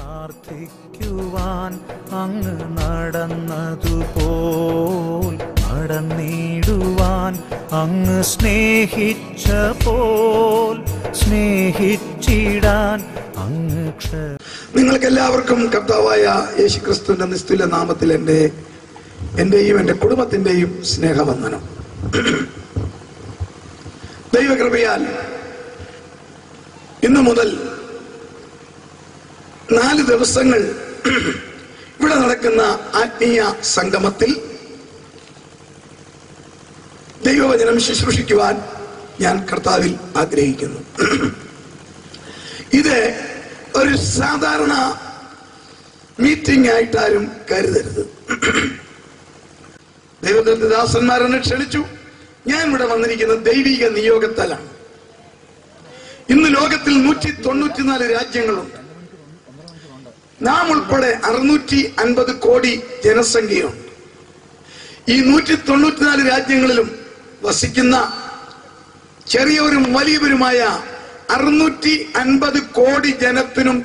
പ്രാർത്ഥിക്കുവാൻ അങ്ങ് നടന്നതുപോൽ നടന്നിടുവാൻ അങ്ങ് സ്നേഹിച്ച പോൽ സ്നേഹിച്ചിടാൻ അങ്ങ് നിങ്ങൾക്കെല്ലാവർക്കും കർത്താവായ യേശുക്രിസ്തുവിന്റെ നിസ്തുല്യ നാമത്തിൽ എന്റെയും എന്റെ കുടുംബത്തിന്റെയും സ്നേഹവന്ദനം. ദൈവകൃപയാൽ ഇന്നു മുതൽ 4 ദിവസങ്ങൾ ഇവിടെ നടക്കുന്ന ആത്മീയ സംഗമത്തിൽ ദൈവവചനം ശുശ്രൂഷിക്കുവാൻ ഞാൻ കർത്താവിൽ ആഗ്രഹിക്കുന്നു. ഇത് ഒരു സാധാരണ മീറ്റിംഗ് ആയിട്ടാരും കരുതരുത്. ദൈവത്തിന്റെ ദാസന്മാരെന്നെ ക്ഷണിച്ചു. ഞാൻ ഇവിടെ വന്നിരിക്കുന്ന ദൈവിക നിയോഗത്താലാണ്. ഇന്ന് ലോകത്തിൽ 194 രാജ്യങ്ങളുണ്ട്. നാം ഉൾപ്പെടെ 650 കോടി ജനസംഖ്യയുണ്ട്. ഈ 194 രാജ്യങ്ങളിലും വസിക്കുന്ന ചെറിയവരും വലിയവരുമായ 650 കോടി ജനത്തിനും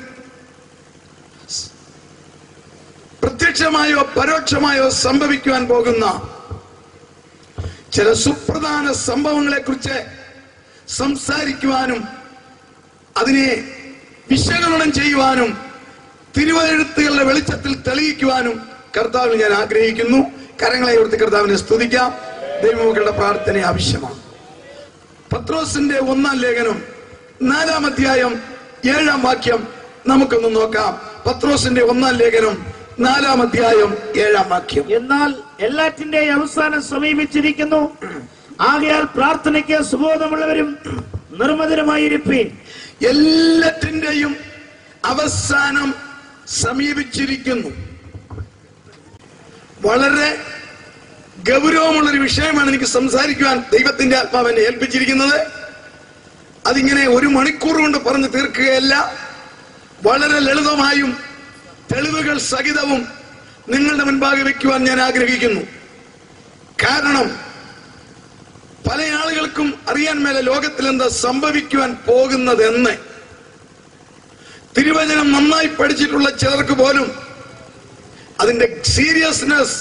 പ്രത്യക്ഷമായോ പരോക്ഷമായോ സംഭവിക്കുവാൻ പോകുന്ന ചില സുപ്രധാന സംഭവങ്ങളെ കുറിച്ച് സംസാരിക്കുവാനും അതിനെ വിശകലനം ചെയ്യുവാനും തിരുവെഴുത്തുകളുടെ വെളിച്ചത്തിൽ തെളിയിക്കുവാനും കർത്താവിൽ ഞാൻ ആഗ്രഹിക്കുന്നു. കരങ്ങളെ ഉയർത്തി കർത്താവിനെ സ്തുതിക്കാം. ദൈവമക്കളുടെ പ്രാർത്ഥന ആവശ്യമാണ്. പത്രോസിന്റെ 1-ാം ലേഖനം 4-ാം അധ്യായം 7-ാം വാക്യം നമുക്കൊന്ന് നോക്കാം. പത്രോസിന്റെ 1-ാം ലേഖനം 4-ാം അധ്യായം 7-ാം വാക്യം. എന്നാൽ എല്ലാറ്റിന്റെയും അവസാനം സമീപിച്ചിരിക്കുന്നു. ആകയാൽ പ്രാർത്ഥനയ്ക്ക് സുബോധമുള്ളവരും നിർമ്മതരുമായിരിപ്പീൻ. എല്ലാറ്റിന്റെയും അവസാനം സമീപിച്ചിരിക്കുന്നു. വളരെ ഗൗരവമുള്ളൊരു വിഷയമാണ് എനിക്ക് സംസാരിക്കുവാൻ ദൈവത്തിന്റെ ആത്മാവിനെ ഏൽപ്പിച്ചിരിക്കുന്നത്. അതിങ്ങനെ 1 മണിക്കൂർ കൊണ്ട് പറഞ്ഞു തീർക്കുകയല്ല. വളരെ ലളിതമായും തെളിവുകൾ സഹിതവും നിങ്ങളുടെ മുൻപാകെ വെക്കുവാൻ ഞാൻ ആഗ്രഹിക്കുന്നു. കാരണം പല ആളുകൾക്കും അറിയാൻ മേലെ ലോകത്തിൽ എന്താ സംഭവിക്കുവാൻ പോകുന്നതെന്ന്. തിരുവചനം നന്നായി പഠിച്ചിട്ടുള്ള ചിലർക്ക് പോലും അതിന്റെ സീരിയസ്നെസ്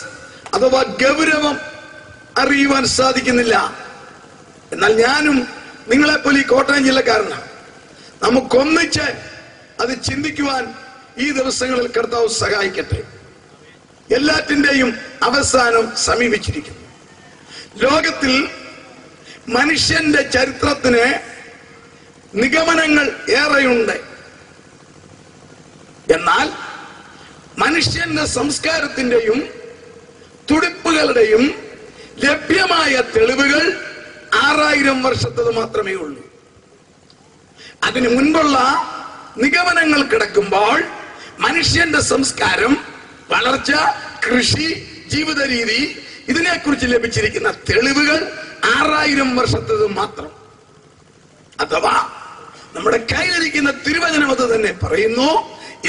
അഥവാ ഗൗരവം അറിയുവാൻ സാധിക്കുന്നില്ല. എന്നാൽ ഞാനും നിങ്ങളെപ്പോലെ ഈ കോട്ടയം ജില്ലക്കാരനാണ്. നമുക്കൊന്നിച്ച് അത് ചിന്തിക്കുവാൻ ഈ ദിവസങ്ങളിൽ കർത്താവ് സഹായിക്കട്ടെ. എല്ലാറ്റിന്റെയും അവസാനം സമീപിച്ചിരിക്കുന്നു. ലോകത്തിൽ മനുഷ്യന്റെ ചരിത്രത്തിന് നിഗമനങ്ങൾ ഏറെയുണ്ട്. എന്നാൽ മനുഷ്യന്റെ സംസ്കാരത്തിന്റെയും തുടിപ്പുകളുടെയും ലഭ്യമായ തെളിവുകൾ 6000 വർഷത്തത് മാത്രമേ ഉള്ളൂ. അതിനു മുൻപുള്ള നിഗമനങ്ങൾ കിടക്കുമ്പോൾ മനുഷ്യന്റെ സംസ്കാരം, വളർച്ച, കൃഷി, ജീവിത രീതി ഇതിനെക്കുറിച്ച് ലഭിച്ചിരിക്കുന്ന തെളിവുകൾ 6000 വർഷത്തത് മാത്രം. അഥവാ നമ്മുടെ കയ്യിലിരിക്കുന്ന തിരുവചനം അത് തന്നെ പറയുന്നു.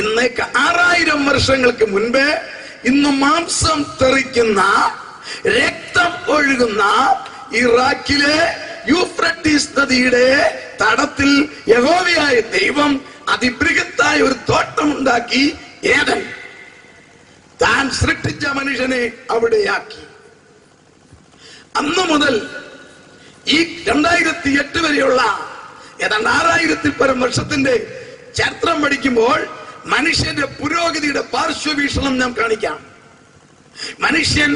ഇന്നേക്ക് 6000 വർഷങ്ങൾക്ക് മുൻപേ ഇന്ന് മാംസം തെറിക്കുന്ന, രക്തം ഒഴുകുന്ന ഇറാഖിലെ യൂഫ്രട്ടീസ് നദിയുടെ തടത്തിൽ യഹോവയായ ദൈവം അതിബൃഹത്തായ ഒരു തോട്ടമുണ്ടാക്കി. ഏദൻ താൻ സൃഷ്ടിച്ച മനുഷ്യനെ അവിടെയാക്കി. അന്നു മുതൽ ഈ 2008 വരെയുള്ള ഏതാണ്ട് 6000-ൽ പരം വർഷത്തിന്റെ ചരിത്രം പഠിക്കുമ്പോൾ മനുഷ്യന്റെ പുരോഗതിയുടെ പാർശ്വവീക്ഷണം നാം കാണിക്കാം. മനുഷ്യൻ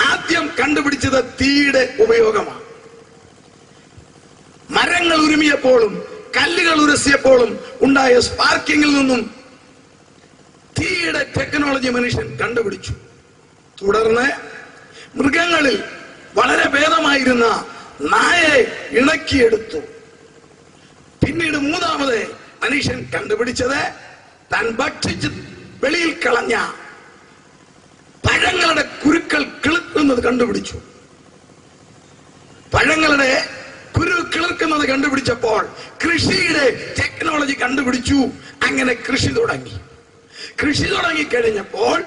ആദ്യം കണ്ടുപിടിച്ചത് തീയുടെ ഉപയോഗമാണ്. മരങ്ങൾ ഉരുമിയപ്പോഴും കല്ലുകൾ ഉരസിയപ്പോഴും ഉണ്ടായ സ്പാർക്കിങ്ങിൽ നിന്നും തീയുടെ ടെക്നോളജി മനുഷ്യൻ കണ്ടുപിടിച്ചു. തുടർന്ന് മൃഗങ്ങളിൽ വളരെ ഭേദമായിരുന്ന നായയെ ഇണക്കിയെടുത്തു. പിന്നീട് 3ാമത് മനുഷ്യൻ കണ്ടുപിടിച്ചത് താൻ ഭക്ഷിച്ച് വെളിയിൽ കളഞ്ഞ പഴങ്ങളുടെ കുരുക്കൾ കിളുക്കുന്നത് കണ്ടുപിടിച്ചു. പഴങ്ങളുടെ കുരു കിളിർക്കുന്നത് കണ്ടുപിടിച്ചപ്പോൾ കൃഷിയുടെ ടെക്നോളജി കണ്ടുപിടിച്ചു. അങ്ങനെ കൃഷി തുടങ്ങിക്കഴിഞ്ഞപ്പോൾ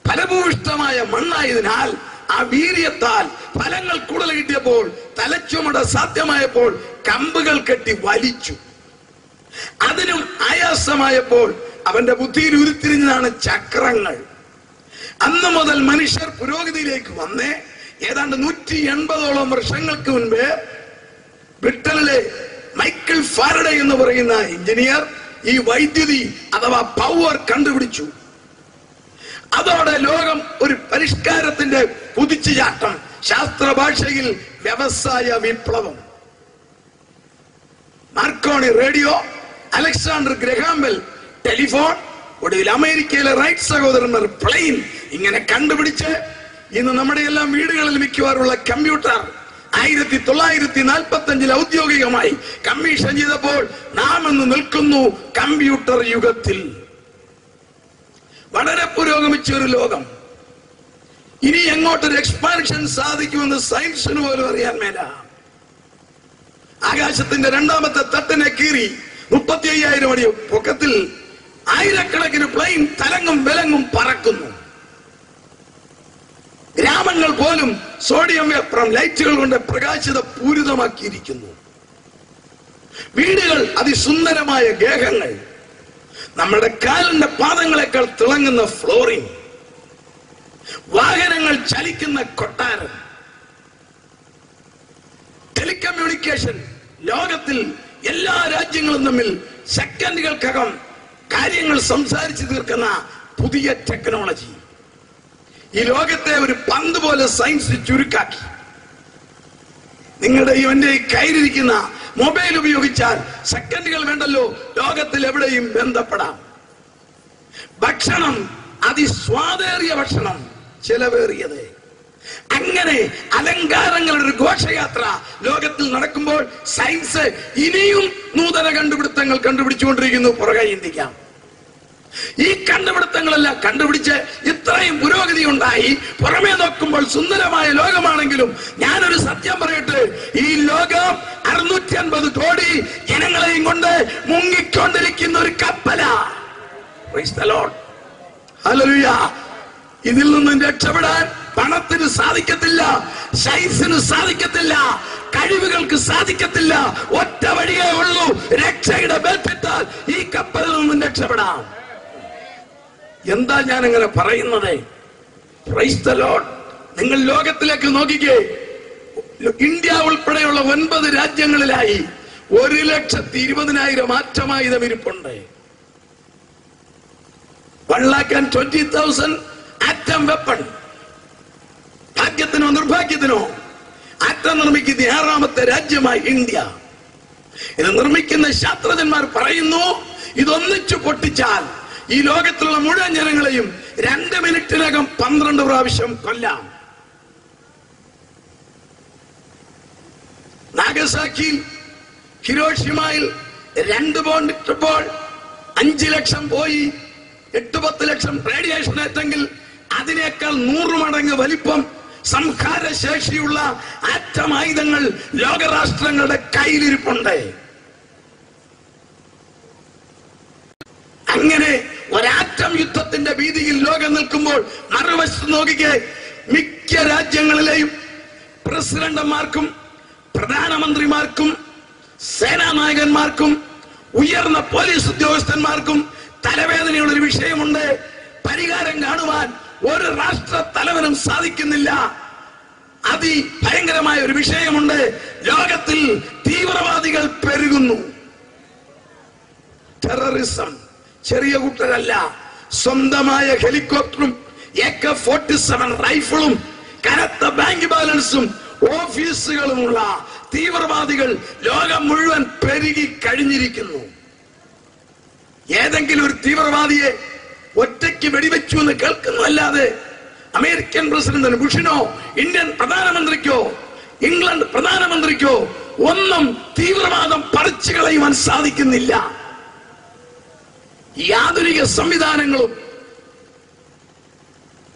ഫലഭൂയിഷ്ഠമായ മണ്ണായതിനാൽ ആ വീര്യത്താൽ ഫലങ്ങൾ കൂടുതൽ കിട്ടിയപ്പോൾ തലച്ചുമട സാധ്യമായപ്പോൾ കമ്പുകൾ കെട്ടി വലിച്ചു. അതിനും ആയാസമായപ്പോൾ അവന്റെ ബുദ്ധിയിൽ ഉരുത്തിരിഞ്ഞതാണ് ചക്രങ്ങൾ. അന്ന് മുതൽ മനുഷ്യർ പുരോഗതിയിലേക്ക് വന്നേ ഏതാണ്ട് 180ഓളം വർഷങ്ങൾക്ക് മുൻപ് ബ്രിട്ടനിലെ മൈക്കിൾ ഫാരഡേ എന്ന് പറയുന്ന എഞ്ചിനീയർ ഈ വൈദ്യുതി അഥവാ പവർ കണ്ടുപിടിച്ചു. അതോടെ ലോകം ഒരു പരിഷ്കാരത്തിന്റെ കുതിച്ചുചാട്ടം, ശാസ്ത്ര ഭാഷയിൽ വ്യവസായ വിപ്ലവം. Marconi radio, Alexander Graham bell telephone, ഒടുവിൽ അമേരിക്കയിലെ റൈറ്റ് സഹോദരന്മാർ പ്ലെയിൻ, ഇങ്ങനെ കണ്ടുപിടിച്ച് ഇന്ന് നമ്മുടെ എല്ലാം വീടുകളിൽ മിക്കവാറുള്ള കമ്പ്യൂട്ടർ 1945 ഔദ്യോഗികമായി കമ്മീഷൻ ചെയ്തപ്പോൾ നാം ഇന്ന് നിൽക്കുന്നു കമ്പ്യൂട്ടർ യുഗത്തിൽ. വളരെ പുരോഗമിച്ച ഒരു ലോകം. ഇനി എങ്ങോട്ടൊരു എക്സ്പാൻഷൻ സാധിക്കുമെന്ന് സയൻസിന് പോലും അറിയാൻ മേല. ആകാശത്തിന്റെ രണ്ടാമത്തെ തട്ടിനെ കീറി 35,000 അടി പൊക്കത്തിൽ ആയിരക്കണക്കിന് പ്ലെയിൻ തലങ്ങും വിലങ്ങും പറക്കുന്നു. ഗ്രാമങ്ങൾ പോലും സോഡിയം വേപ്പറും ലൈറ്റുകൾ കൊണ്ട് പ്രകാശിത പൂരിതമാക്കിയിരിക്കുന്നു. വീടുകൾ അതിസുന്ദരമായ ഗേഹങ്ങൾ, നമ്മുടെ കാലിന്റെ പാദങ്ങളെക്കാൾ തിളങ്ങുന്ന ഫ്ലോറിംഗ്, വാഹനങ്ങൾ ചലിക്കുന്ന കൊട്ടാരം, ടെലികമ്മ്യൂണിക്കേഷൻ, ലോകത്തിൽ എല്ലാ രാജ്യങ്ങളും തമ്മിൽ സെക്കൻഡുകൾക്കകം കാര്യങ്ങൾ സംസാരിച്ചു തീർക്കുന്ന പുതിയ ടെക്നോളജി. ഈ ലോകത്തെ ഒരു പന്ത് പോലെ സയൻസ് ചുരുക്കാക്കി. നിങ്ങളുടെ എന്റെ കയ്യിലിരിക്കുന്ന മൊബൈൽ ഉപയോഗിച്ചാൽ സെക്കൻഡുകൾ വേണ്ടല്ലോ ലോകത്തിൽ എവിടെയും ബന്ധപ്പെടാം. ഭക്ഷണം, അതിസ്വാദേറിയ ഭക്ഷണം, ചെലവേറിയത്. അങ്ങനെ അലങ്കാരങ്ങളുടെ ഒരു ഘോഷയാത്ര ലോകത്തിൽ നടക്കുമ്പോൾ സയൻസ് ഇനിയും നൂതന കണ്ടുപിടുത്തങ്ങൾ കണ്ടുപിടിച്ചുകൊണ്ടിരിക്കുന്നു. പുറകെ ചിന്തിക്കാം. ഈ കണ്ടുപിടുത്തങ്ങളെല്ലാം കണ്ടുപിടിച്ച് ഇത്രയും പുരോഗതി ഉണ്ടായി. പുറമേ നോക്കുമ്പോൾ സുന്ദരമായ ലോകമാണെങ്കിലും ഞാനൊരു സത്യം പറയട്ടെ, ഈ ലോകം 650 കോടി ജനങ്ങളെയും കൊണ്ട് മുങ്ങിക്കൊണ്ടിരിക്കുന്ന ഒരു കപ്പലാ. Praise the lord, hallelujah. ഇതിൽ നിന്നും രക്ഷപ്പെടാൻ പണത്തിന് സാധിക്കത്തില്ല, സയൻസിന് സാധിക്കത്തില്ല, കഴിവുകൾക്ക് സാധിക്കത്തില്ല. ഒറ്റ വഴിയേ ഉള്ളൂ, രക്ഷയുടെ ബലപ്പെട്ടാൽ ഈ കപ്പലിൽ നിന്നും രക്ഷപ്പെടാം. എന്താ ഞാൻ അങ്ങനെ പറയുന്നത്? Price the Lord. നിങ്ങൾ ലോകത്തിലേക്ക് നോക്കിക്കേ. ഇന്ത്യ ഉൾപ്പെടെയുള്ള 9 രാജ്യങ്ങളിലായി 1,20,000 ആറ്റമായുധം ഇരിപ്പുണ്ട്. 1,20,000 ആറ്റം വെപ്പൺ. ഭാഗ്യത്തിനോ നിർഭാഗ്യത്തിനോ ആറ്റം നിർമ്മിക്കുന്ന 6ാമത്തെ രാജ്യമായി ഇന്ത്യ. ഇത് നിർമ്മിക്കുന്ന ശാസ്ത്രജ്ഞന്മാർ പറയുന്നു, ഇതൊന്നിച്ചു പൊട്ടിച്ചാൽ ഈ ലോകത്തിലുള്ള മുഴുവൻ ജനങ്ങളെയും 2 മിനിറ്റിനകം 12 പ്രാവശ്യം കൊല്ലാം. നാഗസാക്കിയിൽ, ഹിരോഷിമയിൽ 2 ബോംബ് ഇട്ടപ്പോൾ 5 ലക്ഷം പോയി. 8-10 ലക്ഷം റേഡിയേഷൻ ഏറ്റെങ്കിൽ അതിനേക്കാൾ 100 മടങ്ങ് വലിപ്പം സംഹാരശേഷിയുള്ള ആറ്റം ആയുധങ്ങൾ ലോകരാഷ്ട്രങ്ങളുടെ കയ്യിലിരിപ്പുണ്ട്. അങ്ങനെ ഒരാറ്റം യുദ്ധത്തിന്റെ ഭീതിയിൽ ലോകം നിൽക്കുമ്പോൾ മറുവശത്ത് നോക്കിക്കേ, മിക്ക രാജ്യങ്ങളിലെയും പ്രസിഡന്റുമാർക്കും പ്രധാനമന്ത്രിമാർക്കും സേനാനായകന്മാർക്കും ഉയർന്ന പോലീസ് ഉദ്യോഗസ്ഥന്മാർക്കും തലവേദനയുള്ള ഒരു വിഷയമുണ്ട്. പരിഹാരം കാണുവാൻ ഒരു രാഷ്ട്ര തലവനും സാധിക്കുന്നില്ല. അതിഭയങ്കരമായ ഒരു വിഷയമുണ്ട്. ലോകത്തിൽ തീവ്രവാദികൾ പെരുകുന്നു. ടെററിസം ചെറിയ കൂട്ടരല്ല. സ്വന്തമായ ഹെലികോപ്റ്ററും AK-47 റൈഫിളും കനത്ത ബാങ്ക് ബാലൻസും ഓഫീസുകളുമുള്ള തീവ്രവാദികൾ ലോകം മുഴുവൻ പെരുകി കഴിഞ്ഞിരിക്കുന്നു. ഏതെങ്കിലും ഒരു തീവ്രവാദിയെ ഒറ്റയ്ക്ക് വെടിവെച്ചു എന്ന് കേൾക്കുന്നതല്ലാതെ അമേരിക്കൻ പ്രസിഡന്റ് ബുഷിനോ ഇന്ത്യൻ പ്രധാനമന്ത്രിക്കോ ഇംഗ്ലണ്ട് പ്രധാനമന്ത്രിക്കോ ഒന്നും തീവ്രവാദം പറിച്ചു കളയുവാൻ സാധിക്കുന്നില്ല. ഈ ആധുനിക സംവിധാനങ്ങളും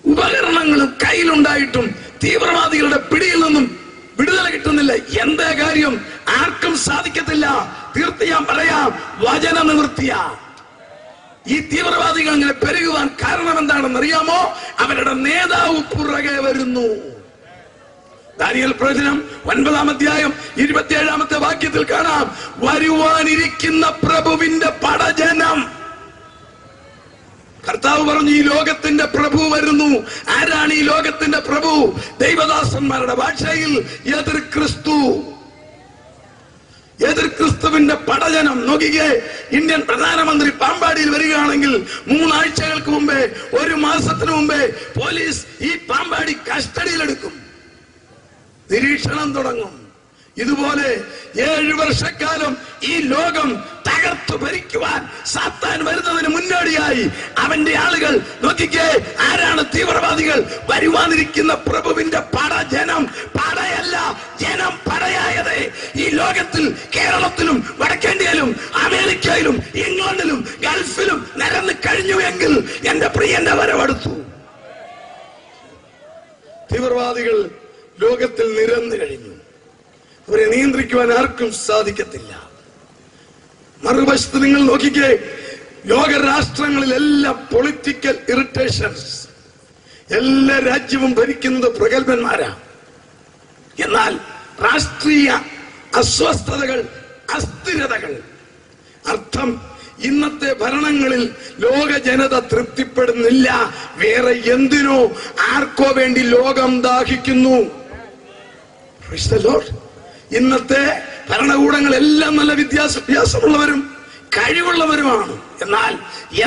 ഉപകരണങ്ങളും കയ്യിലുണ്ടായിട്ടും തീവ്രവാദികളുടെ പിടിയിൽ നിന്നും വിടുതല കിട്ടുന്നില്ല. എന്താ കാര്യം? ആർക്കും സാധിക്കത്തില്ല. തീർത്ത് ഞാൻ പറയാം, വചന നിവൃത്തിയ. ഈ തീവ്രവാദികൾ ഇങ്ങനെ പെരുകുവാൻ കാരണം എന്താണെന്ന് അറിയാമോ? അവരുടെ നേതാവ് പുറകെ വരുന്നു. ദാനിയേൽ പ്രവചനം 9-ാം അധ്യായം 27-ാമത്തെ വാക്യത്തിൽ കാണാം, വരുവാനിരിക്കുന്ന പ്രഭുവിന്റെ പടജനം. കർത്താവ് പറഞ്ഞു, ഈ ലോകത്തിന്റെ പ്രഭു വരുന്നു. ആരാണ് ഈ ലോകത്തിന്റെ പ്രഭു? ദൈവദാസന്മാരുടെ ഭാഷയിൽ എതിർ ക്രിസ്തു. എതിർ ക്രിസ്തുവിന്റെ പടജനം. നോക്കിക്കേ, ഇന്ത്യൻ പ്രധാനമന്ത്രി പാമ്പാടിയിൽ വരികയാണെങ്കിൽ 3 ആഴ്ചകൾക്ക് മുമ്പേ, 1 മാസത്തിന് മുമ്പേ പോലീസ് ഈ പാമ്പാടി കസ്റ്റഡിയിലെടുക്കും, നിരീക്ഷണം തുടങ്ങും. ഇതുപോലെ 7 വർഷക്കാലം ഈ ലോകം തകർത്തു ഭരിക്കുവാൻ സാത്താൻ വരുന്നതിന് മുന്നോടിയായി അവന്റെ ആളുകൾ, നോക്കിക്കേ, ആരാണ് തീവ്രവാദികൾ? വരുവാനിരിക്കുന്ന പ്രഭുവിന്റെ പടജനം. പടയല്ല, ജനം പടയായത് ഈ ലോകത്തിൽ, കേരളത്തിലും വടക്കേന്ത്യയിലും അമേരിക്കയിലും ഇംഗ്ലണ്ടിലും ഗൾഫിലും നിരന്ന് കഴിഞ്ഞുവെങ്കിൽ എന്റെ പ്രിയന്റെ വരവെടുത്തു. തീവ്രവാദികൾ ലോകത്തിൽ നിരന്നു കഴിഞ്ഞു. അവരെ നിയന്ത്രിക്കുവാൻ ആർക്കും സാധിക്കത്തില്ല. മറുവശത്ത് നിങ്ങൾ നോക്കിക്കേ, ലോകരാഷ്ട്രങ്ങളിലെല്ലാം പൊളിറ്റിക്കൽ ഇറിറ്റേഷൻസ്. എല്ലാ രാജ്യവും ഭരിക്കുന്നത് പ്രഗത്ഭന്മാരാ. എന്നാൽ രാഷ്ട്രീയ അസ്വസ്ഥതകൾ, അസ്ഥിരതകൾ. അർത്ഥം, ഇന്നത്തെ ഭരണങ്ങളിൽ ലോക ജനത തൃപ്തിപ്പെടുന്നില്ല. വേറെ എന്തിനോ ആർക്കോ വേണ്ടി ലോകം ദാഹിക്കുന്നു. Praise the Lord. ഇന്നത്തെ ഭരണകൂടങ്ങളെല്ലാം നല്ല വിദ്യാഭ്യാസമുള്ളവരും കഴിവുള്ളവരുമാണ്. എന്നാൽ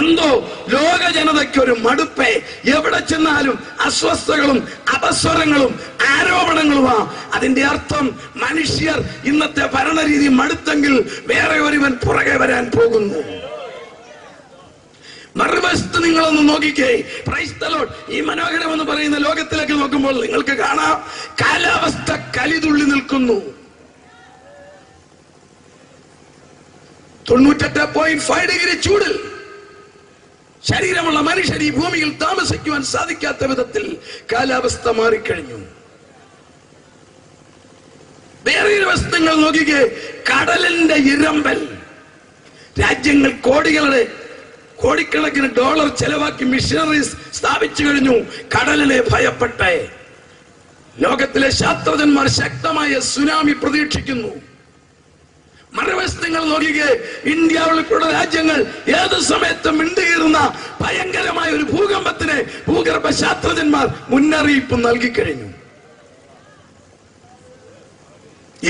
എന്തോ ലോക ജനതയ്ക്കൊരു മടുപ്പേ. എവിടെ ചെന്നാലും അസ്വസ്ഥകളും അപസ്വരങ്ങളും ആരോപണങ്ങളുമാ. അതിന്റെ അർത്ഥം, മനുഷ്യർ ഇന്നത്തെ ഭരണരീതി മടുത്തെങ്കിൽ വേറെ ഒരുവൻ പുറകെ വരാൻ പോകുന്നു. മറുവശത്ത് നിങ്ങളൊന്ന് നോക്കിക്കേ. Price the Lord. ഈ മനോഹരമെന്ന് പറയുന്ന ലോകത്തിലേക്ക് നോക്കുമ്പോൾ നിങ്ങൾക്ക് കാണാം, കാലാവസ്ഥ കലിതുള്ളി നിൽക്കുന്നു. 98.5 ഡിഗ്രി ചൂടിൽ ശരീരമുള്ള മനുഷ്യർ ഈ ഭൂമിയിൽ താമസിക്കുവാൻ സാധിക്കാത്ത വിധത്തിൽ കാലാവസ്ഥ മാറിക്കഴിഞ്ഞു. വേറെ ഒരു വസ്തു നിങ്ങൾ നോക്കിക്കേ, കടലിന്റെ ഇരമ്പൽ. രാജ്യങ്ങൾ കോടിക്കണക്കിന് ഡോളർ ചെലവാക്കി മിഷനറീസ് സ്ഥാപിച്ചു കഴിഞ്ഞു കടലിനെ ഭയപ്പെട്ടെ. ലോകത്തിലെ ശാസ്ത്രജ്ഞന്മാർ ശക്തമായ സുനാമി പ്രതീക്ഷിക്കുന്നു. മറുവശത്ത് നിങ്ങൾ നോക്കിക്കേ, ഇന്ത്യ ഉൾപ്പെടെ രാജ്യങ്ങൾ ഏത് സമയത്തും മിണ്ടുകീറുന്ന ഭയങ്കരമായ ഒരു ഭൂകമ്പത്തിന് ഭൂഗർഭ ശാസ്ത്രജ്ഞന്മാർ മുന്നറിയിപ്പ് നൽകിക്കഴിഞ്ഞു.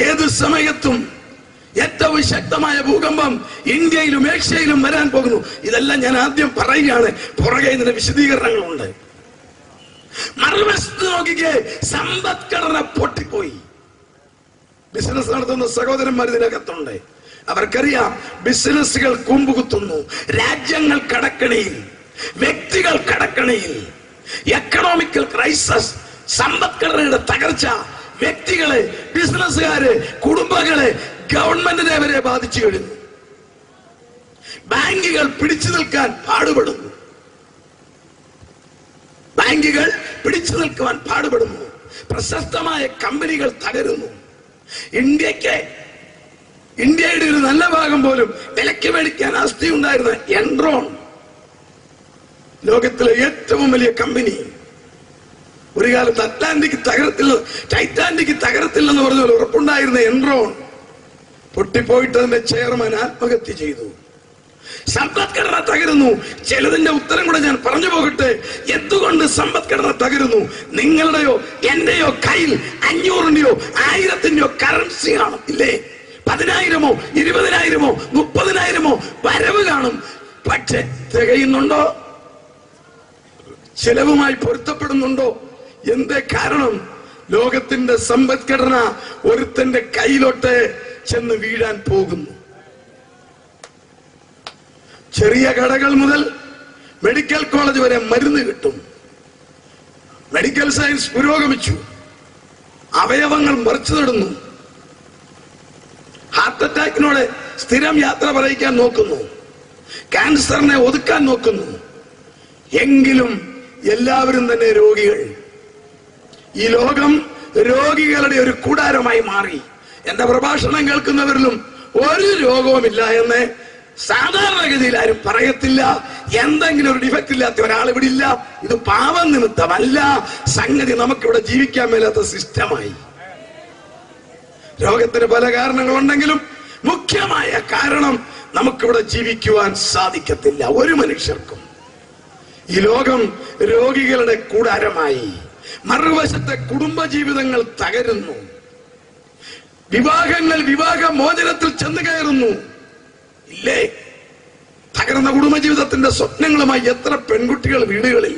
ഏത് സമയത്തും ഏറ്റവും ശക്തമായ ഭൂകമ്പം ഇന്ത്യയിലും ഏഷ്യയിലും വരാൻ പോകുന്നു. ഇതെല്ലാം ഞാൻ ആദ്യം പറയുകയാണ്, പുറകെ ഇതിന്റെ വിശദീകരണങ്ങളുണ്ട്. മറുവശത്ത് നോക്കിക്കേ, സമ്പദ്ഘടന പൊട്ടിപ്പോയി. ബിസിനസ് നടത്തുന്ന സഹോദരന്മാർ ഇതിനകത്തുണ്ട്. അവർക്കറിയാം, ബിസിനസ്സുകൾ കുമ്പുകുത്തുന്നു, രാജ്യങ്ങൾ കടക്കണിയിൽ, വ്യക്തികൾ കടക്കണിയിൽ. എക്കണോമിക്കൽ ക്രൈസിസ്, സമ്പദ്ഘടനയുടെ തകർച്ച വ്യക്തികളെ, ബിസിനസ്സുകാരെ, കുടുംബങ്ങളെ, ഗവൺമെന്റിനെ വരെ ബാധിച്ചു കഴിഞ്ഞു. ബാങ്കുകൾ പിടിച്ചു നിൽക്കാൻ പാടുപെടുന്നു. ബാങ്കുകൾ പിടിച്ചു നിൽക്കുവാൻ പാടുപെടുന്നു. പ്രശസ്തമായ കമ്പനികൾ തകരുന്നു. ഇന്ത്യയുടെ ഒരു നല്ല ഭാഗം പോലും വിലയ്ക്ക് മേടിക്കാൻ ആസ്തി ഉണ്ടായിരുന്ന എൻറോൺ, ലോകത്തിലെ ഏറ്റവും വലിയ കമ്പനി, ഒരു കാലത്ത് ടൈറ്റാനിക് തകരത്തില്ലെന്ന് പറഞ്ഞ പോലെ ഉറപ്പുണ്ടായിരുന്ന എൻറോൺ പൊട്ടിപ്പോയിട്ട് അതിന്റെ ചെയർമാൻ ആത്മഹത്യ ചെയ്തു. സമ്പദ്ഘടന തകരുന്നു. ചിലതിന്റെ ഉത്തരം കൂടെ ഞാൻ പറഞ്ഞു പോകട്ടെ. എന്തുകൊണ്ട് സമ്പദ്ഘടന തകരുന്നു? നിങ്ങളുടെയോ എന്റെയോ കയ്യിൽ 500-ന്റെയോ 1000-ന്റെയോ കറൻസി കാണും, ഇല്ലേ? 10,000-മോ 20,000-മോ 30,000-മോ വരവ് കാണും. പക്ഷെ തികയുന്നുണ്ടോ? ചെലവുമായി പൊരുത്തപ്പെടുന്നുണ്ടോ? എന്തേ കാരണം? ലോകത്തിന്റെ സമ്പദ്ഘടന ഒരുത്തന്റെ കയ്യിലോട്ട് ചെന്ന് വീഴാൻ പോകുന്നു. ചെറിയ കടകൾ മുതൽ മെഡിക്കൽ കോളേജ് വരെ മരുന്ന് കിട്ടും. മെഡിക്കൽ സയൻസ് പുരോഗമിച്ചു. അവയവങ്ങൾ മറിച്ചു നടുന്നു. ഹാർട്ട് അറ്റാക്കിനോട് സ്ഥിരം യാത്ര പറയിക്കാൻ നോക്കുന്നു. ക്യാൻസറിനെ ഒതുക്കാൻ നോക്കുന്നു. എങ്കിലും എല്ലാവരും തന്നെ രോഗികൾ. ഈ ലോകം രോഗികളുടെ ഒരു കൂടാരമായി മാറി. എന്റെ പ്രഭാഷണം കേൾക്കുന്നവരിലും ഒരു രോഗവുമില്ല എന്ന് സാധാരണഗതിയിൽ ആരും പറയത്തില്ല. എന്തെങ്കിലും ഒരു ഡിഫക്റ്റ് ഇല്ലാത്ത ഒരാൾ ഇവിടെ ഇല്ല. ഇത് പാപം നിമിത്തമല്ല, സംഗതി നമുക്കിവിടെ ജീവിക്കാൻ മേലാത്ത സിസ്റ്റമായി. രോഗത്തിന് പല കാരണങ്ങളുണ്ടെങ്കിലും മുഖ്യമായ കാരണം നമുക്കിവിടെ ജീവിക്കുവാൻ സാധിക്കത്തില്ല ഒരു മനുഷ്യർക്കും. ഈ ലോകം രോഗികളുടെ കൂടാരമായി. മറുവശത്തെ കുടുംബജീവിതങ്ങൾ തകരുന്നു. വിവാഹങ്ങൾ വിവാഹമോചനത്തിൽ ചെന്ന് കയറുന്നു. ഇല്ലേ? തകർന്ന കുടുംബജീവിതത്തിന്റെ സ്വപ്നങ്ങളുമായി എത്ര പെൺകുട്ടികൾ വീടുകളിൽ.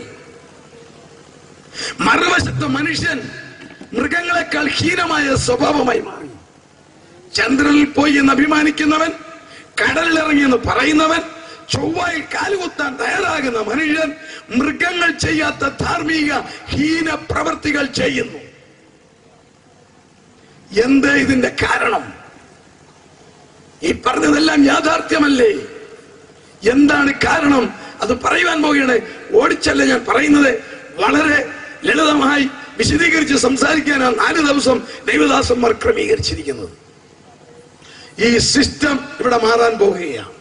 മറുവശത്ത് മനുഷ്യൻ മൃഗങ്ങളെക്കാൾ ഹീനമായ സ്വഭാവമായി മാറി. ചന്ദ്രനിൽ പോയി എന്ന് അഭിമാനിക്കുന്നവൻ, കടലിലിറങ്ങിയെന്ന് പറയുന്നവൻ, ചൊവ്വയിൽ കാലുകുത്താൻ തയ്യാറാകുന്ന മനുഷ്യൻ മൃഗങ്ങൾ ചെയ്യാത്ത ധാർമ്മിക ഹീന പ്രവർത്തികൾ ചെയ്യുന്നു. എന്ത് ഇതിന്റെ കാരണം? ഈ പറഞ്ഞതെല്ലാം യാഥാർത്ഥ്യമല്ലേ? എന്താണ് കാരണം? അത് പറയുവാൻ പോവുകയാണ്. ഓടിച്ചല്ല ഞാൻ പറയുന്നത്, വളരെ ലളിതമായി വിശദീകരിച്ച് സംസാരിക്കാനാണ് 4 ദിവസം ദൈവദാസന്മാർ ക്രമീകരിച്ചിരിക്കുന്നത്. ഈ സിസ്റ്റം ഇവിടെ മാറാൻ പോവുകയാണ്.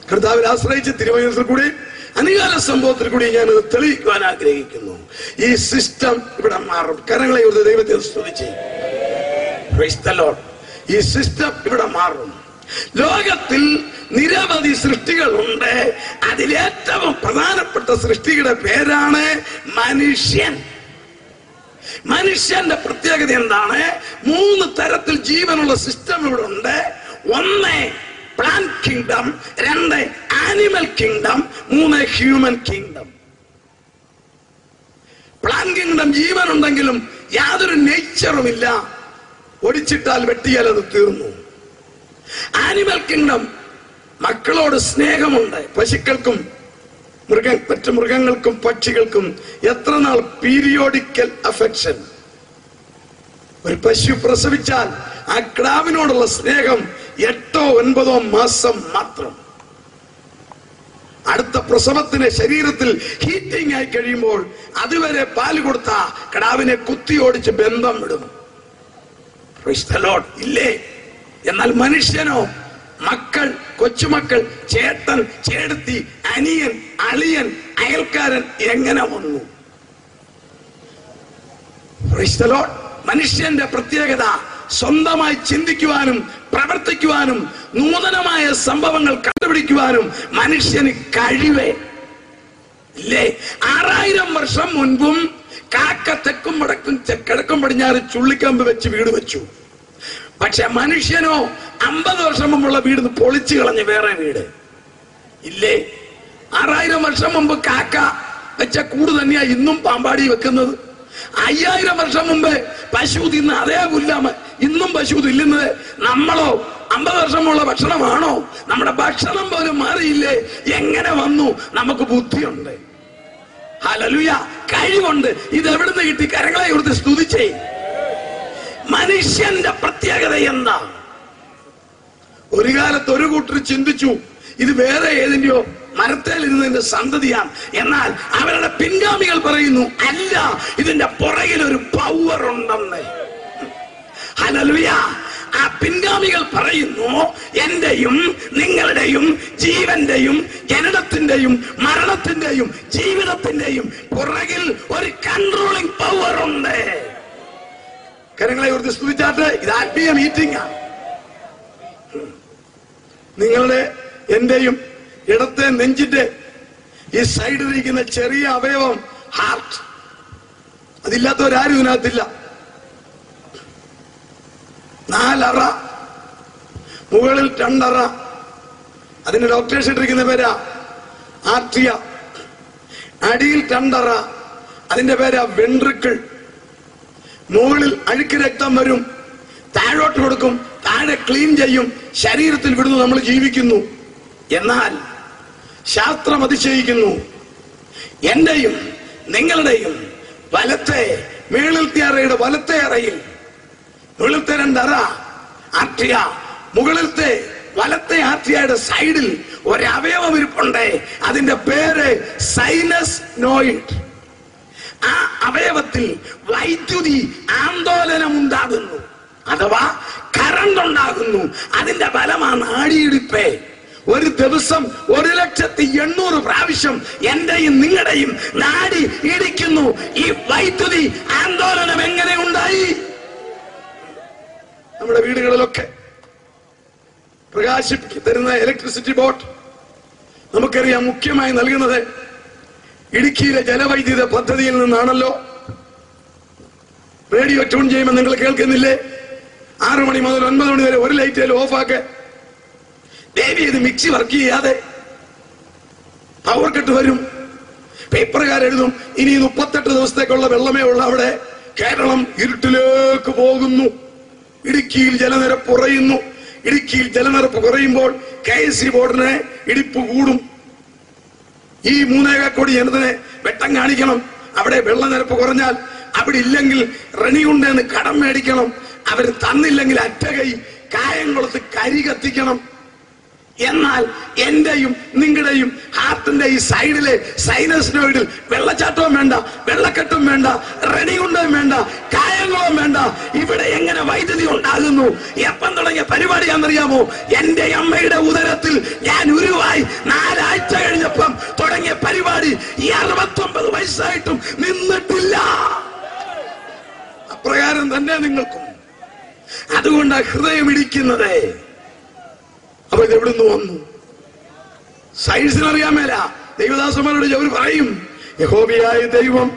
കർത്താവിൽ ആശ്രയിച്ച് തിരുവചനത്തിൽ കൂടി അനികാല സംഭവത്തിൽ കൂടി ഞാൻ അത് തെളിയിക്കുവാൻ ആഗ്രഹിക്കുന്നു. ഈ സിസ്റ്റം ഇവിടെ മാറും. കരങ്ങളെ ഒരു ദൈവത്തെ സ്തുതിച്ച്. ഈ സിസ്റ്റം ഇവിടെ മാറും. ലോകത്തിൽ നിരവധി സൃഷ്ടികളുണ്ട്. അതിലേറ്റവും പ്രധാനപ്പെട്ട സൃഷ്ടിയുടെ പേരാണ് മനുഷ്യൻ. മനുഷ്യന്റെ പ്രത്യേകത എന്താണ്? 3 തരത്തിൽ ജീവനുള്ള സിസ്റ്റം ഇവിടെ ഉണ്ട്. 1 plant kingdom, 2 animal kingdom, 3 human kingdom. Plant kingdom ജീവനുണ്ടെങ്കിലും യാതൊരു നേച്ചറും ഇല്ല. ഒടിച്ചിട്ടാൽ വെട്ടിയാൽ അത് തീർന്നു. ആനിമൽ കിങ്ഡം മക്കളോട് സ്നേഹമുണ്ട്. പശുക്കൾക്കും മറ്റു മൃഗങ്ങൾക്കും പക്ഷികൾക്കും എത്ര നാൾ പീരിയോഡിക്കൽ അഫെക്ഷൻ. ഒരു പശു പ്രസവിച്ചാൽ ആ കിടാവിനോടുള്ള സ്നേഹം 8 or 9 മാസം മാത്രം. അടുത്ത പ്രസവത്തിന് ശരീരത്തിൽ ഹീറ്റിംഗ് ആയി കഴിയുമ്പോൾ അതുവരെ പാല് കൊടുത്ത കിടാവിനെ കുത്തി ഓടിച്ച് ബന്ധം വിടും. ഇല്ലേ? എന്നാൽ മനുഷ്യനോ, മക്കൾ, കൊച്ചുമക്കൾ, ചേട്ടൻ, ചേട്ടത്തി, അനിയൻ, അളിയൻ, അയൽക്കാരൻ എങ്ങനെ വന്നു? മനുഷ്യന്റെ പ്രത്യേകത സ്വന്തമായി ചിന്തിക്കുവാനും പ്രവർത്തിക്കുവാനും നൂതനമായ സംഭവങ്ങൾ കണ്ടുപിടിക്കുവാനും മനുഷ്യന് കഴിവേ ഇല്ലേ? 6000 വർഷം മുൻപും കാക്ക തെക്കും വടക്കും കിഴക്കും പടിഞ്ഞാറ് ചുള്ളിക്കമ്പ് വെച്ച് വീട് വെച്ചു. പക്ഷെ മനുഷ്യനോ 50 വർഷം മുമ്പുള്ള വീട് പൊളിച്ചു കളഞ്ഞ് വേറെ വീട് ഇല്ലേ? 6000 വർഷം മുമ്പ് കാക്ക വെച്ച കൂട് തന്നെയാ ഇന്നും പാമ്പാടി വെക്കുന്നത്. 5000 വർഷം മുമ്പ് പശു തിന്ന് അതേ പുല്ലാമ ഇന്നും പശു തില്ലുന്നത്. നമ്മളോ 50 വർഷമുള്ള ഭക്ഷണമാണോ? നമ്മുടെ ഭക്ഷണം പോലും മാറിയില്ലേ? എങ്ങനെ വന്നു? നമുക്ക് ബുദ്ധിയുണ്ട്, ഹല്ലേലൂയ, കഴിവുണ്ട്. ഇത് എവിടുന്ന് കിട്ടി? കരങ്ങളെ കൊടുത്ത് സ്തുതിച്ചേ. മനുഷ്യന്റെ പ്രത്യേകത എന്താ? ഒരു കാലത്ത് ഒരു കൂട്ടർ ചിന്തിച്ചു ഇത് വേറെ ഏതിന്റെയോ മരത്തേലിരുന്നതിന്റെ സന്തതിയാണ്. എന്നാൽ അവരുടെ പിൻഗാമികൾ പറയുന്നു അല്ല, ഇതിന്റെ പുറകിൽ ഒരു പവർ ഉണ്ടെന്ന്. ഹല്ലേലൂയ. ആ പിൻഗാമികൾ പറയുന്നു എന്റെയും നിങ്ങളുടെയും ജീവന്റെയും ജനനത്തിന്റെയും മരണത്തിന്റെയും ജീവിതത്തിന്റെയും പുറകിൽ ഒരു കൺട്രോളിംഗ് പവർ ഉണ്ട്. കരങ്ങളെ കുറിച്ച് സ്തുതിച്ചാട്ട്. ഇത് ആത്മീയ മീറ്റിംഗ് ആണ്. നിങ്ങളുടെ എന്റെയും ഇടത്തെ നെഞ്ചിന്റെ ഈ സൈഡിലിരിക്കുന്ന ചെറിയ അവയവം ഹാർട്ട്, അതില്ലാത്തവരാരും ഇതിനകത്തില്ല. 4 അറ, മുകളിൽ 2 അറ. അതിന് ഡോക്ടേഴ്സ് ഇട്ടിരിക്കുന്ന പേരാ ആർട്രിയ. അടിയിൽ 2 അറ, അതിന്റെ പേരാ വെൻട്രിക്കിൾ. മുകളിൽ അഴുക്ക് രക്തം വരും, താഴോട്ട് കൊടുക്കും, താഴെ ക്ലീൻ ചെയ്യും, ശരീരത്തിൽ വിടുന്നു, നമ്മൾ ജീവിക്കുന്നു. എന്നാൽ ശാസ്ത്രം അതിശയിക്കുന്നു. എന്റെയും നിങ്ങളുടെയും വലത്തെ മേളിലത്തെ അറയുടെ വലത്തെ അറയിൽ മുകളിലത്തെ 2 അറ ആർട്രിയ, മുകളിലത്തെ വലത്തെ ആർട്രിയയുടെ സൈഡിൽ ഒരവയവം ഇരിപ്പുണ്ട്. അതിന്റെ പേര് സൈനസ് നോയിഡ്. ആ അവയവത്തിൽ വൈദ്യുതി ആന്തോലനം ഉണ്ടാകുന്നു, അഥവാ കറണ്ട് ഉണ്ടാകുന്നു. അതിന്റെ ഫലമാണ് നാഡിയിടിപ്പ്. ഒരു ദിവസം 1,800,000 പ്രാവശ്യം എന്റെയും നിങ്ങളുടെയും നാഡി ഇടിക്കുന്നു. ഈ വൈദ്യുതി ആന്തോലനം എങ്ങനെ ഉണ്ടായി? നമ്മുടെ വീടുകളിലൊക്കെ പ്രകാശിപ്പിക്ക് തരുന്ന ഇലക്ട്രിസിറ്റി ബോർഡ് നമുക്കറിയാം മുഖ്യമായി നൽകുന്നത് ഇടുക്കിയിലെ ജലവൈദ്യുത പദ്ധതിയിൽ നിന്നാണല്ലോ. റേഡിയോ ട്യൂൺ ചെയ്യുമ്പോൾ നിങ്ങൾ കേൾക്കുന്നില്ലേ? 6 മണി മുതൽ 9 മണി വരെ ഒരു ലൈറ്റ് ഓഫാക്ക്. ദേവി ഇത് മിക്സി വർക്ക് ചെയ്യാതെ പവർ കട്ട് വരും. പേപ്പറുകാരെഴുതും, ഇനി 38 ദിവസത്തേക്കുള്ള വെള്ളമേ ഉള്ള അവിടെ. കേരളം ഇരുട്ടിലേക്ക് പോകുന്നു. ഇടുക്കിയിൽ ജലനിരപ്പ് കുറയുന്നു. ഇടുക്കിയിൽ ജലനിരപ്പ് കുറയുമ്പോൾ KSE ബോർഡിനെ ഇടിപ്പ് കൂടും. ഈ 3.25 കോടി ജനത്തിനെ വെട്ടം കാണിക്കണം. അവിടെ വെള്ളനിരപ്പ് കുറഞ്ഞാൽ അവിടെ ഇല്ലെങ്കിൽ റണിയുണ്ടെന്ന് കടം മേടിക്കണം. അവർ തന്നില്ലെങ്കിൽ അറ്റകൈ കായംകുളത്ത് കരി കത്തിക്കണം. എന്നാൽ എന്റെയും നിങ്ങളുടെയും ഹാർട്ടിന്റെ ഈ സൈഡിലെ സൈനസ്നോയിഡിൽ വെള്ളച്ചാട്ടവും വേണ്ട, വെള്ളക്കെട്ടും വേണ്ട, റണിയുണ്ടയും വേണ്ട, കായംകുളവും വേണ്ട. ഇവിടെ എങ്ങനെ വൈദ്യുതി ഉണ്ടാകുന്നു? എപ്പം തുടങ്ങിയ പരിപാടിയാണെന്നറിയാമോ? എന്റെ അമ്മയുടെ ഉദരത്തിൽ ഞാൻ ഉരുവായി 4 ആഴ്ച കഴിഞ്ഞപ്പം തുടങ്ങിയ പരിപാടി ഈ 69 വയസ്സായിട്ടും നിന്നിട്ടില്ല. അപ്രകാരം തന്നെ നിങ്ങൾക്കും. അതുകൊണ്ടാണ് ഹൃദയം ഇടിക്കുന്നത്. അപ്പൊ ഇത് എവിടുന്ന് വന്നു? സയൻസിനറിയാൻ മേല. ദൈവദാസന്മാരോട് അവർ പറയും, യഹോവയായ ദൈവം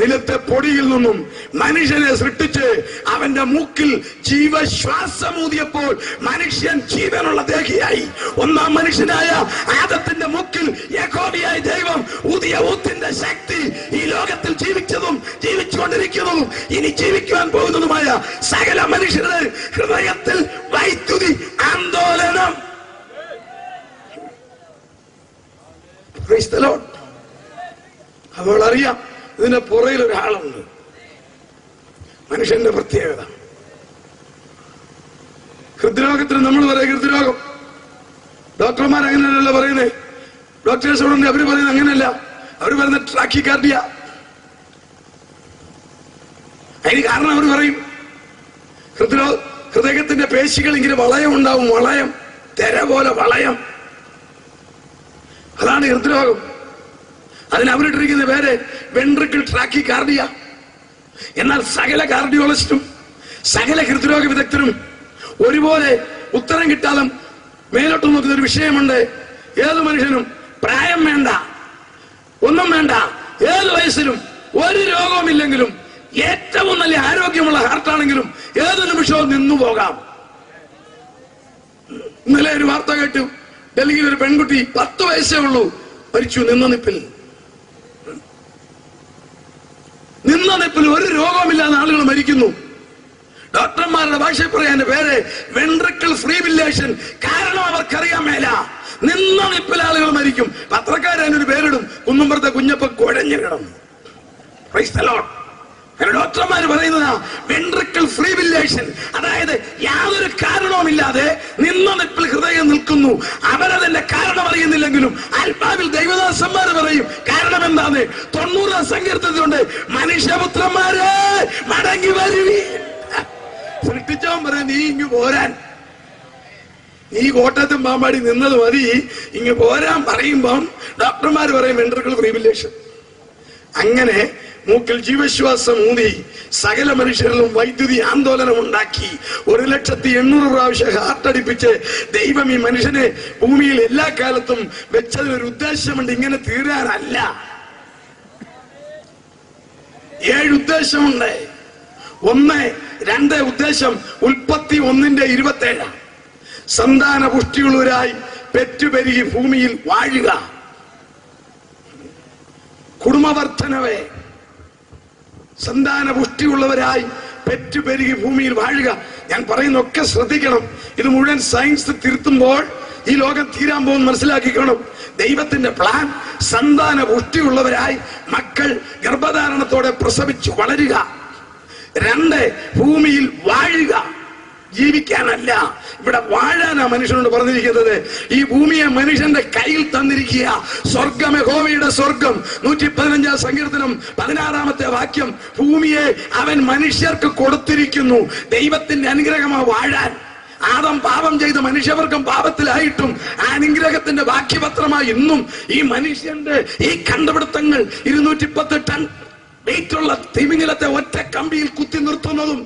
നിലത്തെ പൊടിയിൽ നിന്നും മനുഷ്യനെ സൃഷ്ടിച്ച് അവന്റെ മൂക്കിൽ ജീവശ്വാസമൂതിയപ്പോൾ മനുഷ്യൻ ജീവനുള്ള ദേഹിയായി. 1-ാം മനുഷ്യനായ ആദത്തിന്റെ മൂക്കിൽ യഹോവയായ ദൈവം ഊതിയ ഊത്തിന്റെ ശക്തി ഈ ലോകത്തിൽ ജീവിച്ചതും ജീവിച്ചുകൊണ്ടിരിക്കുന്നതും ഇനി ജീവിക്കുവാൻ പോകുന്നതുമായ സകല മനുഷ്യരുടെ ഹൃദയത്തിൽ വൈദ്യുതി ആന്തോലനം. അവൾ അറിയാം ഇതിന്റെ പുറയിൽ ഒരാളുണ്ട്. മനുഷ്യന്റെ പ്രത്യേകത. ഹൃദ്രോഗത്തിന് നമ്മൾ പറയും ഹൃദ്രോഗം. ഡോക്ടർമാർ അങ്ങനെയല്ല പറയുന്നത്. ഡോക്ടേഴ്സോടുണ്ട് അവര് പറയുന്നത് അങ്ങനെയല്ല. അവര് പറയുന്നത് ട്രാക്കികാർഡിയ. അതിന് കാരണം അവർ പറയും ഹൃദയത്തിന്റെ പേശികൾ ഇങ്ങനെ വളയം ഉണ്ടാവും. വളയം, തെര പോലെ വളയം. അതാണ് ഹൃദ്രോഗം. അതിന് അവരിട്ടിരിക്കുന്ന പേര് വെൻട്രിക്കിൾ ട്രാക്കികാർഡിയ. എന്നാൽ സകല കാർഡിയോളജിസ്റ്റും സകല ഹൃദ്രോഗ വിദഗ്ധരും ഒരുപോലെ ഉത്തരം കിട്ടാതെ മേലോട്ട് നോക്കുന്ന ഒരു വിഷയമുണ്ട്. ഏത് മനുഷ്യനും പ്രായം വേണ്ട, ഒന്നും വേണ്ട, ഏത് വയസ്സിലും ഒരു രോഗവുമില്ലെങ്കിലും ഏറ്റവും നല്ല ആരോഗ്യമുള്ള ഹാർട്ടാണെങ്കിലും ഏത് നിമിഷവും നിന്നു പോകാം. ഇന്നലെ ഒരു വാർത്ത കേട്ടു. ഡൽഹിയിൽ ഒരു പെൺകുട്ടി 10 വയസ്സേ ഉള്ളൂ, മരിച്ചു നിന്ന നിപ്പിൽ. നിന്ന നിപ്പിൽ ഒരു രോഗമില്ലാതെ ആളുകൾ മരിക്കുന്നു. ഡോക്ടർമാരുടെ ഭാഷയിൽ പറയാൻ പേര് വെൻട്രിക്കിൾ ഫിബ്രിലേഷൻ. കാരണം അവർക്കറിയാൻ മേല. നിന്ന നിപ്പിൽ ആളുകൾ മരിക്കും. പത്രക്കാരനൊരു പേരിടും, കുന്നുംപുറത്തെ കുഞ്ഞപ്പൻ കുഴഞ്ഞു കിടന്നു. Price the Lord. ഡോക്ടർമാർ പറയുന്നതാ വെൻട്രിക്കിൾ ഫിബ്രിലേഷൻ. അതായത് യാതൊരു കാരണവുമില്ലാതെ നിന്ന നിപ്പിൽ ഹൃദയം നിൽക്കുന്നു. അവരതിന്റെ കാരണം അറിയുന്നില്ലെങ്കിലും ആത്മാവിൽ ദൈവദാസന്മാർ പറയും കാരണം എന്താന്ന്. 90-ാം സങ്കീർത്തനത്തിലുണ്ട്, മനുഷ്യപുത്രന്മാരെ മടങ്ങി വരുവീൻ. സൃഷ്ടിച്ചവൻ പറയാം നീ ഇങ്ങ് പോരാൻ. നീ കോട്ടയത്തും പാമ്പാടി നിന്നത് മതി, ഇങ്ങ് പോരാൻ പറയുമ്പം ഡോക്ടർമാർ പറയും വെൻട്രിക്കിൾ ഫിബ്രിലേഷൻ. അങ്ങനെ മൂക്കിൽ ജീവശ്വാസം ഊതി സകല മനുഷ്യരിലും വൈദ്യുതി ആന്തോലനം ഉണ്ടാക്കി 1,800,000 പ്രാവശ്യം ഹാർട്ടടിപ്പിച്ച് ദൈവം ഈ മനുഷ്യനെ ഭൂമിയിൽ എല്ലാ കാലത്തും വെച്ചതിനൊരു ഉദ്ദേശമുണ്ട്. ഇങ്ങനെ തീരാനല്ല. 7 ഉദ്ദേശമുണ്ട്. 2 ഉദ്ദേശം ഉൽപ്പത്തി 1:27 സന്താന പുഷ്ടിയുള്ളവരായി പെറ്റുപെരുകി ഭൂമിയിൽ വാഴുക. കുടുംബവർദ്ധനവേ, സന്താന പുഷ്ടിയുള്ളവരായി പെറ്റുപെരുകി ഭൂമിയിൽ വാഴുക. ഞാൻ പറയുന്നൊക്കെ ശ്രദ്ധിക്കണം. ഇത് മുഴുവൻ സയൻസ് തിരുത്തുമ്പോൾ ഈ ലോകം തീരാൻ പോകുന്ന മനസ്സിലാക്കിക്കണം. ദൈവത്തിന്റെ പ്ലാൻ സന്താന പുഷ്ടിയുള്ളവരായി മക്കൾ ഗർഭധാരണത്തോടെ പ്രസവിച്ചു വളരുക. 2 ഭൂമിയിൽ വാഴുക. ജീവിക്കാനല്ല, ഇവിടെ വാഴാനാ മനുഷ്യനോട് പറഞ്ഞിരിക്കുന്നത്. ഈ ഭൂമിയെ മനുഷ്യന്റെ കയ്യിൽ തന്നിരിക്കുക. സ്വർഗം യഹോവയുടെ സ്വർഗം. 115-ാം സങ്കീർത്തനം 16-ാമത്തെ വാക്യം. ഭൂമിയെ അവൻ മനുഷ്യർക്ക് കൊടുത്തിരിക്കുന്നു. ദൈവത്തിന്റെ അനുഗ്രഹമാ വാഴാൻ. ആദം പാപം ചെയ്ത് മനുഷ്യവർഗം പാപത്തിലായിട്ടും ആ അനുഗ്രഹത്തിന്റെ ബാക്കിപത്രമായി ഇന്നും ഈ മനുഷ്യന്റെ ഈ കണ്ടുപിടുത്തങ്ങൾ 210 ടൺ വെയിറ്റുള്ള തിമിംഗലത്തെ ഒറ്റ കമ്പിയിൽ കുത്തി നിർത്തുന്നതും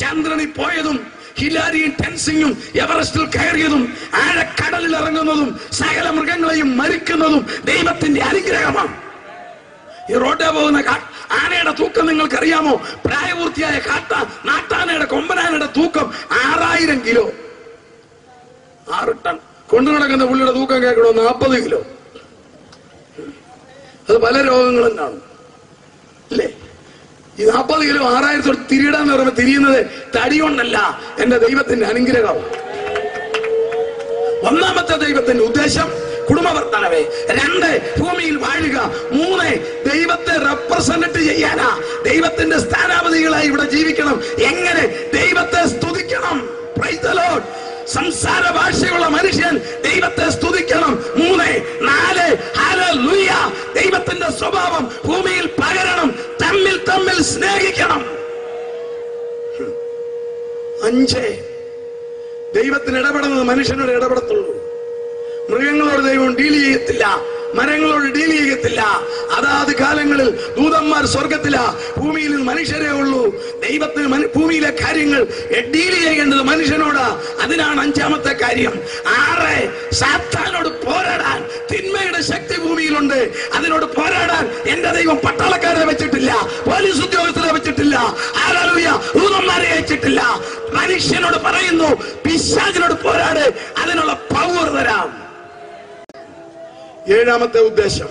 ചന്ദ്രനിൽ പോയതും ഹിലാരിയും ടെൻസിങ്ങും എവറസ്റ്റിൽ കയറിയതും ആഴക്കടലിൽ ഇറങ്ങുന്നതും സകല മൃഗങ്ങളെയും മരിക്കുന്നതും ദൈവത്തിന്റെ അനുഗ്രഹമാണ്. ഈ റോഡേ പോകുന്ന ആനയുടെ തൂക്കം നിങ്ങൾക്കറിയാമോ? പ്രായപൂർത്തിയായ നാട്ടാനയുടെ കൊമ്പനാനയുടെ തൂക്കം 6000 കിലോ. 6 ടൺ കൊണ്ടു നടക്കുന്ന പുള്ളിയുടെ തൂക്കം കേൾക്കണോ? 40 കിലോ. അത് പല രോഗങ്ങളും കാണും അല്ലേ? ഈ 40 കിലോ 6000 തിരിയിടാന്ന് പറയുമ്പോൾ തിരിയുന്നത് തടി കൊണ്ടല്ല, എന്റെ ദൈവത്തിന്റെ അനുഗ്രഹം. ഒന്നാമത്തെ ദൈവത്തിന്റെ ഉദ്ദേശം കുടുംബവർദ്ധനവേ. 2 ഭൂമിയിൽ വാഴുക. 3 ദൈവത്തെ റെപ്രസെന്റ് ചെയ്യാനാ. ദൈവത്തിന്റെ സ്ഥാനാപതികളായി ഇവിടെ ജീവിക്കണം. എങ്ങനെ? ദൈവത്തെ സ്തുതിക്കണം. Price the Lord. സംസാര ഭാഷയുള്ള മനുഷ്യൻ ദൈവത്തെ സ്തുതിക്കണം. 3, 4 ഹല്ലേലൂയ. ദൈവത്തിന്റെ സ്വഭാവം ഭൂമിയിൽ പകരണം. തമ്മിൽ സ്നേഹിക്കണം. 5 ദൈവത്തിന് ഇടപെടുന്നത് മനുഷ്യനോട് ഇടപെടത്തുള്ളൂ. മൃഗങ്ങളോട് ദൈവം ഡീൽ ചെയ്യത്തില്ല, മരങ്ങളോട് ഡീൽ ചെയ്യത്തില്ല. അതാത് കാലങ്ങളിൽ ദൂതന്മാർ സ്വർഗത്തിലാ, ഭൂമിയിൽ മനുഷ്യരേ ഉള്ളൂ. ദൈവത്തിന് ഭൂമിയിലെ കാര്യങ്ങൾ ഡീൽ ചെയ്യേണ്ടത് മനുഷ്യനോടാ. അതിനാണ് 5ാമത്തെ കാര്യം. 6 സാത്താനോട് പോരാടാൻ. തിന്മയുടെ ശക്തി ഭൂമിയിലുണ്ട്. അതിനോട് പോരാടാൻ എന്റെ ദൈവം പട്ടാളക്കാരെ വെച്ചിട്ടില്ല, പോലീസ് ഉദ്യോഗസ്ഥരെ വെച്ചിട്ടില്ല, ഹല്ലേലൂയ, ദൂതന്മാരെ വെച്ചിട്ടില്ല. മനുഷ്യനോട് പറയുന്നു, പിശാചിനോട് പോരാട്, അതിനുള്ള പവർ തരാം. 7ാമത്തെ ഉദ്ദേശം,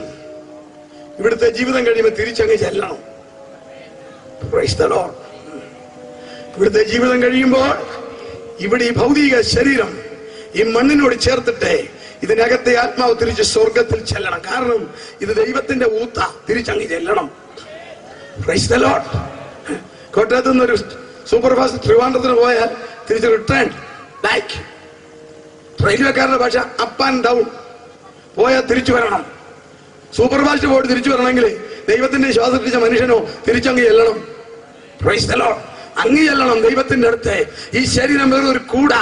ഇവിടുത്തെ ജീവിതം കഴിയുമ്പോൾ തിരിച്ചങ്ങ് ചെല്ലണം. Price the Lord. ഇവിടുത്തെ ജീവിതം കഴിയുമ്പോൾ ഇവിടെ ഈ ഭൗതിക ശരീരം ഈ മണ്ണിനോട് ചേർത്തിട്ട് ഇതിനകത്തെ ആത്മാവ് തിരിച്ച് സ്വർഗത്തിൽ ചെല്ലണം. കാരണം ഇത് ദൈവത്തിന്റെ ഊത്ത. തിരിച്ചങ്ങ് ചെല്ലണം. Price the Lord. കോട്ടയത്ത് നിന്നൊരു സൂപ്പർ ഫാസ്റ്റ് ട്രിവാൻഡ്രത്തിന് പോയാൽ തിരിച്ച് റിട്ടേൺ ബാക്ക്. റെയിൽവേക്കാരുടെ ഭാഷ അപ്പ് ആൻഡ് ഡൗൺ. പോയാൽ തിരിച്ചു വരണം. സൂപ്പർ ഫാസ്റ്റ് പോയിട്ട് തിരിച്ചു വരണമെങ്കിൽ ദൈവത്തിന്റെ ശ്വാസം പിടിച്ച മനുഷ്യനോ തിരിച്ചങ്ങ് ചെല്ലണം. Price the Lord. അങ്ങ് ചെല്ലണം ദൈവത്തിന്റെ അടുത്ത്. ഈ ശരീരം വേറെ ഒരു കൂടാ,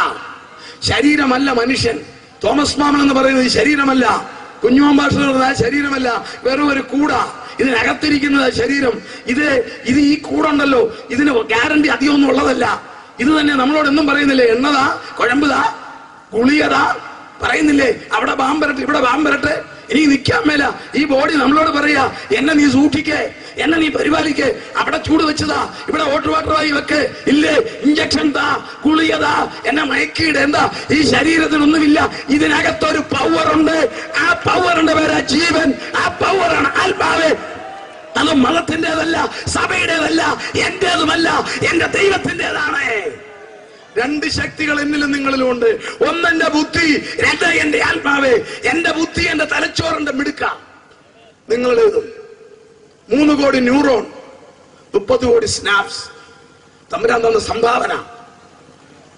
ശരീരമല്ല മനുഷ്യൻ. തോമസ് മാമൻ എന്ന് പറയുന്നത് ഈ ശരീരമല്ല. കുഞ്ഞുമാൻ ഭാഷ ശരീരമല്ല, വെറും ഒരു കൂടാ. ഇതിനകത്തിരിക്കുന്നത് ശരീരം. ഇത് ഈ കൂടുണ്ടല്ലോ, ഇതിന് ഗ്യാരണ്ടി അധികമൊന്നും ഉള്ളതല്ല. ഇത് തന്നെ നമ്മളോട് എന്നും പറയുന്നില്ലേ, എണ്ണതാ, കുഴമ്പുതാ, ഗുളികതാ പറയുന്നില്ലേ, അവിടെ ബാമ്പരട്ടെ, ഇവിടെ ബാമ്പരട്ടെ, ഇനി നിൽക്കാൻ മേല. ഈ ബോഡി നമ്മളോട് പറയാ, എന്നെ നീ സൂക്ഷിക്കേ, എന്നെ നീ പരിപാലിക്കേ. അവിടെ ചൂട് വെച്ചതാ, ഇവിടെ വാട്ടറായി വെക്ക്, ഇല്ലേ ഇഞ്ചക്ഷൻ താ, ഗുളികതാ, എന്നെ മയക്കിയിട. എന്താ? ഈ ശരീരത്തിനൊന്നുമില്ല, ഇതിനകത്തൊരു പവർ ഉണ്ട്. ആ പവറിന്റെ പേരാ ജീവൻ. ആ പവറാണ് ആത്മാവ്. അത് മതത്തിൻ്റെതല്ല, സഭയുടേതല്ല, എന്റേതുമല്ല, എന്റെ ദൈവത്തിൻ്റെതാണ്. 2 ശക്തികൾ എന്നിലും നിങ്ങളിലും ഉണ്ട്. 1 എന്റെ ബുദ്ധി, 2 എന്റെ ആത്മാവ്. എന്റെ ബുദ്ധി എന്റെ തലച്ചോറിന്റെ മിടുക്ക, നിങ്ങളുടേതും. 3 കോടി ന്യൂറോൺ, 30 കോടി സ്നാപ്സ്. തമ്പുരാൻ തന്ന സംഭാവന.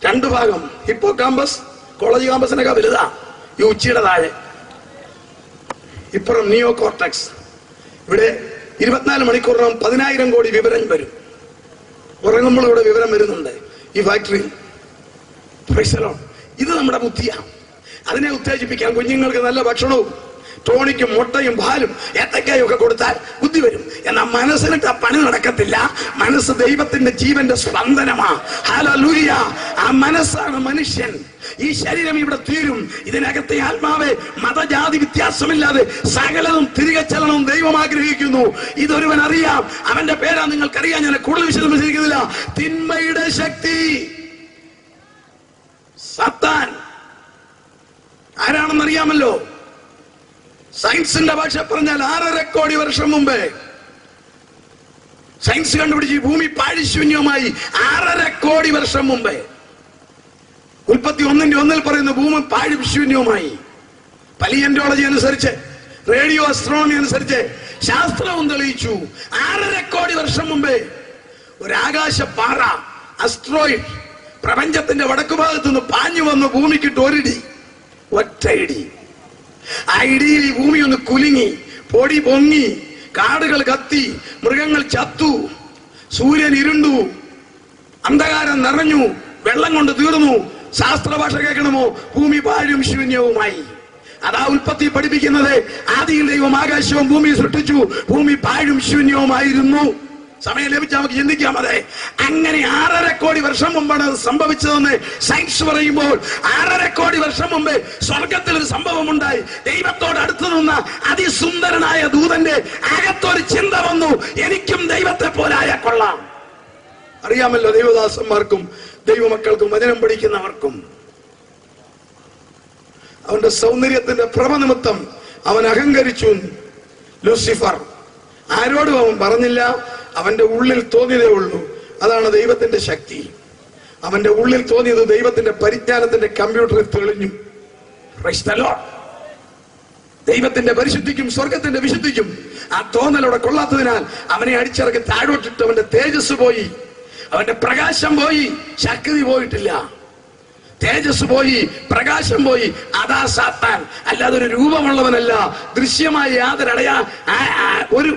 2 ഭാഗം. ഹിപ്പോ കാമ്പസ് കോളേജ് കാമ്പസിനൊക്കെ വലുതാ. ഈ ഉച്ചിയുടെ താഴെ ഇപ്പുറം നിയോ കോർട്ടക്സ്. ഇവിടെ 24 മണിക്കൂറിനും 10,000 കോടി വിവരം വരും. ഉറങ്ങുമ്പോൾ ഇവിടെ വിവരം വരുന്നുണ്ട് ഈ ഫാക്ടറി. ഇത് നമ്മുടെ ബുദ്ധിയാണ്. അതിനെ ഉത്തേജിപ്പിക്കാൻ കുഞ്ഞുങ്ങൾക്ക് നല്ല ഭക്ഷണവും ടോണിക്കും മുട്ടയും പാലും ഏത്തക്കായും ഒക്കെ കൊടുത്താൽ ബുദ്ധി വരും. എന്നാൽ മനസ്സിനിട്ട് ആ പണി നടക്കത്തില്ല. മനസ്സ് ദൈവത്തിന്റെ ജീവന്റെ സ്പന്ദനമാ. ഹല്ലേലൂയ. ആ മനസ്സാണ് മനുഷ്യൻ. ഈ ശരീരം ഇവിടെ തീരും. ഇതിനകത്തെ ആത്മാവ് മതജാതി വ്യത്യാസമില്ലാതെ സകലതും തിരികെ ചെല്ലണം ദൈവം ആഗ്രഹിക്കുന്നു. ഇതൊരുവൻ അറിയാം. അവന്റെ പേരാ നിങ്ങൾക്കറിയാം. ഞാൻ കൂടുതൽ വിശദീകരിക്കുന്നില്ല. തിന്മയുടെ ശക്തി സാത്താൻ ആരാണെന്നറിയാമല്ലോ. സയൻസിന്റെ ഭാഷ പറഞ്ഞാൽ 6.5 കോടി വർഷം മുമ്പേ സയൻസ് കണ്ടുപിടിച്ച് ഭൂമി പാഴിശൂന്യമായി. 6.5 കോടി വർഷം മുമ്പേ ഉൽപ്പത്തി 1:1 പറയുന്ന ഭൂമി പാഴിശൂന്യവുമായി. പലിയന്റോളജി അനുസരിച്ച്, റേഡിയോ അസ്ട്രോണമി അനുസരിച്ച് ശാസ്ത്രവും തെളിയിച്ചു. 6.5 കോടി വർഷം മുമ്പേ ഒരു ആകാശപ്പാറ, അസ്ട്രോയിഡ്, പ്രപഞ്ചത്തിന്റെ വടക്കുഭാഗത്തു നിന്ന് പാഞ്ഞു വന്ന് ഭൂമിക്കിട്ട് ഒരിടി, ഒറ്റയിടി. ആ ഇടിയിൽ ഈ ഭൂമി ഒന്ന് കുലുങ്ങി, പൊടി പൊങ്ങി, കാടുകൾ കത്തി, മൃഗങ്ങൾ ചത്തു, സൂര്യൻ ഇരുണ്ടു, അന്ധകാരം നിറഞ്ഞു, വെള്ളം കൊണ്ട് തീർന്നു. ശാസ്ത്രഭാഷ കേൾക്കണമോ? ഭൂമി പാഴും ശൂന്യവുമായി. അതാ ഉൽപ്പത്തി പഠിപ്പിക്കുന്നത്. ആദിയിൽ ദൈവം ആകാശവും ഭൂമിയും സൃഷ്ടിച്ചു. ഭൂമി പാഴും ശൂന്യവുമായിരുന്നു. സമയം ലഭിച്ചാൽ നമുക്ക് ചിന്തിക്കാം. അതെ, അങ്ങനെ 6.5 കോടി വർഷം മുമ്പാണ് അത് സംഭവിച്ചതെന്ന് സയൻസ് പറയുമ്പോൾ 6.5 കോടി വർഷം മുമ്പേ സ്വർഗത്തിൽ ഒരു സംഭവം ഉണ്ടായി. ദൈവത്തോട് അടുത്തു നിന്ന അതിസുന്ദരനായ ദൂതന്റെ അകത്തൊരു ചിന്ത വന്നു, എനിക്കും ദൈവത്തെ പോലായ കൊള്ളാം. അറിയാമല്ലോ, ദൈവദാസന്മാർക്കും ദൈവമക്കൾക്കും വചനം പഠിക്കുന്നവർക്കും അവന്റെ സൗന്ദര്യത്തിന്റെ പ്രഭ നിമിത്തം അവൻ അഹങ്കരിച്ചു. ലൂസിഫർ ആരോടും അവൻ പറഞ്ഞില്ല, അവന്റെ ഉള്ളിൽ തോന്നിയതേ ഉള്ളൂ. അതാണ് ദൈവത്തിന്റെ ശക്തി. അവന്റെ ഉള്ളിൽ തോന്നിയത് ദൈവത്തിന്റെ പരിജ്ഞാനത്തിന്റെ കമ്പ്യൂട്ടറിൽ തെളിഞ്ഞു. Price the Lord. ദൈവത്തിന്റെ പരിശുദ്ധിക്കും സ്വർഗത്തിന്റെ വിശുദ്ധിക്കും ആ തോന്നലോടെ കൊള്ളാത്തതിനാൽ അവനെ അടിച്ചിറക്കി താഴോട്ടിട്ട് അവന്റെ തേജസ് പോയി, അവന്റെ പ്രകാശം പോയി, ശക്തി പോയിട്ടില്ല. തേജസ് പോയി, പ്രകാശം പോയി. അതാ സാത്താൻ. അല്ലാതെ ഒരു രൂപമുള്ളവനല്ല, ദൃശ്യമായ യാതൊരടയാ ഒരു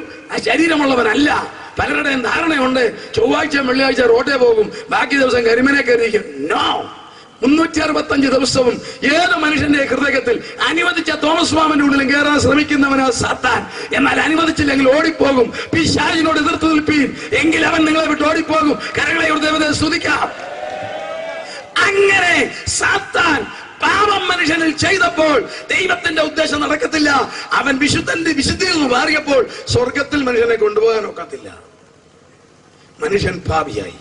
ശരീരമുള്ളവനല്ല. പലരുടെയും ധാരണയുണ്ട്, ചൊവ്വാഴ്ച വെള്ളിയാഴ്ച റോഡേ പോകും, ബാക്കി ദിവസം കരിമനെ കയറിയിരിക്കും. നോ, 365 ദിവസവും ഏത് മനുഷ്യന്റെ ഹൃദയത്തിൽ അനുവദിച്ച തോമസ് മാമന്റെ ഉള്ളിലും കയറാൻ ശ്രമിക്കുന്നവനാ സാത്താൻ. എന്നാൽ അനുവദിച്ചില്ലെങ്കിൽ ഓടിപ്പോകും. പിശാചിനോട് എതിർത്ത് നിൽപ്പീൻ, എങ്കിൽ അവൻ നിങ്ങളെ വിട്ട് ഓടിപ്പോകും. കരങ്ങളെ ദൈവത്തെ സ്തുതിക്കാം. അങ്ങനെ സാത്താൻ പാപം മനുഷ്യനിൽ ചെയ്തപ്പോൾ ദൈവത്തിന്റെ ഉദ്ദേശം നടക്കത്തില്ല. അവൻ വിശുദ്ധിയിൽ നിന്ന് മാറിയപ്പോൾ സ്വർഗത്തിൽ മനുഷ്യനെ കൊണ്ടുപോകാൻ ഒക്കത്തില്ല. മനുഷ്യൻ പാപിയായി.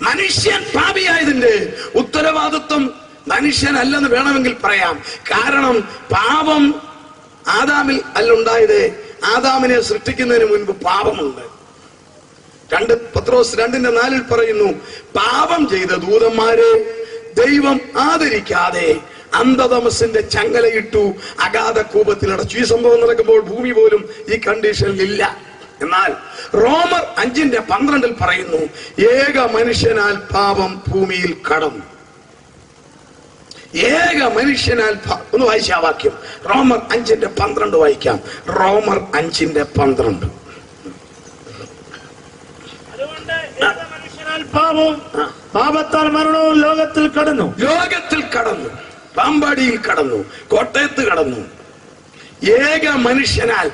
മനുഷ്യൻ പാപിയായതിന്റെ ഉത്തരവാദിത്വം മനുഷ്യനല്ലെന്ന് വേണമെങ്കിൽ പറയാം. കാരണം പാപം ആദാമിൽ അല്ലുണ്ടായത്. ആദാമിനെ സൃഷ്ടിക്കുന്നതിന് മുൻപ് പാപമുണ്ട്. 2 പത്രോസ് 2:4 പറയുന്നു, പാപം ചെയ്ത ദൂതന്മാരെ ദൈവം ആദരിക്കാതെ അന്ധതമസിന്റെ ചങ്ങലയിട്ടു അഗാധ കൂപത്തിൽ അടച്ചു. ഈ സംഭവം നടക്കുമ്പോൾ ഭൂമി പോലും ഈ കണ്ടീഷനിൽ ഇല്ല. എന്നാൽ റോമർ 5:12 പറയുന്നു, ഏക മനുഷ്യനാൽ പാപം ഭൂമിയിൽ കടന്നു. ഏക മനുഷ്യനാൽ. ഒന്ന് വായിച്ചാ വാക്യം, റോമർ 5:12 വായിക്കാം. റോമർ 5:12. പാപത്താൽ മരണവും ലോകത്തിൽ കടന്നു. ലോകത്തിൽ കടന്നു, പാമ്പാടിയിൽ കടന്നു, കോട്ടയത്ത് കടന്നു. ഏക മനുഷ്യനാൽ,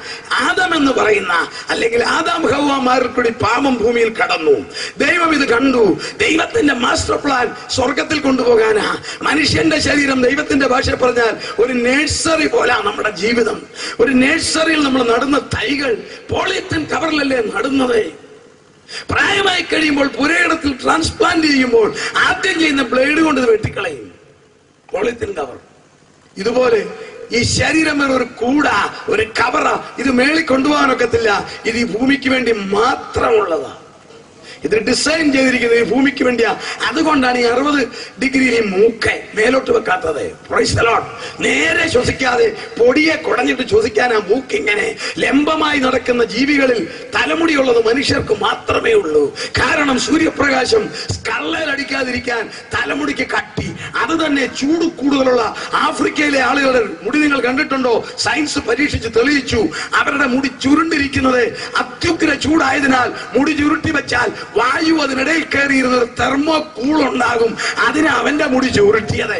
ആദം എന്ന് പറയുന്ന അല്ലെങ്കിൽ ആദാം ഹവ്വമാരിൽ കൂടി പാപം ഭൂമിയിൽ കടന്നു. ദൈവം ഇത് കണ്ടു. ദൈവത്തിന്റെ മാസ്റ്റർ പ്ലാൻ സ്വർഗത്തിൽ കൊണ്ടുപോകാനാ. മനുഷ്യന്റെ ശരീരം ദൈവത്തിന്റെ ഭാഷ പറഞ്ഞാൽ ഒരു നേഴ്സറി പോലാ നമ്മുടെ ജീവിതം. ഒരു നേഴ്സറിയിൽ നമ്മൾ നടുന്ന തൈകൾ പോളിത്തീൻ കവറിലല്ലേ നടുന്നത്. പ്രായമായി കഴിയുമ്പോൾ പുരയിടത്തിൽ ട്രാൻസ്പ്ലാന്റ് ചെയ്യുമ്പോൾ ആദ്യം ചെയ്യുന്ന ബ്ലേഡ് കൊണ്ട് ഇത് വെട്ടിക്കളയും, പോളിത്തീൻ കവർ. ഇതുപോലെ ഈ ശരീരം ഒരു കൂടാ, ഒരു കവറാ. ഇത് മേളിൽ കൊണ്ടുപോകാനൊക്കത്തില്ല. ഇത് ഈ ഭൂമിക്ക് വേണ്ടി മാത്രമുള്ളതാ. ഇത് ഡിസൈൻ ചെയ്തിരിക്കുന്നത് ഈ ഭൂമിക്ക് വേണ്ടിയാ. അതുകൊണ്ടാണ് ഈ 60 ഡിഗ്രിയിൽ ഈ മൂക്കെ മേലോട്ട് വെക്കാത്തത്. Price the Lord. നേരെ ശ്വസിക്കാതെ പൊടിയെ കുടഞ്ഞിട്ട് ശ്വസിക്കാൻ ആ മൂക്ക് ഇങ്ങനെ ലംബമായി നടക്കുന്ന ജീവികളിൽ തലമുടിയുള്ളത് മനുഷ്യർക്ക് മാത്രമേ ഉള്ളൂ. കാരണം സൂര്യപ്രകാശം കള്ളലടിക്കാതിരിക്കാൻ തലമുടിക്ക് കട്ടി. അത് തന്നെ ചൂട് കൂടുതലുള്ള ആഫ്രിക്കയിലെ ആളുകളുടെ മുടി നിങ്ങൾ കണ്ടിട്ടുണ്ടോ? സയൻസ് പരീക്ഷിച്ച് തെളിയിച്ചു. അവരുടെ മുടി ചുരുണ്ടിരിക്കുന്നത് അത്യുഗ്ര ചൂടായതിനാൽ മുടി ചുരുട്ടി വെച്ചാൽ വായു അതിനിടയിൽ കയറിയിരുന്നത് തെർമോകൂൾ ഉണ്ടാകും. അതിന് അവന്റെ മുടി ചുരുട്ടിയത്.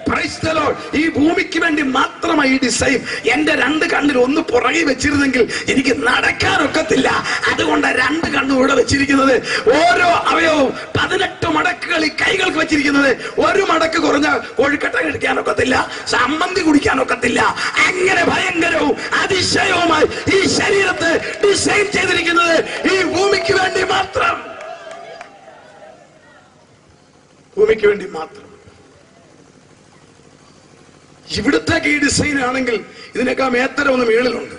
Price the Lord. ഈ ഭൂമിക്ക് വേണ്ടി മാത്രമായി ഈ ഡിസൈൻ. എന്റെ 2 കണ്ണിൽ ഒന്ന് പുറകെ വെച്ചിരുന്നെങ്കിൽ എനിക്ക് നടക്കാനൊക്കത്തില്ല. അതുകൊണ്ട് 2 കണ്ണും ഇവിടെ വെച്ചിരിക്കുന്നത്. ഓരോ അവയവവും 18 മടക്കുകൾ ഈ കൈകൾക്ക് വെച്ചിരിക്കുന്നത്. ഒരു മടക്ക് കുറഞ്ഞ കോഴിക്കട്ട കഴിക്കാനൊക്കത്തില്ല, സമ്മന്തി കുടിക്കാനൊക്കത്തില്ല. അങ്ങനെ ഭയങ്കരവും അതിശയവുമായി ഈ ശരീരത്തെ ഡിസൈൻ ചെയ്തിരിക്കുന്നത് ഈ ഭൂമിക്ക് വേണ്ടി മാത്രം. ഭൂമിക്ക് വേണ്ടി മാത്രം. ഇവിടത്തേക്ക് ഈ ഡിസൈൻ ആണെങ്കിൽ ഇതിനേക്കാൾ മേത്തരം ഒന്ന് മേളിലുണ്ട്.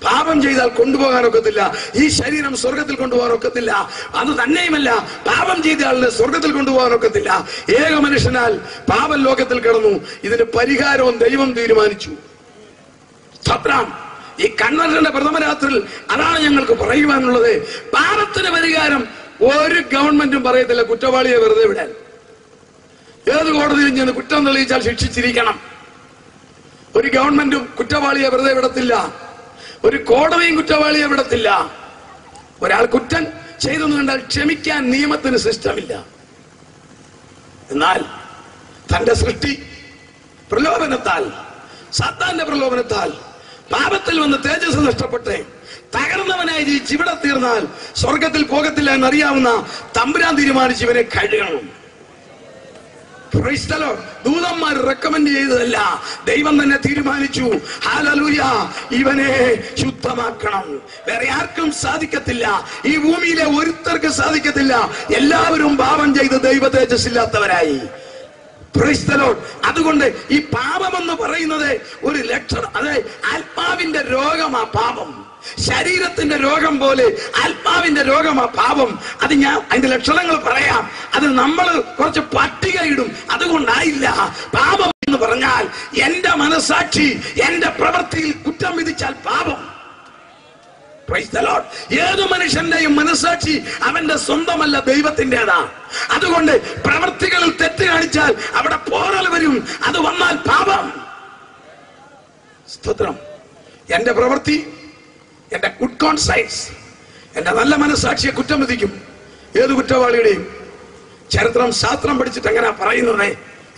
പാപം ചെയ്താൽ കൊണ്ടുപോകാനൊക്കത്തില്ല. ഈ ശരീരം സ്വർഗത്തിൽ കൊണ്ടുപോകാനൊക്കത്തില്ല. അത് തന്നെയുമല്ല, പാപം ചെയ്ത ആളിനെ സ്വർഗത്തിൽ കൊണ്ടുപോകാനൊക്കത്തില്ല. ഏക മനുഷ്യനാൽ പാപം ലോകത്തിൽ കിടന്നു. ഇതിന് പരിഹാരവും ദൈവം തീരുമാനിച്ചു. സ്തോത്രം. ഈ കൺവെൻഷന്റെ പ്രഥമ രാത്രിയിൽ അതാണ് ഞങ്ങൾക്ക് പറയുവാനുള്ളത്. പാപത്തിന് പരിഹാരം ഒരു ഗവൺമെന്റും പറയത്തില്ല. കുറ്റവാളിയെ വെറുതെ വിടാൻ. ഏത് കോടതിയിലും ചെന്ന് കുറ്റം തെളിയിച്ചാൽ ശിക്ഷിച്ചിരിക്കണം. ഒരു ഗവൺമെന്റും കുറ്റവാളിയെ വെറുതെ വിടത്തില്ല. ഒരു കോടതിയും കുറ്റവാളിയെ വിടത്തില്ല. ഒരാൾ കുറ്റം ചെയ്തെന്ന് കണ്ടാൽ ക്ഷമിക്കാൻ നിയമത്തിന് സിസ്റ്റമില്ല. എന്നാൽ തന്റെ സൃഷ്ടി പ്രലോഭനത്താൽ, സാത്താന്റെ പ്രലോഭനത്താൽ പാപത്തിൽ വന്ന് തേജസ് നഷ്ടപ്പെട്ട് തകർന്നവനായി ജീവിച്ച് ഇവിടെ തീർന്നാൽ സ്വർഗത്തിൽ പോകത്തില്ല എന്നറിയാവുന്ന തമ്പുരാൻ തീരുമാനിച്ച് ഇവനെ കഴുകണം. ദൂതന്മാർ റെക്കമെൻഡ് ചെയ്തതല്ല, ദൈവം തന്നെ തീരുമാനിച്ചു. ഹല്ലേലൂയ, ഇവനെ ശുദ്ധമാക്കണം. വേറെ ആർക്കും സാധിക്കത്തില്ല, ഈ ഭൂമിയിലെ ഒരുത്തർക്ക് സാധിക്കത്തില്ല. എല്ലാവരും പാപം ചെയ്ത് ദൈവ തേജസ്സില്ലാത്തവരായി. അതുകൊണ്ട് ഈ പാപം എന്ന് പറയുന്നത് ഒരു ലക്ഷണം, അതായത് ആത്മാവിന്റെ രോഗമാ പാപം. ശരീരത്തിന്റെ രോഗം പോലെ ആത്മാവിന്റെ രോഗമാ പാപം. അത് ഞാൻ അതിന്റെ ലക്ഷണങ്ങൾ പറയാം, അത് നമ്മൾ കുറച്ച് പട്ടിക ഇടും. അതുകൊണ്ടായില്ല. പാപം എന്ന് പറഞ്ഞാൽ എന്റെ മനസാക്ഷി എന്റെ പ്രവൃത്തിയിൽ കുറ്റം വിധിച്ചാൽ പാപം. ഏതു മനുഷ്യന്റെയും മനസാക്ഷി അവന്റെ സ്വന്തമല്ല, ദൈവത്തിൻ്റെതാ. അതുകൊണ്ട് പ്രവൃത്തികളിൽ തെറ്റ് കാണിച്ചാൽ അവിടെ പോറൽ വരും. അത് വന്നാൽ പാപം. സ്തോത്രം. എന്റെ പ്രവൃത്തി, എന്റെ ഗുഡ് കോൺസൈൻസ്, എന്റെ നല്ല മനസാക്ഷിയെ കുറ്റം വിധിക്കും. ഏത് കുറ്റവാളിയുടെയും ചരിത്രം ശാസ്ത്രം പഠിച്ചിട്ട് എങ്ങനെ പറയുന്നത്?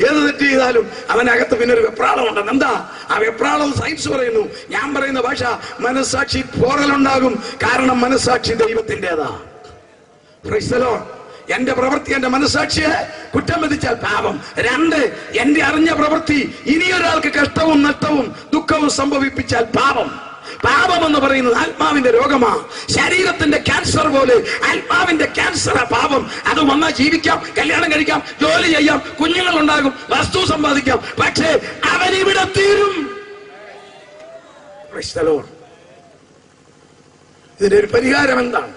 ഏത് തെറ്റ് ചെയ്താലും അവനകത്ത് പിന്നെ ഒരു വെപ്രാളം ഉണ്ടെന്ന്. എന്താ ആ വെപ്രാളം? സയൻസ് പറയുന്നു. ഞാൻ പറയുന്ന ഭാഷ, മനസാക്ഷി പോറലുണ്ടാകും. കാരണം മനസാക്ഷി ദൈവത്തിൻ്റെതാ. എന്റെ പ്രവൃത്തി എന്റെ മനസാക്ഷിയെ കുറ്റം വിധിച്ചാൽ പാപം. 2, എന്റെ അറിഞ്ഞ പ്രവൃത്തി ഇനിയൊരാൾക്ക് കഷ്ടവും നഷ്ടവും ദുഃഖവും സംഭവിപ്പിച്ചാൽ പാപം. പാപം എന്ന് പറയുന്നത് ആത്മാവിന്റെ രോഗമാ. ശരീരത്തിന്റെ ക്യാൻസർ പോലെ ആത്മാവിന്റെ ക്യാൻസറാ പാപം. അത് വന്നാൽ ജീവിക്കാം, കല്യാണം കഴിക്കാം, ജോലി ചെയ്യാം, കുഞ്ഞുങ്ങൾ ഉണ്ടാകും, വസ്തു സമ്പാദിക്കാം. പക്ഷേ അവനിവിടെ തീരും. ഇതിന്റെ ഒരു പരിഹാരം എന്താണ്?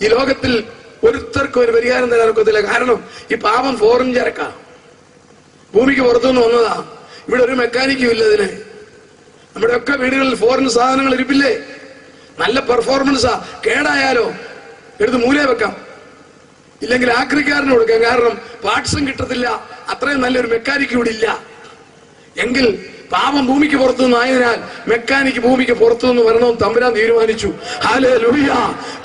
ഈ ലോകത്തിൽ ഒരുത്തർക്കും ഒരു പരിഹാരം തരാൻ ഒക്കത്തില്ല. കാരണം ഈ പാപം ഫോറിൻ ചരക്കാ, ഭൂമിക്ക് പുറത്തുനിന്ന് വന്നതാ. ഇവിടെ ഒരു മെക്കാനിക്കും ഇല്ല ഇതിന്. നമ്മുടെ ഒക്കെ വീടുകളിൽ ഫോറിൻ സാധനങ്ങൾ ഇരിപ്പില്ലേ? നല്ല പെർഫോമൻസാ. കേടായാലോ എടുത്ത് മൂലയെ വെക്കാം, ഇല്ലെങ്കിൽ ആക്രിക്കാരന് കൊടുക്കാം. കാരണം പാർട്സും കിട്ടത്തില്ല. അത്രയും നല്ലൊരു മെക്കാനിക്ക് ഇവിടെ ഇല്ല. എങ്കിൽ പാപം ഭൂമിക്ക് പുറത്തുനിന്ന് ആയതിനാൽ മെക്കാനിക്ക് ഭൂമിക്ക് പുറത്തുനിന്ന് വരണമെന്ന് തമ്പുരാൻ തീരുമാനിച്ചു. ഹല്ലേലൂയ.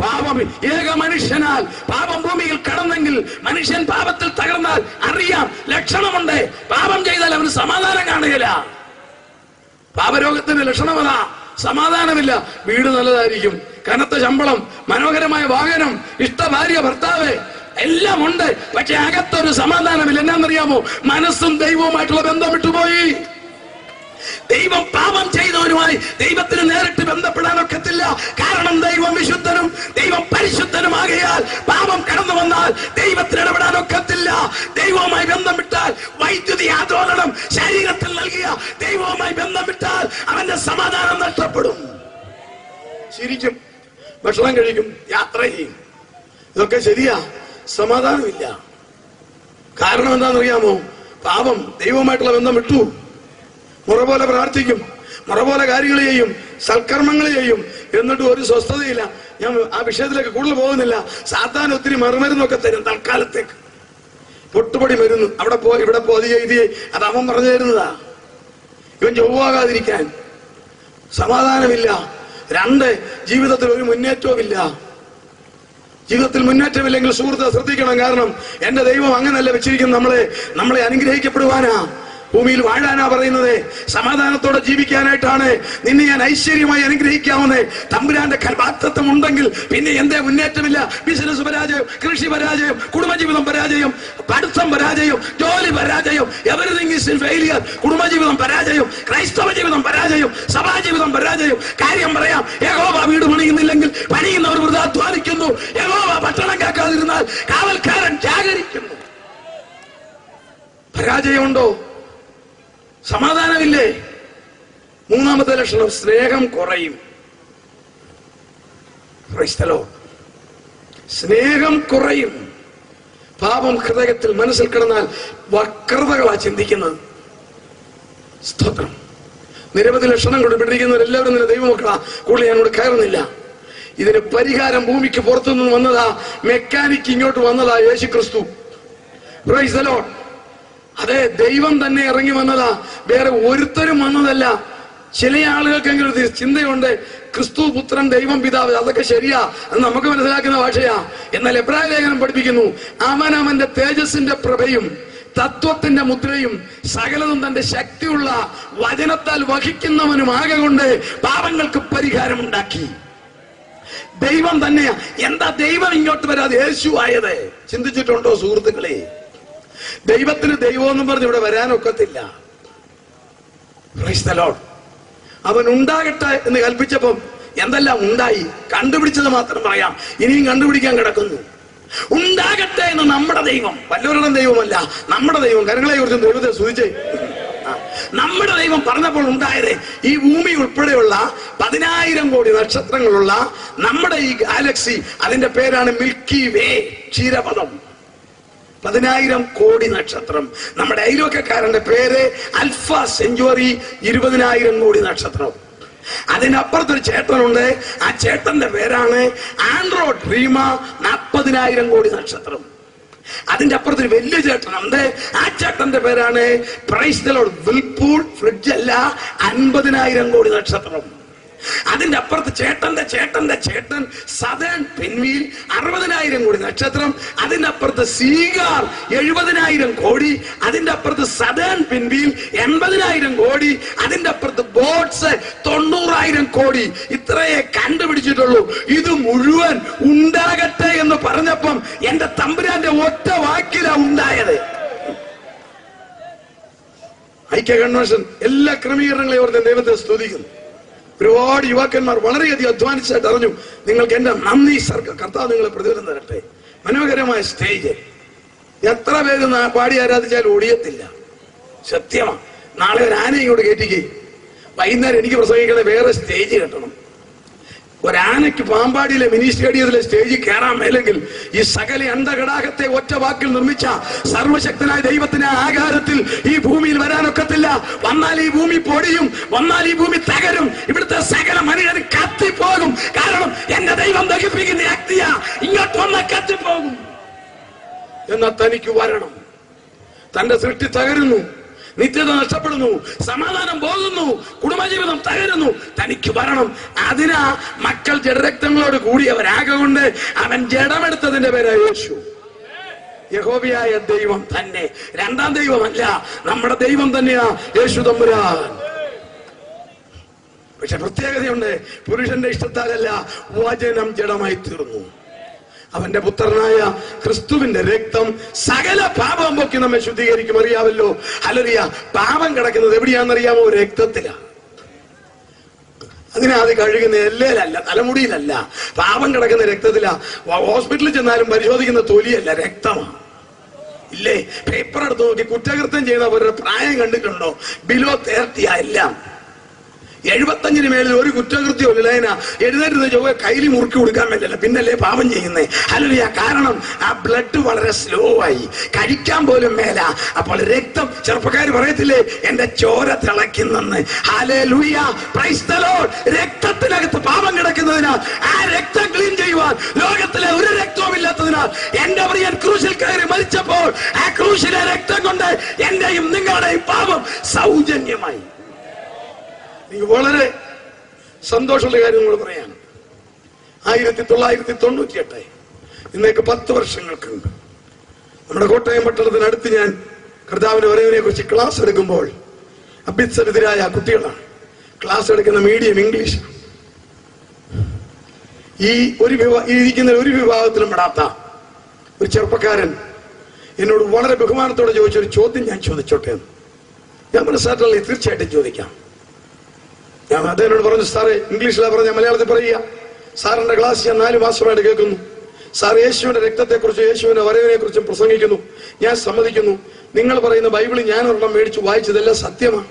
പാപം ഏക മനുഷ്യനാൽ പാപം ഭൂമിയിൽ കടന്നെങ്കിൽ മനുഷ്യൻ പാപത്തിൽ തകർന്നാൽ അറിയാം, ലക്ഷണമുണ്ട്. പാപം ചെയ്താൽ അവന് സമാധാനം കാണുകയില്ല. പാപരോഗത്തിന്റെ ലക്ഷണമതാ, സമാധാനമില്ല. വീട് നല്ലതായിരിക്കും, കനത്ത ശമ്പളം, മനോഹരമായ വാഹനം, ഇഷ്ട ഭാര്യ, ഭർത്താവ്, എല്ലാം ഉണ്ട്. പക്ഷെ അകത്തൊരു സമാധാനമില്ല. എന്നാന്നറിയാമോ? മനസ്സും ദൈവവുമായിട്ടുള്ള ബന്ധം വിട്ടുപോയി. ദൈവം പാപം ചെയ്തവരുമായി ദൈവത്തിന് നേരിട്ട് ബന്ധപ്പെടാനൊക്കത്തില്ല. കാരണം ദൈവം വിശുദ്ധനും ദൈവം പരിശുദ്ധനുമാകയാൽ പാപം കടന്നു വന്നാൽ ദൈവത്തിന് ഇടപെടാനൊക്കത്തില്ല. ദൈവവുമായി ബന്ധം വിട്ടാൽ വൈദ്യുതി ആന്തോലനം ശരീരത്തിൽ നൽകിയ ദൈവവുമായി ബന്ധം വിട്ടാൽ അവന്റെ സമാധാനം നഷ്ടപ്പെടും. ചിരിക്കും, ഭക്ഷണം കഴിക്കും, യാത്ര ചെയ്യും, ഇതൊക്കെ ശരിയാ. സമാധാനമില്ല. കാരണം എന്താണെന്നറിയാമോ? പാപം ദൈവവുമായിട്ടുള്ള ബന്ധം വിട്ടു. മുറ പോലെ പ്രാർത്ഥിക്കും, മുറ പോലെ കാര്യങ്ങൾ ചെയ്യും, സൽക്കർമ്മങ്ങൾ ചെയ്യും, എന്നിട്ടും ഒരു സ്വസ്ഥതയില്ല. ഞാൻ ആ വിഷയത്തിലേക്ക് കൂടുതൽ പോകുന്നില്ല. സാത്താൻ ഒത്തിരി മറുമരുന്നൊക്കെ തരും തൽക്കാലത്തേക്ക്. പൊട്ടുപൊടി മരുന്ന്, അവിടെ പോ ഇവിടെ പോ, അത് ചെയ്തേ, അത് അവൻ പറഞ്ഞു തരുന്നതാ. ഇവൻ ചൊവ്വാകാതിരിക്കാൻ. സമാധാനമില്ല. 2, ജീവിതത്തിൽ ഒരു മുന്നേറ്റവുമില്ല. ജീവിതത്തിൽ മുന്നേറ്റമില്ലെങ്കിൽ സുഹൃത്ത് ശ്രദ്ധിക്കണം. കാരണം എന്റെ ദൈവം അങ്ങനല്ല വെച്ചിരിക്കുന്നത്. നമ്മളെ അനുഗ്രഹിക്കപ്പെടുവാനാ, ഭൂമിയിൽ വാഴാനാ പറയുന്നത്. സമാധാനത്തോടെ ജീവിക്കാനായിട്ടാണ്. നിന്നെ ഞാൻ ഐശ്വര്യമായി അനുഗ്രഹിക്കാവുന്നേ. തമ്പുരാന്റെ വാഗ്ദത്തം ഉണ്ടെങ്കിൽ പിന്നെ എന്തേ മുന്നേറ്റമില്ല? ബിസിനസ് പരാജയം, കൃഷി പരാജയം, കുടുംബജീവിതം പരാജയം, പഠിത്തം പരാജയം, ജോലി പരാജയം, എവരിതിങ് ഈസ് ഇൻ ഫെയിലിയർ. കുടുംബജീവിതം പരാജയം, ക്രൈസ്തവ ജീവിതം പരാജയം, സഭാജീവിതം പരാജയം. കാര്യം പറയാം, യഹോവ വീട് പണിയുന്നില്ലെങ്കിൽ പണിയുന്നവർ വൃഥാ അധ്വാനിക്കുന്നു. യഹോവ പട്ടണം കാക്കാതിരുന്നാൽ കാവൽക്കാരൻ ജാഗരിക്കുന്നു. പരാജയമുണ്ടോ? സമാധാനമില്ലേ? 3ാമത്തെ ലക്ഷണം, സ്നേഹം കുറയും. സ്നേഹം കുറയും. പാപം ഹൃദയത്തിൽ മനസ്സിൽ കിടന്നാൽ വക്രതകളാ ചിന്തിക്കുന്നത്. സ്തോത്രം. നിരവധി ലക്ഷണം കൊണ്ടുപിടിക്കുന്നവരെല്ലാവരും നിന്റെ ദൈവമക്കളാ. കൂടുതൽ ഞാനിവിടെ കയറുന്നില്ല. ഇതിന് പരിഹാരം ഭൂമിക്ക് പുറത്തുനിന്ന് വന്നതാ. മെക്കാനിക്ക് ഇങ്ങോട്ട് വന്നതാ യേശു ക്രിസ്തു. Price the Lord. അതെ, ദൈവം തന്നെ ഇറങ്ങി വന്നതാ. വേറെ ഒരുത്തരും വന്നതല്ല. ചില ആളുകൾക്കെങ്കിലും ഒരു ചിന്തയുണ്ട്, ക്രിസ്തു പുത്രൻ, ദൈവം പിതാവ്. അതൊക്കെ ശരിയാ, അത് നമുക്ക് മനസ്സിലാക്കുന്ന ഭാഷയാ. എന്നാൽ എബ്രായ ലേഖനം പഠിപ്പിക്കുന്നു, അവനവന്റെ തേജസ്സിന്റെ പ്രഭയും തത്വത്തിന്റെ മുദ്രയും സകലതും തന്റെ ശക്തിയുള്ള വചനത്താൽ വഹിക്കുന്നവനുമാകെ കൊണ്ട് പാപങ്ങൾക്ക് പരിഹാരമുണ്ടാക്കി. ദൈവം തന്നെയാ. എന്താ ദൈവം ഇങ്ങോട്ട് വരാതെ യേശു ആയത്? ചിന്തിച്ചിട്ടുണ്ടോ സുഹൃത്തുക്കളെ? ദൈവത്തിന് ദൈവം എന്നും പറഞ്ഞ് ഇവിടെ വരാനൊക്കത്തില്ല. Price the Lord. അവൻ ഉണ്ടാകട്ടെ എന്ന് കൽപ്പിച്ചപ്പം എന്തെല്ലാം ഉണ്ടായി? കണ്ടുപിടിച്ചത് മാത്രം പറയാം, ഇനിയും കണ്ടുപിടിക്കാൻ കിടക്കുന്നു. ഉണ്ടാകട്ടെ എന്ന് നമ്മുടെ ദൈവം, വല്ലവരുടെ ദൈവമല്ല, നമ്മുടെ ദൈവം. കരങ്ങളെ കുറിച്ചും ദൈവത്തെ സ്തുതിച്ചേ. നമ്മുടെ ദൈവം പറഞ്ഞപ്പോൾ ഉണ്ടായത് ഈ ഭൂമി ഉൾപ്പെടെയുള്ള 10,000 കോടി നക്ഷത്രങ്ങളുള്ള നമ്മുടെ ഈ ഗാലക്സി, അതിന്റെ പേരാണ് മിൽക്കി വേ, ക്ഷീരപഥം. 10,000 കോടി നക്ഷത്രം. നമ്മുടെ അയൽവക്കക്കാരന്റെ പേര് അൽഫ സെഞ്ചുറി, 20,000 കോടി നക്ഷത്രം. അതിനപ്പുറത്തൊരു ചേട്ടനുണ്ട്, ആ ചേട്ടന്റെ പേരാണ് ആൻഡ്രോഡ്രീമ, 40,000 കോടി നക്ഷത്രം. അതിന്റെ അപ്പുറത്തൊരു വലിയ ചേട്ടനുണ്ട്, ആ ചേട്ടന്റെ പേരാണ് പ്രൈസ് ദി ലോർഡ് വിൽപൂൾ, ഫ്രിഡ്ജ് അല്ല, 50,000 കോടി നക്ഷത്രം. അതിന്റെ അപ്പുറത്ത് ചേട്ടന്റെ സദേൺ പെൻവീൽ, 60,000 കോടി നക്ഷത്രം. അതിന്റെ അപ്പുറത്ത് സീഗാർ, 70,000 കോടി. അതിന്റെ അപ്പുറത്ത് സദേൺ പെൻവീൽ, 80,000 കോടി. അതിന്റെ അപ്പുറത്ത് ബോട്ട്സ്, 90,000 കോടി. ഇത്രയേ കണ്ടുപിടിച്ചിട്ടുള്ളൂ. ഇത് മുഴുവൻ ഉണ്ടാകട്ടെ എന്ന് പറഞ്ഞപ്പം എന്റെ തമ്പുരാന്റെ ഒറ്റ വാക്കിലാ ഉണ്ടായത്. ഐക്യ കൺവെൻഷൻ എല്ലാ ക്രമീകരണങ്ങളെയും ഓർത്ത് ദൈവത്തെ സ്തുതിക്കുന്നു. ഒരുപാട് യുവാക്കന്മാർ വളരെയധികം അധ്വാനിച്ചായിട്ട് അറിഞ്ഞു. നിങ്ങൾക്ക് എന്റെ നന്ദി. കർത്താവ് നിങ്ങളെ പ്രതിഫലം തരട്ടെ. മനോഹരമായ സ്റ്റേജ്. എത്ര പേര് പാടി ആരാധിച്ചാലും ഒടിയത്തില്ല. സത്യമാണ്. നാളെ ഒരു ആനയും ഇങ്ങോട്ട് കയറ്റിക്കേ. വൈകുന്നേരം എനിക്ക് പ്രസംഗിക്കണേ വേറെ സ്റ്റേജ് കെട്ടണം. ഒരാനയ്ക്ക് പാമ്പാടിയിലെ മിനി സ്റ്റേഡിയത്തിലെ സ്റ്റേജിൽ കയറാൻ മേലെങ്കിൽ ഈ സകല അണ്ടഘടാകത്തെ ഒറ്റ വാക്കിൽ നിർമ്മിച്ച സർവശക്തനായ ദൈവത്തിന് ആകാരത്തിൽ ഈ ഭൂമിയിൽ വരാനൊക്കത്തില്ല. വന്നാൽ ഈ ഭൂമി പൊടിയും, വന്നാൽ ഈ ഭൂമി തകരും. ഇവിടുത്തെ സകല മനുഷ്യന് കത്തിപ്പോകും. കാരണം എന്റെ ദൈവം ദഹിപ്പിക്കുന്ന ശക്തിയാ. ഇങ്ങോട്ട് വന്നാൽ കത്തിപ്പോകും. എന്നാൽ തനിക്ക് വരണം. തന്റെ സൃഷ്ടി തകരുന്നു, നിത്യത നഷ്ടപ്പെടുന്നു, സമാധാനം പോകുന്നു, കുടുംബജീവിതം തകരുന്നു. തനിക്ക് വരണം. അതിനാ മക്കൾ ജഡരക്തങ്ങളോട് കൂടിയവരാകെ കൊണ്ട് അവൻ ജഡമെടുത്തതിന്റെ പേരാ യേശു. യഹോവയായ ദൈവം തന്നെ, രണ്ടാം ദൈവമല്ല, നമ്മുടെ ദൈവം തന്നെയാ യേശു തമ്പുരാൻ. പക്ഷെ പ്രത്യേകതയുണ്ട്. പുരുഷന്റെ ഇഷ്ടത്താലല്ല, വചനം ജഡമായി തീർന്നു. അവന്റെ പുത്രനായ ക്രിസ്തുവിന്റെ രക്തം സകല പാപം പൊക്കി നമ്മെ ശുദ്ധീകരിക്കും. അറിയാമല്ലോ. ഹല്ലേലൂയ. പാപം കിടക്കുന്നത് എവിടെയാണെന്നറിയാമോ? രക്തത്തിലാ. അതിനെ അത് കഴുകുന്ന എല്ലേലല്ല, തലമുടിയിലല്ല. പാപം കിടക്കുന്ന രക്തത്തിലാ. ഹോസ്പിറ്റലിൽ ചെന്നാലും പരിശോധിക്കുന്ന തൊലിയല്ല, രക്തമാണ്. ഇല്ലേ? പേപ്പർ എടുത്ത് നോക്കി കുറ്റകൃത്യം ചെയ്യുന്നവരുടെ പ്രായം കണ്ടിട്ടുണ്ടോ? ബിലോ 30 എല്ലാം. 75-ന് മേളിൽ ഒരു കുറ്റകൃത്യവും ഇല്ല. എഴുന്നേറ്റ് ചൊവ്വ കയ്യിൽ മുറുക്കി കൊടുക്കാൻ പറ്റില്ല. പിന്നല്ലേ പാപം ചെയ്യുന്നേ? ഹല്ലേലൂയ. കാരണം ആ ബ്ലഡ് വളരെ സ്ലോ ആയി, കഴിക്കാൻ പോലും മേല. അപ്പോൾ രക്തം, ചെറുപ്പക്കാർ പറയത്തില്ലേ എന്റെ ചോര തിളയ്ക്കുന്നെന്ന്. ഹല്ലേലൂയ. Praise the lord. രക്തത്തിനകത്ത് പാപം കിടക്കുന്നതിനാൽ ആ രക്തം ക്ലീൻ ചെയ്യുവാൻ ലോകത്തിലെ ഒരു രക്തവും ഇല്ലാത്തതിനാൽ എന്റെ പ്രിയൻ ക്രൂശിൽ കയറി മരിച്ചപ്പോൾ ആ ക്രൂശിലെ രക്തം കൊണ്ട് എന്റെയും നിങ്ങളുടെയും പാപം സൗജന്യമായി. എനിക്ക് വളരെ സന്തോഷമുള്ള കാര്യം നിങ്ങൾ പറയാണ്. 1998, ഇന്നേക്ക് 10 വർഷങ്ങൾക്കുണ്ട്, നമ്മുടെ കോട്ടയം പട്ടണത്തിനടുത്ത് ഞാൻ കർത്താവിന്റെ വരവിനെ കുറിച്ച് ക്ലാസ് എടുക്കുമ്പോൾ അഭ്യസ്തവിദ്യരായ കുട്ടികളാണ് ക്ലാസ് എടുക്കുന്ന. Medium English. ഈ ഇരിക്കുന്ന ഒരു വിഭാഗത്തിലും പെടാത്ത ഒരു ചെറുപ്പക്കാരൻ എന്നോട് വളരെ ബഹുമാനത്തോടെ ചോദിച്ചൊരു ചോദ്യം ഞാൻ ചോദിച്ചോട്ടെ. ഞാൻ മനസ്സിലായിട്ടുള്ള തീർച്ചയായിട്ടും ചോദിക്കാം. ഞാൻ അദ്ദേഹനോട് പറഞ്ഞു, സാറേ ഇംഗ്ലീഷിലാ പറഞ്ഞ, മലയാളത്തിൽ പറയുക. സാറിന്റെ ക്ലാസ് ഞാൻ 4 മാസമായിട്ട് കേൾക്കുന്നു. സാർ യേശുവിന്റെ രക്തത്തെക്കുറിച്ചും യേശുവിന്റെ വരവിനെ കുറിച്ചും പ്രസംഗിക്കുന്നു. ഞാൻ സമ്മതിക്കുന്നു. നിങ്ങൾ പറയുന്ന ബൈബിളിൽ ഞാൻ ഒരെണ്ണം മേടിച്ചു വായിച്ചതെല്ലാം സത്യമാണ്.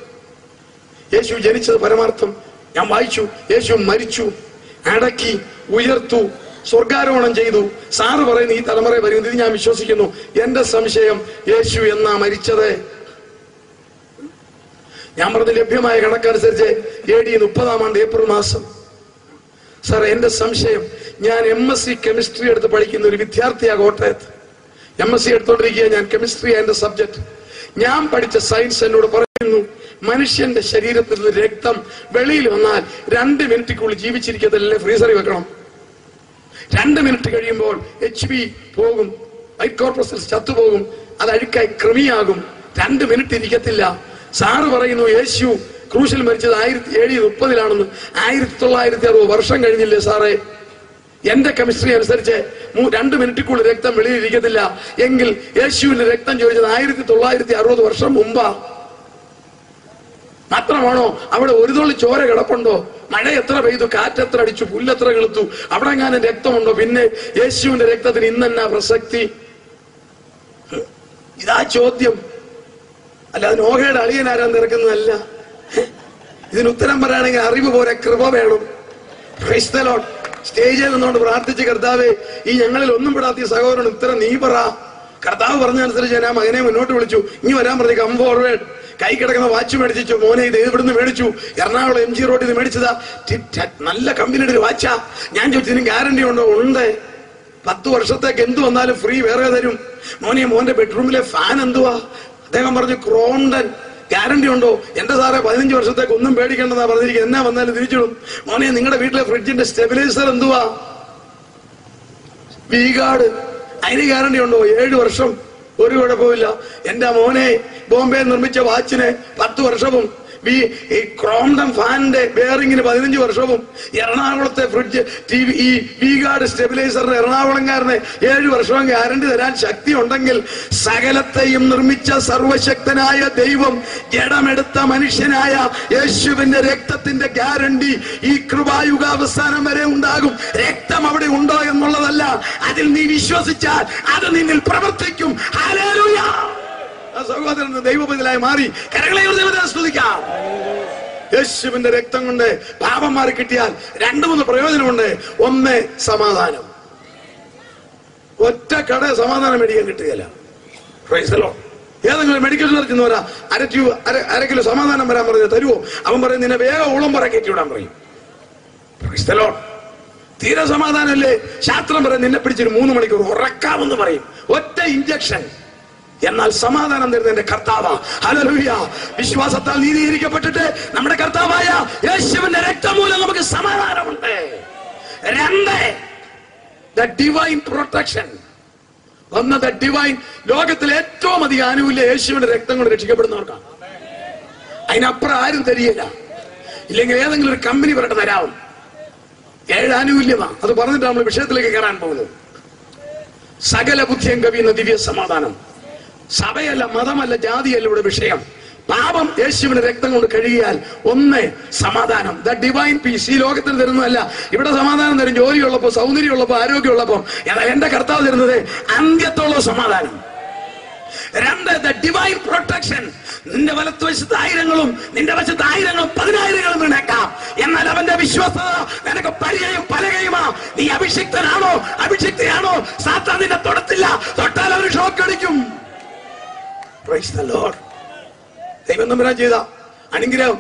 യേശു ജനിച്ചത് പരമാർത്ഥം. ഞാൻ വായിച്ചു. യേശു മരിച്ചു, അടക്കി, ഉയർത്തു, സ്വർഗാരോഹണം ചെയ്തു. സാറ് പറയുന്ന ഈ തലമുറ വരുന്നത്, ഇത് ഞാൻ വിശ്വസിക്കുന്നു. എന്റെ സംശയം, യേശു എന്നാ മരിച്ചത്? ഞാൻ പറഞ്ഞ ലഭ്യമായ കണക്കനുസരിച്ച് AD 30 ഏപ്രിൽ മാസം. സാർ എന്റെ സംശയം, ഞാൻ MSc കെമിസ്ട്രി എടുത്ത് പഠിക്കുന്ന ഒരു വിദ്യാർത്ഥിയാ കോട്ടയത്ത്. MSc എടുത്തോണ്ടിരിക്കുക ഞാൻ. കെമിസ്ട്രി എന്റെ സബ്ജക്ട്. ഞാൻ പഠിച്ച സയൻസ് എന്നോട് പറയുന്നു, മനുഷ്യന്റെ ശരീരത്തിൽ നിന്ന് രക്തം വെളിയിൽ വന്നാൽ 2 മിനിറ്റിനുള്ളിൽ ജീവിച്ചിരിക്കത്തില്ലേ, ഫ്രീസറിൽ വെക്കണം. 2 മിനിറ്റ് കഴിയുമ്പോൾ HB പോകും, വൈറ്റ് കോർപ്പസൽസ് ചത്തുപോകും. അത് അഴുക്കായി കൃമിയാകും. 2 മിനിറ്റ് ഇരിക്കത്തില്ല. സാറ് പറയുന്നു യേശു ക്രൂശിൽ മരിച്ചത് 1730 1960 വർഷം കഴിഞ്ഞില്ലേ സാറേ? എന്റെ കെമിസ്ട്രി അനുസരിച്ച് 2 മിനിറ്റിക്കുള്ളിൽ രക്തം വെളിയിലിരിക്കത്തില്ല എങ്കിൽ യേശുവിന്റെ രക്തം ചോദിച്ചത് 1960 വർഷം മുമ്പാ. മാത്രമാണോ അവിടെ ഒരു തുള്ളി ചോര കിടപ്പുണ്ടോ? മഴ എത്ര പെയ്തു, കാറ്റെത്ര അടിച്ചു, പുല്ലെത്ര കിളുത്തു, അവിടെ എങ്ങാനും രക്തമുണ്ടോ? പിന്നെ യേശുവിന്റെ രക്തത്തിന് ഇന്നെന്നാ പ്രസക്തി? ഇതാ ചോദ്യം. അല്ലാതെ നോഹയുടെ അളിയനാരാൻ തിരക്കുന്നതല്ല. ഇതിന് ഉത്തരം പറയുകയാണെങ്കിൽ അറിവ് പോലെ കൃപ വേണം. Price the Lord. സ്റ്റേജിൽ നിന്നുകൊണ്ട് പ്രാർത്ഥിച്ച്, കർത്താവേ ഈ ഞങ്ങളിൽ ഒന്നും പെടാത്ത ഈ സഹോദരൻ ഉത്തരം നീ പറ. കർത്താവ് പറഞ്ഞനുസരിച്ച് ഞാൻ ആ മകനെ മുന്നോട്ട് വിളിച്ചു. ഇനി വരാൻ പറഞ്ഞു കം ഫോർവേഡ്. കൈ കിടക്കുന്ന വാച്ച് മേടിച്ചു. മോനെ ഇത് ഇവിടുന്ന് മേടിച്ചു, എറണാകുളം MG റോഡിൽ നിന്ന് മേടിച്ചതാ, നല്ല കമ്പനിയുടെ ഒരു വാച്ചാ. ഞാൻ ചോദിച്ചു ഇതിന് ഗ്യാരണ്ടി ഉണ്ടോ? ഉണ്ട്. 10 വർഷത്തേക്ക് എന്ത് വന്നാലും ഫ്രീ വേറെ തരും. മോനെ മോന്റെ ബെഡ്റൂമിലെ ഫാൻ എന്തുവാ? അദ്ദേഹം പറഞ്ഞു ക്രോംഡൻ. ഗ്യാരണ്ടി ഉണ്ടോ? എന്റെ സാറേ 15 വർഷത്തേക്ക് ഒന്നും പേടിക്കേണ്ടതാ പറഞ്ഞിരിക്കുന്നത്, എന്നാ വന്നാലും തിരിച്ചിടും. മോനെ നിങ്ങളുടെ വീട്ടിലെ ഫ്രിഡ്ജിന്റെ സ്റ്റെബിലൈസർ എന്തുവാ? വീഗാർഡ്. അതിന് ഗ്യാരണ്ടി ഉണ്ടോ? 7 വർഷം. ഒരു കുഴപ്പമില്ല. എന്റെ മോനെ ബോംബെ നിർമ്മിച്ച വാച്ചിന് 10 വർഷവും ഈ ക്രോംഡം ഫാനിന്റെ ബെയറിങ്ങിന് 15 വർഷവും എറണാകുളത്തെ ഫ്രിഡ്ജ് ഈ വീഗാർഡ് സ്റ്റെബിലൈസറിന് എറണാകുളംകാരന് 7 വർഷവും ഗ്യാരണ്ടി തരാൻ ശക്തി ഉണ്ടെങ്കിൽ സകലത്തെയും നിർമ്മിച്ച സർവശക്തനായ ദൈവം ജഡമെടുത്ത മനുഷ്യനായ യേശുവിന്റെ രക്തത്തിന്റെ ഗ്യാരണ്ടി ഈ കൃപായുഗ അവസാനം വരെ ഉണ്ടാകും. രക്തം അവിടെ ഉണ്ടോ എന്നുള്ളതല്ല, അതിൽ നീ വിശ്വസിച്ചാൽ അത് നിന്നിൽ പ്രവർത്തിക്കും. ഹല്ലേലൂയ. സഹോദരൻ ദൈവപതിലായി മാറി കരങ്ങളെ സ്തുതിക്കാം. യേശുവിന്റെ രക്തം കൊണ്ട് പാപം മാറി കിട്ടിയാൽ 2-3 പ്രയോജനമുണ്ട്. 1 സമാധാനം. ഒറ്റ കട സമാധാനം മേടിക്കാൻ കിട്ടുകയില്ല. Price the Lord. ഏതെങ്കിലും മെഡിക്കൽ സ്റ്റോറിൽ ചെന്ന് വരാ അര കിലോ സമാധാനം വരാൻ പറഞ്ഞാൽ തരുമോ? അവൻ പറയും നിന്നെ വേഗം ഉളമ്പറ കയറ്റി വിടാൻ പറയും. Price the Lord. തീരെ സമാധാനമല്ലേ? ശാസ്ത്രം പറയും നിന്നെ പിടിച്ചൊരു 3 മണിക്കൂർ ഉറക്കാമെന്ന് പറയും. ഒറ്റ ഇഞ്ചക്ഷൻ. എന്നാൽ സമാധാനം തരുന്ന എന്റെ കർത്താവാ. ഹല്ലേലൂയ. വിശ്വാസത്താൽ നീതീകരിക്കപ്പെട്ടിട്ട് നമ്മുടെ കർത്താവായ യേശുവിന്റെ രക്തം മൂലം നമുക്ക് സമാധാനമുണ്ട്. 2 the divine protection. 1 the divine. ലോകത്തിലെ ഏറ്റവും അധികം ആനുകൂല്യം യേശുവിന്റെ രക്തം കൊണ്ട് രക്ഷിക്കപ്പെടുന്നവർക്കാണ്. അതിനപ്പുറം ആരും തരികയില്ല. ഇല്ലെങ്കിൽ ഏതെങ്കിലും ഒരു കമ്പനി പറഞ്ഞിട്ട് തരാവും. 7 ആനുകൂല്യമാണ്. അത് പറഞ്ഞിട്ട് നമ്മൾ വിഷയത്തിലേക്ക് കയറാൻ പോകുന്നത്. സകല ബുദ്ധിയും കവിയുന്ന ദിവ്യ സമാധാനം. സഭയല്ല, മതമല്ല, ജാതിയല്ല ഇവിടെ വിഷയം. പാപം യേശുവിന്റെ രക്തം കൊണ്ട് കഴുകിയാൽ 1 സമാധാനം. The divine peace. ഈ ലോകത്തിന് തരുന്നതല്ല. ഇവിടെ സമാധാനം തരും ജോലിയുള്ളപ്പോ, സൗന്ദര്യമുള്ളപ്പോ, ആരോഗ്യമുള്ളപ്പോ. എന്നാൽ എന്റെ കർത്താവ് തരുന്നത് അന്ത്യത്തോളം സമാധാനം. 2 ദ ഡിവൈൻ പ്രൊട്ടക്ഷൻ. നിന്റെ വലത്തുവശത്ത് 1000-ങ്ങളും നിന്റെ വശത്ത് 1000-ങ്ങളും 10,000-ങ്ങളും വീണേക്കാം. എന്നാൽ അവന്റെ വിശ്വാസത നിനക്ക് പരിചയം പലകയുമാ. നീ അഭിഷിക്തനാണോ അഭിഷിക്തയാണോ സാത്താൻ നിന്നെ തൊടത്തില്ല. തൊട്ടാൽ അവർ ഷോക്ക് അടിക്കും. Price the Lord. ദൈവം തമ്പുരാൻ ചെയ്ത അനുഗ്രഹം.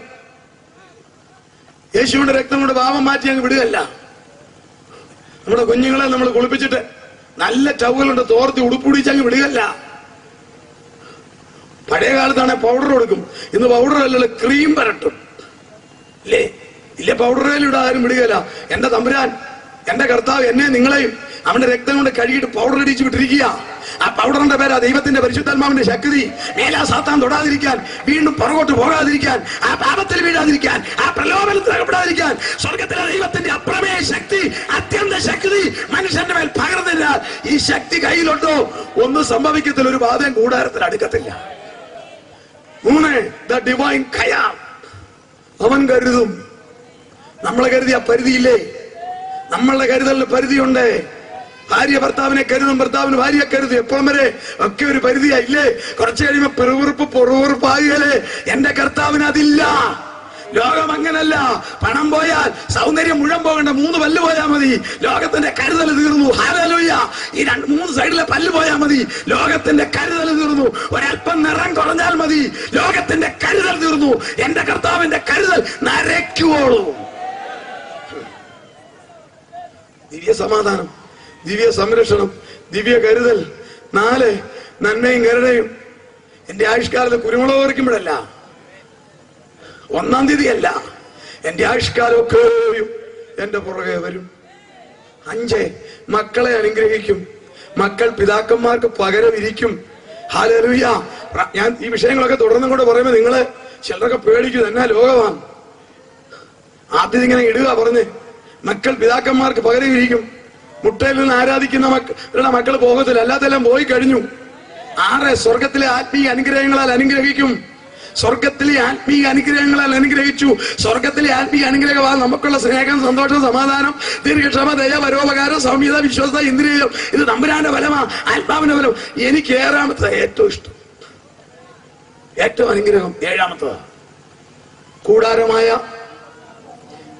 യേശുവിന്റെ രക്തം കൊണ്ട് പാപം മാറ്റി അങ്ങ് വിടുകയല്ല. നമ്മുടെ കുഞ്ഞുങ്ങളെ നമ്മൾ കുളിപ്പിച്ചിട്ട് നല്ല ടവലുണ്ട് തോർത്തി ഉടുപ്പുടിച്ച് അങ്ങ് വിടുകയല്ല. പഴയ കാലത്താണെ പൗഡർ കൊടുക്കും. ഇന്ന് പൗഡർ അല്ലല്ലോ, ക്രീം പരട്ടും. ഇല്ലേ? ഇല്ല, പൗഡറിലൂടെ ആരും വിടുകയല്ല. എന്റെ തമ്പുരാൻ, എന്റെ കർത്താവ് എന്നെ നിങ്ങളെയും അവന്റെ രക്തം കൊണ്ട് കഴുകിയിട്ട് പൗഡർ അടിച്ചു വിട്ടിരിക്കുക. ആ പൗഡറിന്റെ പേരാ ദൈവത്തിന്റെ പരിശുദ്ധാത്മാവിന്റെ ശക്തി. മേലാ സാത്താൻ തൊടാതിരിക്കാൻ, വീണ്ടും പുറകോട്ട് പോകാതിരിക്കാൻ, ആ പാപത്തിൽ വീഴാതിരിക്കാൻ, ആ പ്രലോഭനത്തിൽ അകപ്പെടാതിരിക്കാൻ സ്വർഗത്തിലെ ദൈവത്തിന്റെ അപ്രമേയ ശക്തി, അത്യന്ത ശക്തി മനുഷ്യന്റെ മേൽ പകർന്നില്ലാൽ ഈ ശക്തി കയ്യിലുണ്ടോ ഒന്നും സംഭവിക്കത്തില്ല. ഒരു ബാധയും കൂടാരത്തിൽ അടുക്കത്തില്ല. 3 ദ ഡിവൈൻ ഖയാം. അവൻ കരുതും. നമ്മളെ കരുതിയ പരിധിയില്ലേ? നമ്മളുടെ കരുതലിന് പരിധിയുണ്ട്. ഭാര്യ ഭർത്താവിനെ കരുതും, ഭർത്താവിന് ഭാര്യയെ കരുതും. എപ്പോഴും വരെ ഒക്കെ ഒരു പരിധിയായില്ലേ? കുറച്ച് കഴിയുമ്പോ പെറുവിറുപ്പ് പൊറുവിറുപ്പാകുകയല്ലേ? എന്റെ കർത്താവിന് അതില്ല. ലോകം അങ്ങനല്ല. പണം പോയാൽ സൗന്ദര്യം മുഴുവൻ പോകണ്ട, 3 പല്ല് പോയാൽ മതി, ലോകത്തിന്റെ കരുതൽ തീർന്നു. ഹല്ലേലൂയ. ഈ 3 സൈഡിലെ പല്ല് പോയാൽ മതി, ലോകത്തിന്റെ കരുതൽ തീർന്നു. ഒരല്പം നിറം കുറഞ്ഞാൽ മതി, ലോകത്തിന്റെ കരുതൽ തീർന്നു. എന്റെ കർത്താവിന്റെ കരുതൽ നരയ്ക്കുവോളൂ. ദിവ്യ സമാധാനം, ദിവ്യ സംരക്ഷണം, ദിവ്യ കരുതൽ. 4 നന്മയും കരുണയും. എന്റെ ആയുഷ്കാലത്ത് കുരുമുളക് പറിക്കുമ്പോഴല്ല, 1-ാം തീയതിയല്ല, എന്റെ ആയുഷ്കാലമൊക്കെയും എന്റെ പുറകെ വരും. 5 മക്കളെ അനുഗ്രഹിക്കും. മക്കൾ പിതാക്കന്മാർക്ക് പകരം ഇരിക്കും. ഹല്ലേലൂയ. ഞാൻ ഈ വിഷയങ്ങളൊക്കെ തുടർന്നും കൂടെ പറയുമ്പോ നിങ്ങള് ചിലരൊക്കെ പേടിക്കും, എന്നാ ലോകമാണ്. ആദ്യം ഇങ്ങനെ ഇടുക പറഞ്ഞ് മക്കൾ പിതാക്കന്മാർക്ക് പകരം ഇരിക്കും. മുട്ടയിൽ നിന്ന് ആരാധിക്കുന്ന മക്കളുടെ മക്കൾ പോകത്തില്ല, അല്ലാതെല്ലാം പോയി കഴിഞ്ഞു. സ്വർഗത്തിലെ ആത്മീയ അനുഗ്രഹങ്ങളാൽ അനുഗ്രഹിക്കും. സ്വർഗത്തിലെ ആത്മീയ അനുഗ്രഹങ്ങളാൽ അനുഗ്രഹിച്ചു. സ്വർഗത്തിലെ ആത്മീയ അനുഗ്രഹമാൽ നമുക്കുള്ള സ്നേഹം, സന്തോഷം, സമാധാനം, ദീർഘക്ഷമ, ദയ, പരോപകാരം, സൗമ്യത, വിശ്വസത, ഇന്ദ്രിയം, ഇത് തമ്പുരാന്റെ ഫലമാ, ആത്മാവിന്റെ ഫലം. എനിക്ക് ഏഴാമത്തെ ഏറ്റവും ഇഷ്ടം, ഏറ്റവും അനുഗ്രഹം ഏഴാമത്തതാ. കൂടാരമായ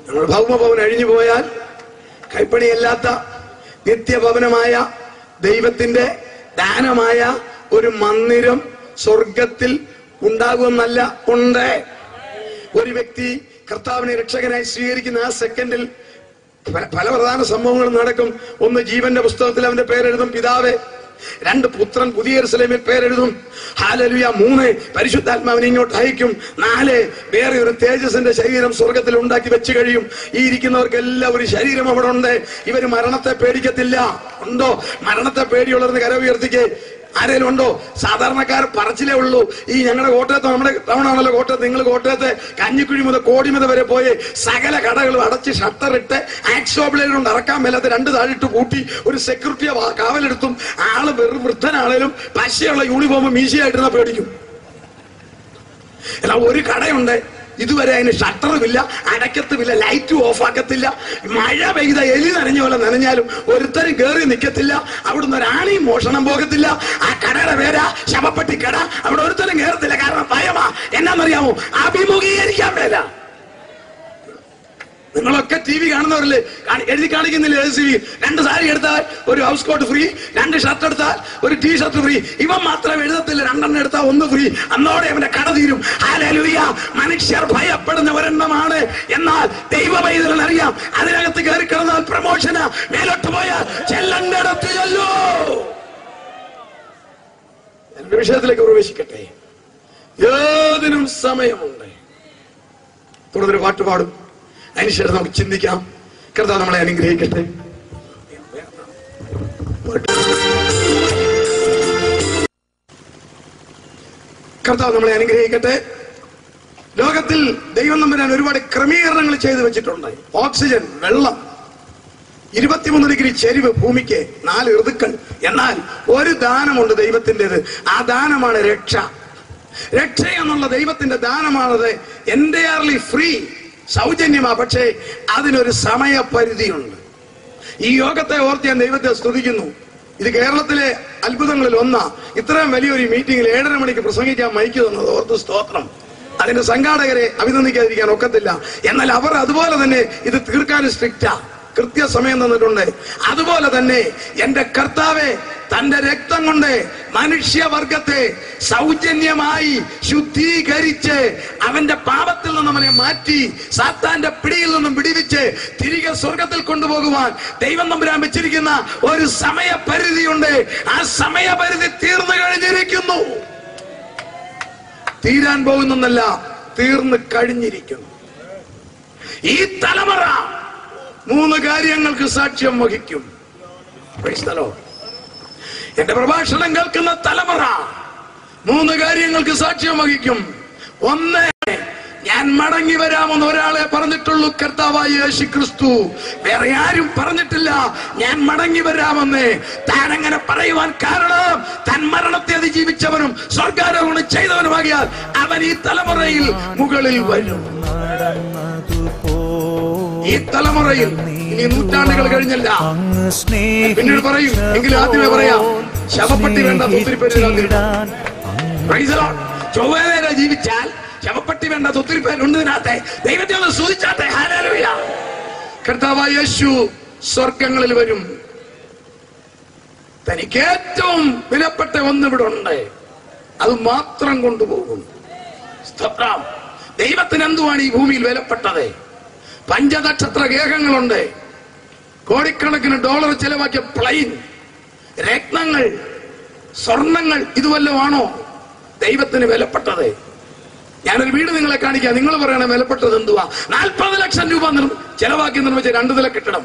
നമ്മൾ ഭൗമഭവൻ അഴിഞ്ഞു പോയാൽ കൈപ്പണിയല്ലാത്ത നിത്യഭവനമായ ദൈവത്തിന്റെ ദാനമായ ഒരു മന്ദിരം സ്വർഗത്തിൽ ഉണ്ടാകുമെന്നല്ല, ഉണ്ട്. ഒരു വ്യക്തി കർത്താവിനെ രക്ഷകനായി സ്വീകരിക്കുന്ന ആ സെക്കൻഡിൽ പല പ്രധാന സംഭവങ്ങളും നടക്കും. ഒന്ന്, ജീവന്റെ പുസ്തകത്തിൽ അവന്റെ പേരെഴുതും പിതാവേ. 2, പുത്രൻ പുതിയ യെരൂശലേമിൽ പേരെഴുതും. ഹല്ലേലൂയ. 3, പരിശുദ്ധാത്മാവിനെ ഇങ്ങോട്ട് അയക്കും. 4, വേറെ ഒരു തേജസ്സിന്റെ ശരീരം സ്വർഗത്തിൽ ഉണ്ടാക്കി വെച്ച് കഴിയും. ഈ ഇരിക്കുന്നവർക്കെല്ലാം ഒരു ശരീരം അവിടെ ഉണ്ട്. ഇവര് മരണത്തെ പേടിക്കത്തില്ല. ഉണ്ടോ മരണത്തെ പേടിയുള്ളവർക്ക് കര ഉയർത്തിക്കേ? ആരേലും ഉണ്ടോ? സാധാരണക്കാർ പറച്ചിലേ ഉള്ളൂ. ഈ ഞങ്ങളുടെ കോട്ടയത്ത്, നമ്മുടെ ടൗൺ ആണല്ലോ കോട്ടയത്ത്, നിങ്ങൾ കോട്ടയത്ത് കഞ്ഞിക്കുഴി മുതൽ കോടിമത വരെ പോയി സകല കടകളും അടച്ച് ഷട്ടറിട്ട് ആക്സോ ബ്ലേഡ് കൊണ്ട് ഇറക്കാൻ മേലാത്ത 2 താഴിട്ട് കൂട്ടി ഒരു സെക്യൂരിറ്റിയെ കാവലെടുത്തും ആള് വെറും വൃദ്ധനാണേലും പശയുള്ള യൂണിഫോം മീശയായിട്ടിരുന്ന പേടിക്കും. അല്ല, ഒരു കടയുണ്ട്, ഇതുവരെ അതിന് ഷട്ടറുമില്ല, അടയ്ക്കത്തുമില്ല, ലൈറ്റും ഓഫ് ആക്കത്തില്ല. മഴ പെയ്ത എലി നനഞ്ഞ പോലെ നനഞ്ഞാലും ഒരുത്തരും കയറി നിൽക്കത്തില്ല. അവിടുന്ന് ഒരാളെയും മോഷണം പോകത്തില്ല. ആ കടയുടെ പേരാ ശവപ്പെട്ടി കട. അവിടെ ഒരുത്തരും കയറത്തില്ല, കാരണം ഭയമാ. എന്നാന്നറിയാമോ? അഭിമുഖീകരിക്കാൻ മേല. നിങ്ങളൊക്കെ TV കാണുന്നവരല്ലേ? എഴുതി കാണിക്കുന്നില്ല LCV. 2 സാരി എടുത്താൽ ഒരു ഹൗസ് കോട്ട് ഫ്രീ, 2 ഷർട്ട് എടുത്താൽ ഒരു ടീഷർട്ട് ഫ്രീ. ഇവൻ മാത്രം എഴുതത്തില്ല, 2 എണ്ണം എടുത്താൽ 1 ഫ്രീ. അന്നോടെ അവന്റെ കട തീരും. ഹല്ലേലൂയ. മനുഷ്യർ ഭയപ്പെടുന്ന ഒരെണ്ണമാണ്. എന്നാൽ ദൈവ പൈതലിന് അറിയാം, അതിനകത്ത് കയറി കിടന്നാൽ പ്രമോഷന്, മേലോട്ട് പോയാൽ ചെല്ലണ്ടടത്ത് ചെല്ലൂ. എന്റെ വിഷയത്തിലേക്ക് പ്രവേശിക്കട്ടെ. ഏതിനും സമയമുണ്ട്. തുടർന്നൊരു പാട്ട് പാടും, അതിനുശേഷം നമുക്ക് ചിന്തിക്കാം. കർത്താവ് നമ്മളെ അനുഗ്രഹിക്കട്ടെ. കർത്താവ് നമ്മളെ അനുഗ്രഹിക്കട്ടെ. ലോകത്തിൽ ദൈവം തമ്പുരാൻ ഒരുപാട് ക്രമീകരണങ്ങൾ ചെയ്തു വെച്ചിട്ടുണ്ട്. ഓക്സിജൻ, വെള്ളം, 23 ഡിഗ്രി ചെരിവ് ഭൂമിക്ക്, 4 ഋതുക്കൾ. എന്നാൽ ഒരു ദാനമുണ്ട് ദൈവത്തിൻ്റെത്. ആ ദാനമാണ് രക്ഷ. രക്ഷ എന്നുള്ള ദൈവത്തിന്റെ ദാനമാണത്. Entirely free, സൗജന്യമാ. പക്ഷേ അതിനൊരു സമയപരിധിയുണ്ട്. ഈ യോഗത്തെ ഓർത്ത് ഞാൻ ദൈവത്തെ സ്തുതിക്കുന്നു. ഇത് കേരളത്തിലെ അത്ഭുതങ്ങളിൽ ഒന്നാ. ഇത്രയും വലിയൊരു മീറ്റിംഗിൽ 7:30 മണിക്ക് പ്രസംഗിക്കാൻ മൈക്ക് തന്നത് ഓർത്ത് സ്തോത്രം. അതിന്റെ സംഘാടകരെ അഭിനന്ദിക്കാതിരിക്കാൻ ഒക്കത്തില്ല. എന്നാൽ അവർ അതുപോലെ തന്നെ ഇത് തീർക്കാൻ സ്ട്രിക്റ്റാ, കൃത്യസമയം തന്നിട്ടുണ്ട്. അതുപോലെ തന്നെ എന്റെ കർത്താവെ തന്റെ രക്തം കൊണ്ട് മനുഷ്യവർഗത്തെ സൗജന്യമായി ശുദ്ധീകരിച്ച് അവന്റെ പാപത്തിൽ നിന്ന് അവനെ മാറ്റി സാത്താന്റെ പിടിയിൽ നിന്നും വിടിവിച്ച് തിരികെ സ്വർഗത്തിൽ കൊണ്ടുപോകുവാൻ ദൈവം തമ്പുരാൻ വെച്ചിരിക്കുന്ന ഒരു സമയപരിധിയുണ്ട്. ആ സമയപരിധി തീർന്നു കഴിഞ്ഞിരിക്കുന്നു. തീരാൻ പോകുന്നല്ല, തീർന്നു കഴിഞ്ഞിരിക്കുന്നു. ഈ തലമുറ 3 കാര്യങ്ങൾക്ക് സാക്ഷ്യം വഹിക്കും. എന്റെ പ്രഭാഷണം കേൾക്കുന്ന തലമുറ 3 കാര്യങ്ങൾക്ക് സാക്ഷ്യം വഹിക്കും. 1, ഞാൻ മടങ്ങി വരാമെന്ന് ഒരാളെ പറഞ്ഞിട്ടുള്ളൂ, കർത്താവായ യേശു ക്രിസ്തു. വേറെ ആരും പറഞ്ഞിട്ടില്ല ഞാൻ മടങ്ങി വരാമെന്ന്. താൻ അങ്ങനെ പറയുവാൻ കാരണം താൻ മരണത്തെ അതിജീവിച്ചവനും സ്വർഗാരോഹണം ചെയ്തവനുമാകിയാൽ അവൻ ഈ തലമുറയിൽ മുകളിൽ വരും. ഈ തലമുറയിൽ ഇനി നൂറ്റാണ്ടുകൾ കഴിഞ്ഞല്ല, പിന്നീട് പറയും. എങ്കിലും ആദ്യമേ പറയാം, ശവപ്പെട്ടി വേണ്ട, ഒത്തിരി പേര് ചൊവ്വേല ജീവിച്ചാൽ ശവപ്പെട്ടി വേണ്ട, ഒത്തിരി പേരുണ്ട് ഇതിനകത്തെ. ദൈവത്തെ ഒന്ന് സ്തുതിച്ചാട്ടെ. ഹല്ലേലൂയ. കർത്താവായ യേശു സ്വർഗങ്ങളിൽ വരും. തനിക്ക് ഏറ്റവും വിലപ്പെട്ട ഒന്ന് ഇവിടെ ഉണ്ട്, അത് മാത്രം കൊണ്ടുപോകും. സ്തോത്രം. ദൈവത്തിന് എന്തുവാണ് ഈ ഭൂമിയിൽ വിലപ്പെട്ടത്? പഞ്ചനക്ഷത്ര ഗേഹങ്ങളുണ്ട്, കോടിക്കണക്കിന് ഡോളർ ചെലവാക്കിയ പ്ലെയിൻ, രത്നങ്ങൾ, സ്വർണങ്ങൾ, ഇതുവല്ലമാണോ ദൈവത്തിന് വിലപ്പെട്ടത്? ഞാനൊരു വീട് നിങ്ങളെ കാണിക്കാം. നിങ്ങൾ പറയണ വിലപ്പെട്ടത് എന്തുവാ? 40 ലക്ഷം രൂപ ചെലവാക്കി നിർമ്മിച്ച 2 നില കെട്ടിടം.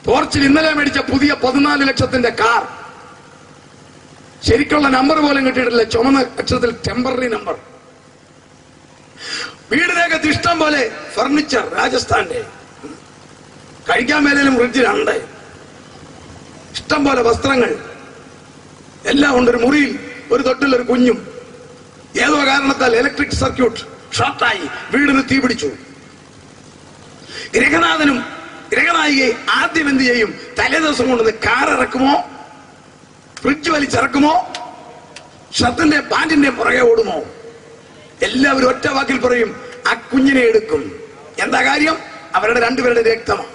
പോർച്ചിൽ ഇന്നലെ മേടിച്ച പുതിയ 14 ലക്ഷത്തിന്റെ കാർ. ശരിക്കുള്ള നമ്പർ പോലും കിട്ടിയിട്ടില്ല. ചുമന്ന അക്ഷരത്തിൽ ടെമ്പററി നമ്പർ. വീടിനകത്ത് ഇഷ്ടം പോലെ ഫർണിച്ചർ, രാജസ്ഥാന്റെ കഴിക്കാൻ മേലും ഫ്രിഡ്ജിലുണ്ട്. ഇഷ്ടം പോലെ വസ്ത്രങ്ങൾ എല്ലാം ഉണ്ട്. ഒരു മുറിയിൽ ഒരു തൊട്ടിൽ ഒരു കുഞ്ഞും. ഏതോ കാരണത്താൽ ഇലക്ട്രിക് സർക്യൂട്ട് ഷോർട്ടായി വീടിന് തീ പിടിച്ചു. ഗൃഹനാഥനും ഗൃഹനായികയെ ആദ്യം എന്ത് ചെയ്യും? തലേ ദിവസം കൊണ്ടുവന്ന് കാർ ഇറക്കുമോ, ഫ്രിഡ്ജ് വലിച്ചിറക്കുമോ, ഷർട്ടിന്റെ പാന്റിന്റെ പുറകെ ഓടുമോ? എല്ലാവരും ഒറ്റ വാക്കിൽ പറയും, ആ കുഞ്ഞിനെ എടുക്കും. എന്താ കാര്യം? അവരുടെ രണ്ടുപേരുടെ രക്തമാണ്.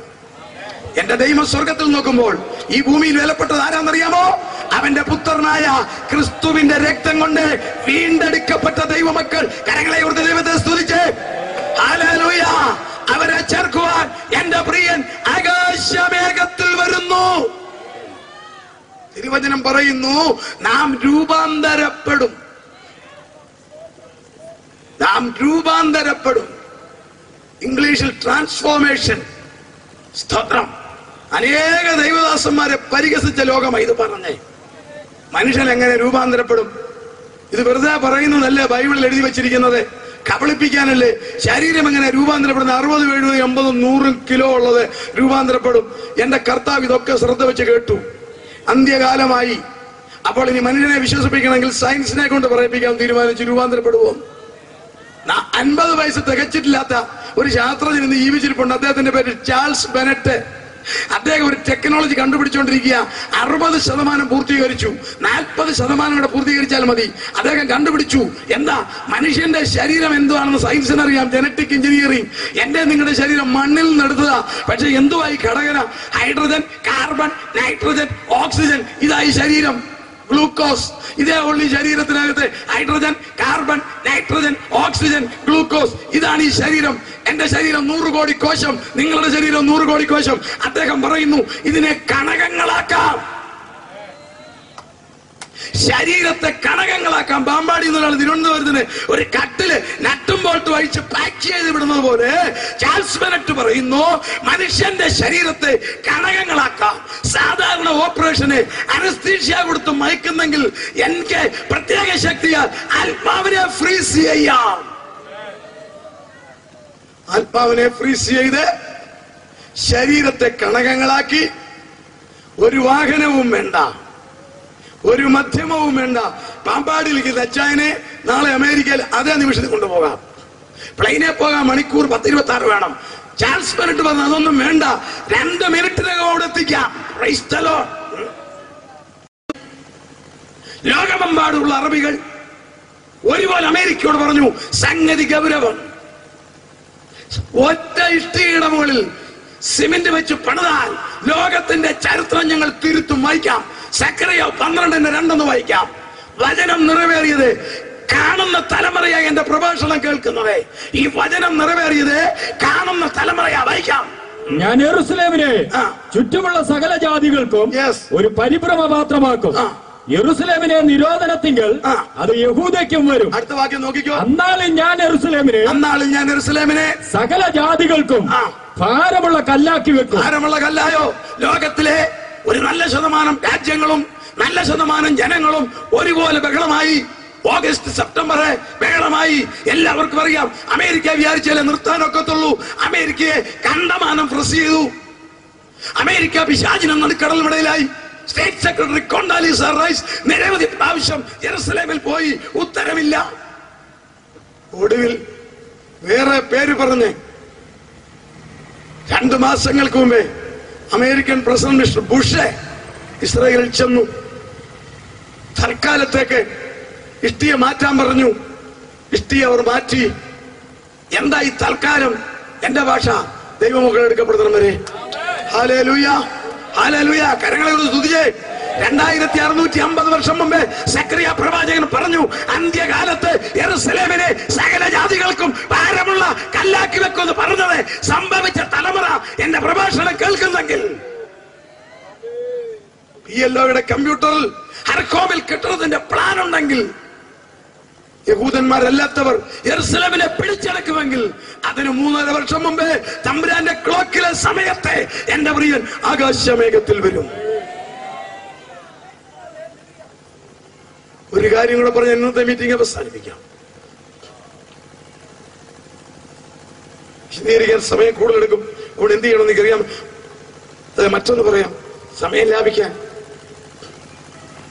എന്റെ ദൈവം സ്വർഗത്തിൽ നോക്കുമ്പോൾ ഈ ഭൂമിയിൽ വിലപ്പെട്ടത് ആരാന്നറിയാമോ? അവന്റെ പുത്രനായ ക്രിസ്തുവിന്റെ രക്തം കൊണ്ട് വീണ്ടെടുക്കപ്പെട്ട ദൈവമക്കൾ. കരങ്ങളെ ഉയർത്തി ദൈവത്തെ സ്തുതിച്ച് ഹല്ലേലൂയ. അവരെ ചേർക്കുവാൻ എന്റെ പ്രിയൻ ആകാശമേഘത്തിൽ വരുന്നു. തിരുവചനം പറയുന്നു, നാം രൂപാന്തരപ്പെടും. നാം രൂപാന്തരപ്പെടും. ഇംഗ്ലീഷിൽ ട്രാൻസ്ഫോർമേഷൻ. സ്തോത്രം. അനേക ദൈവദാസന്മാരെ പരിഹസിച്ച ലോകമായി ഇത് പറഞ്ഞേ. മനുഷ്യൻ എങ്ങനെ രൂപാന്തരപ്പെടും? ഇത് വെറുതെ പറയുന്നതല്ലേ ബൈബിളിൽ എഴുതി വെച്ചിരിക്കുന്നത്, കബളിപ്പിക്കാനല്ലേ. ശരീരം എങ്ങനെ രൂപാന്തരപ്പെടുന്നത്? 60, 70, 80, 100 കിലോ ഉള്ളത് രൂപാന്തരപ്പെടും. എന്റെ കർത്താവ് ഇതൊക്കെ ശ്രദ്ധ വെച്ച് കേട്ടു. അന്ത്യകാലമായി. അപ്പോൾ ഇനി മനുഷ്യനെ വിശ്വസിപ്പിക്കണമെങ്കിൽ സയൻസിനെ കൊണ്ട് പറയിപ്പിക്കാൻ തീരുമാനിച്ചു. രൂപാന്തരപ്പെടുവോ? 50 വയസ്സ് തികച്ചിട്ടില്ലാത്ത ഒരു ശാസ്ത്രജ്ഞൻ ഇന്ന് ജീവിച്ചിരിപ്പുണ്ട്. അദ്ദേഹത്തിന്റെ പേര് ചാൾസ് ബെനറ്റ്. അദ്ദേഹം ഒരു ടെക്നോളജി കണ്ടുപിടിച്ചുകൊണ്ടിരിക്കുക. 60% പൂർത്തീകരിച്ചു. 40% കൂടെ പൂർത്തീകരിച്ചാൽ മതി. അദ്ദേഹം കണ്ടുപിടിച്ചു എന്താ? മനുഷ്യന്റെ ശരീരം എന്തുവാണെന്ന് സയൻസിന് അറിയാം. Genetic engineering. എന്റെ നിങ്ങളുടെ ശരീരം മണ്ണിൽ നിന്ന് എടുത്തതാ. പക്ഷെ എന്തുവായി ഘടകന? Hydrogen, carbon, nitrogen, oxygen. ഇതായി ശരീരം. ഗ്ലൂക്കോസ്. ഇതേ ഉള്ളി ശരീരത്തിനകത്ത്. Hydrogen, carbon, nitrogen, oxygen, glucose. ഇതാണ് ഈ ശരീരം. എന്റെ ശരീരം 100 കോടി കോശം, നിങ്ങളുടെ ശരീരം 100 കോടി കോശം. അദ്ദേഹം പറയുന്നു, ഇതിനെ കണകങ്ങളാക്കാം. ശരീരത്തെ കണകങ്ങളാക്കാം. പാമ്പാടി എന്നൊരാൾ തിരുവനന്തപുരത്തിന് ഒരു കട്ടില് നട്ടും ബോൾട്ടും അഴിച്ച് പാക്ക് ചെയ്ത് വിടുന്നത് പോലെ ചാൾസ് ബെനറ്റ് പറയുന്നു, മനുഷ്യന്റെ ശരീരത്തെ കണകങ്ങളാക്കാം. സാധാരണ ഓപ്പറേഷന് അനസ്തീഷ്യ കൊടുത്ത് മയക്കുന്നെങ്കിൽ എനിക്ക് പ്രത്യേക ശക്തിയാൽ ആത്മാവിനെ ഫ്രീസ് ചെയ്യാം. ആത്മാവിനെ ഫ്രീസ് ചെയ്ത് ശരീരത്തെ കണകങ്ങളാക്കി. ഒരു വാഹനവും വേണ്ട, ഒരു മധ്യമവും വേണ്ട. പാമ്പാടിയിലേക്ക് അച്ചായനെ നാളെ അമേരിക്കയിൽ അതേ നിമിഷത്തിൽ കൊണ്ടുപോകാം. പ്ലെയിനെ പോകാൻ മണിക്കൂർ 10-26 വേണം. ചാൾസ് ബെനറ്റ് പറഞ്ഞു അതൊന്നും വേണ്ട, 2 മിനിറ്റിനകം അവിടെ എത്തിക്കാം. Price the Lord. ലോകമെമ്പാടുള്ള അറബികൾ ഒരുപോലെ അമേരിക്കയോട് പറഞ്ഞു, സംഗതി ഗൗരവം. ഒറ്റ ഇഷ്ടികയുടെ മുകളിൽ സിമന്റ് വെച്ച് പണിതാൽ ലോകത്തിന്റെ ചരിത്രം ഞങ്ങൾ തിരുത്തും. വായിക്കാം. സക്കറിയ 12:2 വായിക്കാം. വചനം നിറവേറിയത് കാണുന്ന തലമുറയായി എന്റെ പ്രഭാഷണം കേൾക്കുന്നത്. ഈ വചനം നിറവേറിയത് കാണുന്ന തലമുറയാ. വായിക്കാം. ഞാൻ യെരൂശലേമിനെ ചുറ്റുമുള്ള സകല ജാതികൾക്കും ഒരു പരിഭ്രമ പാത്രമാക്കും. യെരൂശലേമിനെ നിരോധനത്തിങ്കൽ അത് യഹൂദയ്ക്കും വരും. അടുത്ത വാക്യം നോക്കിക്കോ. അന്നാളിൽ ഞാൻ യെരൂശലേമിനെ സകല ജാതികൾക്കും ഭാരമുള്ള കല്ലാക്കി വെക്കും. ഭാരമുള്ള കല്ലായോ? ലോകത്തിലെ ഒരു നല്ല ശതമാനം രാജ്യങ്ങളും നല്ല ശതമാനം ജനങ്ങളും ഒരുപോലെ ബഹളമായി. August September ബഹളമായി. എല്ലാവർക്കും അറിയാം. അമേരിക്ക വിചാരിച്ചാലേ നിർത്താനൊക്കത്തുള്ളൂ. അമേരിക്കയെ കണ്ടമാനം പ്രസ് ചെയ്തു. അമേരിക്ക പിശാചിനും നടുക്കടലിനിടയിലായി. സ്റ്റേറ്റ് സെക്രട്ടറി കൊണ്ടാലിസ റൈസ് നിരവധി പ്രാവശ്യം ജെറുസലേമിൽ പോയി. ഉത്തരമില്ല. ഒടുവിൽ വേറെ പേര് പറഞ്ഞ് 2 മാസങ്ങൾക്ക് മുമ്പേ അമേരിക്കൻ പ്രസിഡന്റ് മിസ്റ്റർ ബുഷ് ഇസ്രായേലിൽ ചെന്നു. തൽക്കാലത്തേക്ക് ഇഷ്ടിയെ മാറ്റാൻ പറഞ്ഞു. ഇഷ്ടിയെ അവർ മാറ്റി. എന്താ ഈ തൽക്കാലം? എന്റെ ഭാഷ ദൈവമക്കൾ എടുക്കപ്പെടുന്ന വരെ. Hallelujah, hallelujah. കരങ്ങളെ ഒന്ന് സ്തുതിച്ചേ. 2650 വർഷം മുമ്പേ സക്കറിയ പ്രവാചകൻ പറഞ്ഞു, അന്ത്യകാലത്ത് യെരൂശലേമിനെ സകല ജാതികൾക്കും ഭാരമുള്ള കല്ലാക്കി വെക്കുമെന്ന് പറഞ്ഞത് സംഭവിച്ച തലമുറ എന്റെ പ്രഭാഷണം കേൾക്കുന്നെങ്കിൽ PLOയുടെ കമ്പ്യൂട്ടറിൽ ഹർക്കോമിൽ കെട്ടുന്നതിന്റെ പ്ലാൻ ഉണ്ടെങ്കിൽ യഹൂദന്മാരല്ലാത്തവർ യെരൂശലേമിനെ പിടിച്ചടക്കുമെങ്കിൽ അതിന് 3.5 വർഷം മുമ്പേ തമ്പുരാന്റെ ക്ലോക്കിലെ സമയത്തെ എന്റെ പ്രിയൻ ആകാശമേഘത്തിൽ വരും. ഒരു കാര്യം കൂടെ പറഞ്ഞ് ഇന്നത്തെ മീറ്റിംഗ് അവസാനിപ്പിക്കാം. വിശദീകരിക്കാൻ സമയം കൂടുതലെടുക്കും. അവിടെ എന്ത് ചെയ്യണമെന്ന് എനിക്കറിയാം. മറ്റൊന്ന് പറയാം, സമയം ലാഭിക്കാൻ.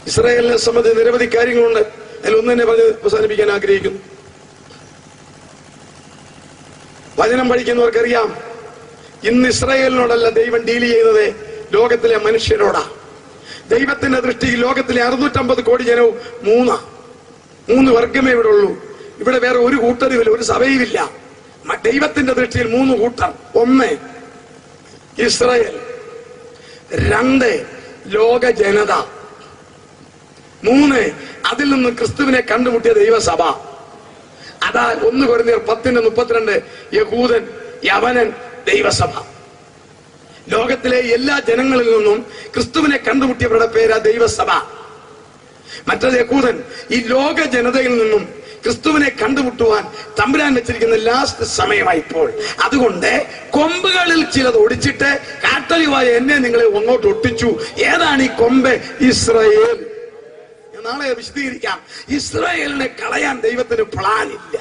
ഇസ്രായേലിനെ സംബന്ധിച്ച് നിരവധി കാര്യങ്ങളുണ്ട്. അതിലൊന്ന് തന്നെ പറഞ്ഞ് അവസാനിപ്പിക്കാൻ ആഗ്രഹിക്കുന്നു. വചനം പഠിക്കുന്നവർക്കറിയാം, ഇന്ന് ഇസ്രായേലിനോടല്ല ദൈവം ഡീൽ ചെയ്യുന്നത്, ലോകത്തിലെ മനുഷ്യരോടാ. ദൈവത്തിന്റെ ദൃഷ്ടിയിൽ ലോകത്തിലെ 650 കോടി ജനവും മൂന്ന് വർഗമേ ഇവിടെ ഉള്ളൂ. ഇവിടെ വേറെ ഒരു കൂട്ടരുമില്ല, ഒരു സഭയുമില്ല. ദൈവത്തിന്റെ ദൃഷ്ടിയിൽ 3 കൂട്ടർ. 1 ഇസ്രായേൽ, 2 ലോക ജനത, 3 അതിൽ നിന്ന് ക്രിസ്തുവിനെ കണ്ടുമുട്ടിയ ദൈവസഭ. അതാ 1 കൊരിന്ത്യർ 10:32 യഹൂദൻ, യവനൻ, ദൈവസഭ. ലോകത്തിലെ എല്ലാ ജനങ്ങളിൽ നിന്നും ക്രിസ്തുവിനെ കണ്ടുമുട്ടിയവരുടെ പേരാ ദൈവസഭ. മറ്റത് യഹൂദൻ. ഈ ലോക ജനതയിൽ നിന്നും ക്രിസ്തുവിനെ കണ്ടുമുട്ടുവാൻ തമ്പുരാൻ വെച്ചിരിക്കുന്ന ലാസ്റ്റ് സമയമായി ഇപ്പോൾ. അതുകൊണ്ട് കൊമ്പുകളിൽ ചിലത് ഒടിച്ചിട്ട് കാട്ടലിവായ എന്നെ നിങ്ങളെ ഒന്നോട്ട് ഒട്ടിച്ചു. ഏതാണ് ഈ കൊമ്പ്? ഇസ്രായേൽ. നാളെ വിശദീകരിക്കാം. ഇസ്രായേലിനെ കളയാൻ ദൈവത്തിന് പ്ലാൻ ഇല്ല.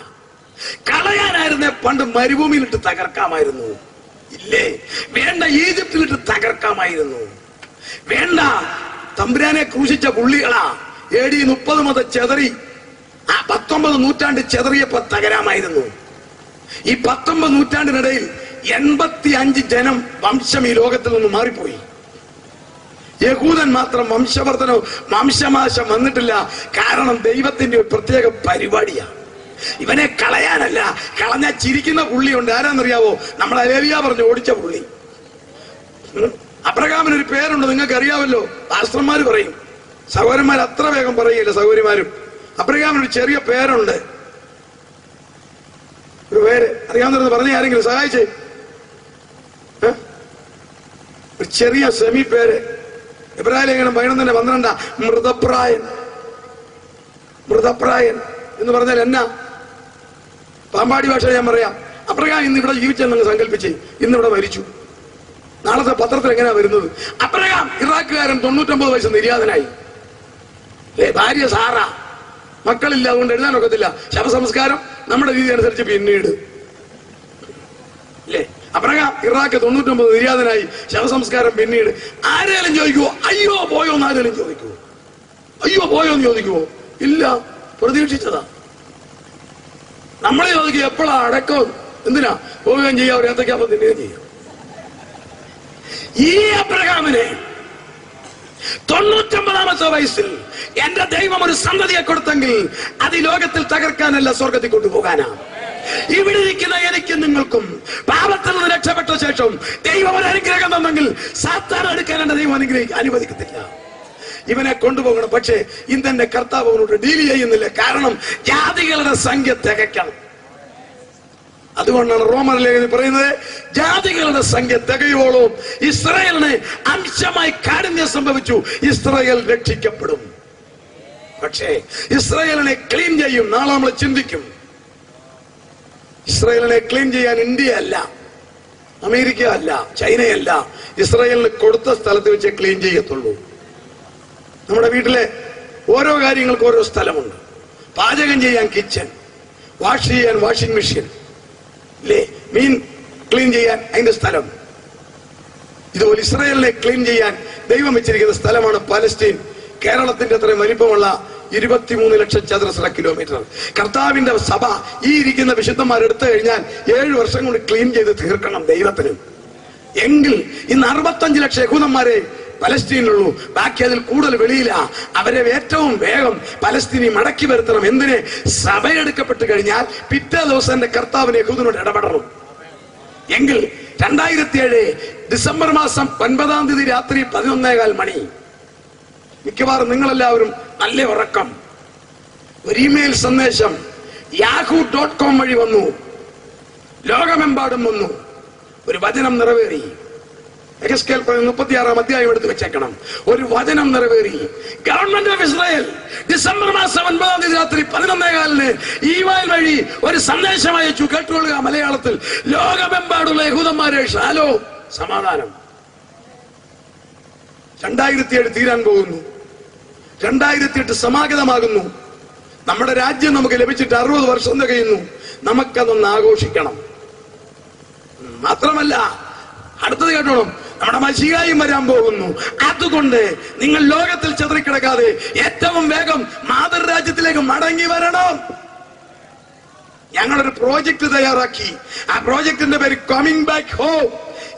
കളയാനായിരുന്നെ പണ്ട് മരുഭൂമിയിലിട്ട് തകർക്കാമായിരുന്നു. ഇല്ലേ? വേണ്ട, ഈജിപ്തിലിട്ട് തകർക്കാമായിരുന്നു. വേണ്ട, തമ്പുരാനെ ക്രൂശിച്ച പുള്ളികളാ. AD 30 മുതൽ ചെതറി 19 നൂറ്റാണ്ട് ചെതറിയപ്പോ തകരാമായിരുന്നു. ഈ 19 നൂറ്റാണ്ടിനിടയിൽ 85 ജനം വംശം ഈ ലോകത്തിൽ നിന്ന് മാറിപ്പോയി. യഹൂദൻ മാത്രം വംശനാശം വന്നിട്ടില്ല. കാരണം ദൈവത്തിന്റെ ഒരു പ്രത്യേക പരിപാടിയാണ്. ഇവനെ കളയാനല്ല, കളഞ്ഞാൽ ചിരിക്കുന്ന പുള്ളിയുണ്ട്. ആരാന്നറിയാവോ? നമ്മളെ ലേവിയ പറഞ്ഞു ഓടിച്ച പുള്ളി. അബ്രഹാമിനൊരു പേരുണ്ട്, നിങ്ങൾക്ക് അറിയാമല്ലോ. പാസ്റ്റർമാര് പറയും, സഹോദരന്മാർ അത്ര വേഗം പറയില്ല. സഹോദരിമാരും അബ്രഹാമിനൊരു ചെറിയ പേരുണ്ട്. ഒരു പേര് അറിയാവുന്ന പറഞ്ഞ ആരെങ്കിലും സഹായിച്ചേ. ഒരു ചെറിയ സെമി പേര്. ഇബ്രാഹിം ലേഖനം 11:12 മൃതപ്രായൻ എന്ന് പറഞ്ഞാൽ എന്നാ? പാമ്പാടി ഭാഷ ഞാൻ പറയാം. അബ്രഹാം ഇന്ന് ഇവിടെ ജീവിച്ചെന്ന് സങ്കല്പിച്ച് ഇന്നിവിടെ മരിച്ചു. നാളത്തെ പത്രത്തിൽ എങ്ങനെയാ വരുന്നത്? അബ്രഹാം ഇറാഖുകാരൻ 99 വയസ്സ് നിര്യാതനായി. ഭാര്യ സാറ, മക്കളില്ല, അതുകൊണ്ട് എഴുതാനൊക്കത്തില്ല. ശവസംസ്കാരം നമ്മുടെ രീതി അനുസരിച്ച് പിന്നീട്. അല്ലേ? അബ്രഹാം ഇറാഖ് 99 നിര്യാതനായി, ശവസംസ്കാരം പിന്നീട്. ആരെങ്കിലും ചോദിക്കുവോ അയ്യോ പോയോ എന്ന്? ആരെങ്കിലും ചോദിക്കുവോ അയ്യോ പോയോ എന്ന് ചോദിക്കുവോ? ഇല്ല, പ്രതീക്ഷിച്ചതാ. നമ്മളെ ചോദിക്കുക എപ്പോഴാ അടക്കം? എന്തിനാ? പോവുകയും ചെയ്യാം, ഒരു ഏത്തക്കാപ്പം തിന്നുകയും ചെയ്യാം. ഈ അബ്രഹാമിനെ 99-ാമത്തെ വയസ്സിൽ എന്റെ ദൈവം ഒരു സന്തതിയെ കൊടുത്തെങ്കിൽ അത് ഈ ലോകത്തിൽ തകർക്കാനല്ല, സ്വർഗത്തിൽ കൊണ്ടുപോകാനാ. ഇവിടെ ഇരിക്കുന്ന എനിക്കും നിങ്ങൾക്കും പാപത്തിൽ നിന്ന് രക്ഷപ്പെട്ട ശേഷം ദൈവം ഒരു അനുഗ്രഹം തന്നെങ്കിൽ സാത്താൻ എടുക്കാൻ എന്റെ ദൈവം അനുവദിക്കത്തില്ല. ഇവനെ കൊണ്ടുപോകണം. പക്ഷേ ഇന്നെ കർത്താവ് അവനോട് ഡീൽ ചെയ്യുന്നില്ല. കാരണം ജാതികളുടെ സംഖ്യ തികയ്ക്കണം. അതുകൊണ്ടാണ് റോമർ ലേഖനം പറയുന്നത്, ജാതികളുടെ സംഖ്യ തികയോളം ഇസ്രായേലിന് അംശമായി കാഠിന്യം സംഭവിച്ചു, ഇസ്രായേൽ രക്ഷിക്കപ്പെടും. പക്ഷേ ഇസ്രായേലിനെ ക്ലീൻ ചെയ്യും. നാളെ നമ്മൾ ചിന്തിക്കും. ഇസ്രായേലിനെ ക്ലീൻ ചെയ്യാൻ ഇന്ത്യ അല്ല, അമേരിക്ക അല്ല, ചൈനയല്ല. ഇസ്രായേലിന് കൊടുത്ത സ്ഥലത്ത് വെച്ച് ക്ലീൻ ചെയ്യത്തുള്ളൂ. നമ്മുടെ വീട്ടിലെ ഓരോ കാര്യങ്ങൾക്ക് ഓരോ സ്ഥലമുണ്ട്. പാചകം ചെയ്യാൻ കിച്ചൺ, വാഷ് ചെയ്യാൻ വാഷിംഗ് മെഷീൻ, അല്ലേ? മീൻ ക്ലീൻ ചെയ്യാൻ അതിന്റെ സ്ഥലം. ഇതുപോലെ ഇസ്രായേലിനെ ക്ലീൻ ചെയ്യാൻ ദൈവം വെച്ചിരിക്കുന്ന സ്ഥലമാണ് പലസ്തീൻ. കേരളത്തിന്റെ അത്രയും വലിപ്പമുള്ള 23 ലക്ഷം ചതുരശ്ര കിലോമീറ്റർ. കർത്താവിന്റെ സഭ ഈ ഇരിക്കുന്ന വിശുദ്ധന്മാരെടുത്തു കഴിഞ്ഞാൽ 7 വർഷം കൊണ്ട് ക്ലീൻ ചെയ്ത് തീർക്കണം ദൈവത്തിന്. എങ്കിൽ ഇന്ന് 65 ലക്ഷം യഹൂദന്മാരെ പലസ്തീനിലുള്ളൂ. ബാക്കി അതിൽ കൂടുതൽ വെളിയില. അവരെ ഏറ്റവും വേഗം പലസ്തീനി മടക്കി വരുത്തണം. എന്തിന്? സഭയെടുക്കപ്പെട്ട് കഴിഞ്ഞാൽ പിറ്റേ ദിവസം എന്റെ കർത്താവിന് യഹൂദനോട് ഇടപെടണം. എങ്കിൽ 2007 ഡിസംബർ മാസം 9-ാം തീയതി രാത്രി 11:15 മണി, മിക്കവാറും നിങ്ങളെല്ലാവരും നല്ല ഉറക്കം. ഒരു ഇമെയിൽ സന്ദേശം yahoo.com വഴി വന്നു, ലോകമെമ്പാടും വന്നു. ഒരു വചനം നിറവേറി. എഹെസ്കേൽ 36-ാം അധ്യായം എടുത്ത് വെച്ചേക്കണം. ഒരു വചനം നിറവേറി. ഗവൺമെന്റ് ഓഫ് ഇസ്രായേൽ ഡിസംബർ മാസം 9-ാം തീയതി രാത്രി 11:15 ഇമെയിൽ വഴി ഒരു സന്ദേശം അയച്ചു. കേട്ടുകൊള്ളുക മലയാളത്തിൽ. ലോകമെമ്പാടുള്ള യഹൂദന്മാരെ ഷാലോ, സമാധാനം. 2007 തീരാൻ പോകുന്നു. 2008 സമാഗതമാകുന്നു. നമ്മുടെ രാജ്യം നമുക്ക് ലഭിച്ചിട്ട് 60 വർഷം തികയുന്നു. നമുക്കതൊന്ന് ആഘോഷിക്കണം. മാത്രമല്ല, അടുത്തത് കേട്ടോണം, നമ്മുടെ മശീഹായും വരാൻ പോകുന്നു. അതുകൊണ്ട് നിങ്ങൾ ലോകത്തിൽ ചെതറിക്കിടക്കാതെ ഏറ്റവും വേഗം മാതൃരാജ്യത്തിലേക്ക് മടങ്ങി വരണം. ഞങ്ങളൊരു പ്രോജക്റ്റ് തയ്യാറാക്കി. ആ പ്രോജക്റ്റിന്റെ പേര് കമ്മിങ് ബാക്ക് ഹോം.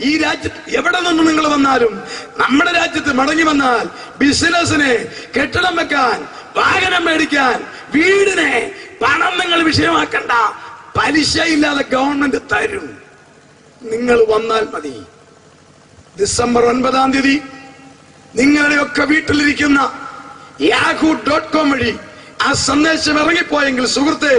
ഈ രാജ്യത്ത് എവിടെ നിന്ന് നിങ്ങൾ വന്നാലും നമ്മുടെ രാജ്യത്ത് മടങ്ങി വന്നാൽ ബിസിനസിന്, കെട്ടിടം വെക്കാൻ, വാഹനം മേടിക്കാൻ, വീടിനെ പണം നിങ്ങൾ വിഷയമാക്കണ്ട. പലിശയില്ലാതെ ഗവൺമെന്റ് തരും. നിങ്ങൾ വന്നാൽ മതി. ഡിസംബർ 9-ാം തീയതി നിങ്ങളുടെയൊക്കെ വീട്ടിലിരിക്കുന്ന yahoo.com വഴി ആ സന്ദേശം ഇറങ്ങിപ്പോയെങ്കിൽ സുഹൃത്തെ,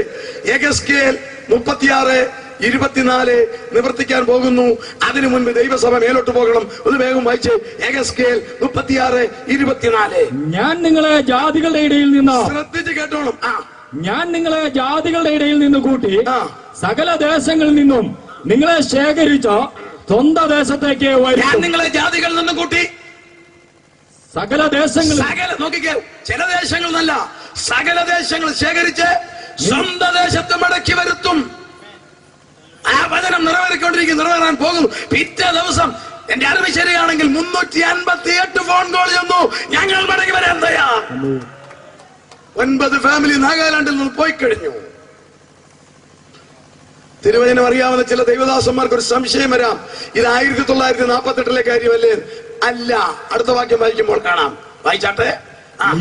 യെഹെസ്കേൽ 36:24 നിവർത്തിക്കാൻ പോകുന്നു. അതിനു മുൻപ് ദൈവസഭ മേലോട്ട് പോകണം. ഒന്ന് വേഗം വായിച്ച്. യെഹെസ്കേൽ 36:24. ഞാൻ നിങ്ങളെ ജാതികളുടെ ഇടയിൽ നിന്ന്, ശ്രദ്ധിച്ച് കേട്ടോളും, ഞാൻ നിങ്ങളെ ജാതികളുടെ ഇടയിൽ നിന്ന് കൂട്ടി സകല ദേശങ്ങളിൽ നിന്നും നിങ്ങളെ ശേഖരിച്ച സ്വന്തം ദേശത്തേക്ക് വരും. ഞാൻ നിങ്ങളെ ജാതികളിൽ നിന്നും കൂട്ടി സകല ദേശങ്ങളിൽ, നോക്കിക്കേ, ചില ദേശങ്ങളിൽ നല്ല സകല ദേശങ്ങൾ ശേഖരിച്ച് സ്വന്തം ദേശത്ത് മടക്കി വരുത്തും. ആ വചനം നിറവേറാൻ പോകുന്നു. പിറ്റേ ദിവസം എന്റെ അറിവ് ശരിയാണെങ്കിൽ 358 ഫോൺ കോൾ ചെന്നു, ഞങ്ങൾ മടങ്ങി വരാൻ തയ്യാർ. 9 ഫാമിലി നാഗാലാൻഡിൽ നിന്ന് പോയി കഴിഞ്ഞു. തിരുവചനം അറിയാവുന്ന ചില ദൈവദാസന്മാർക്ക് ഒരു സംശയം വരാം, ഇത് 1948 കാര്യമല്ലേ? അല്ല. അടുത്ത വാക്യം വായിക്കുമ്പോൾ കാണാം. വായിച്ചാട്ടെ.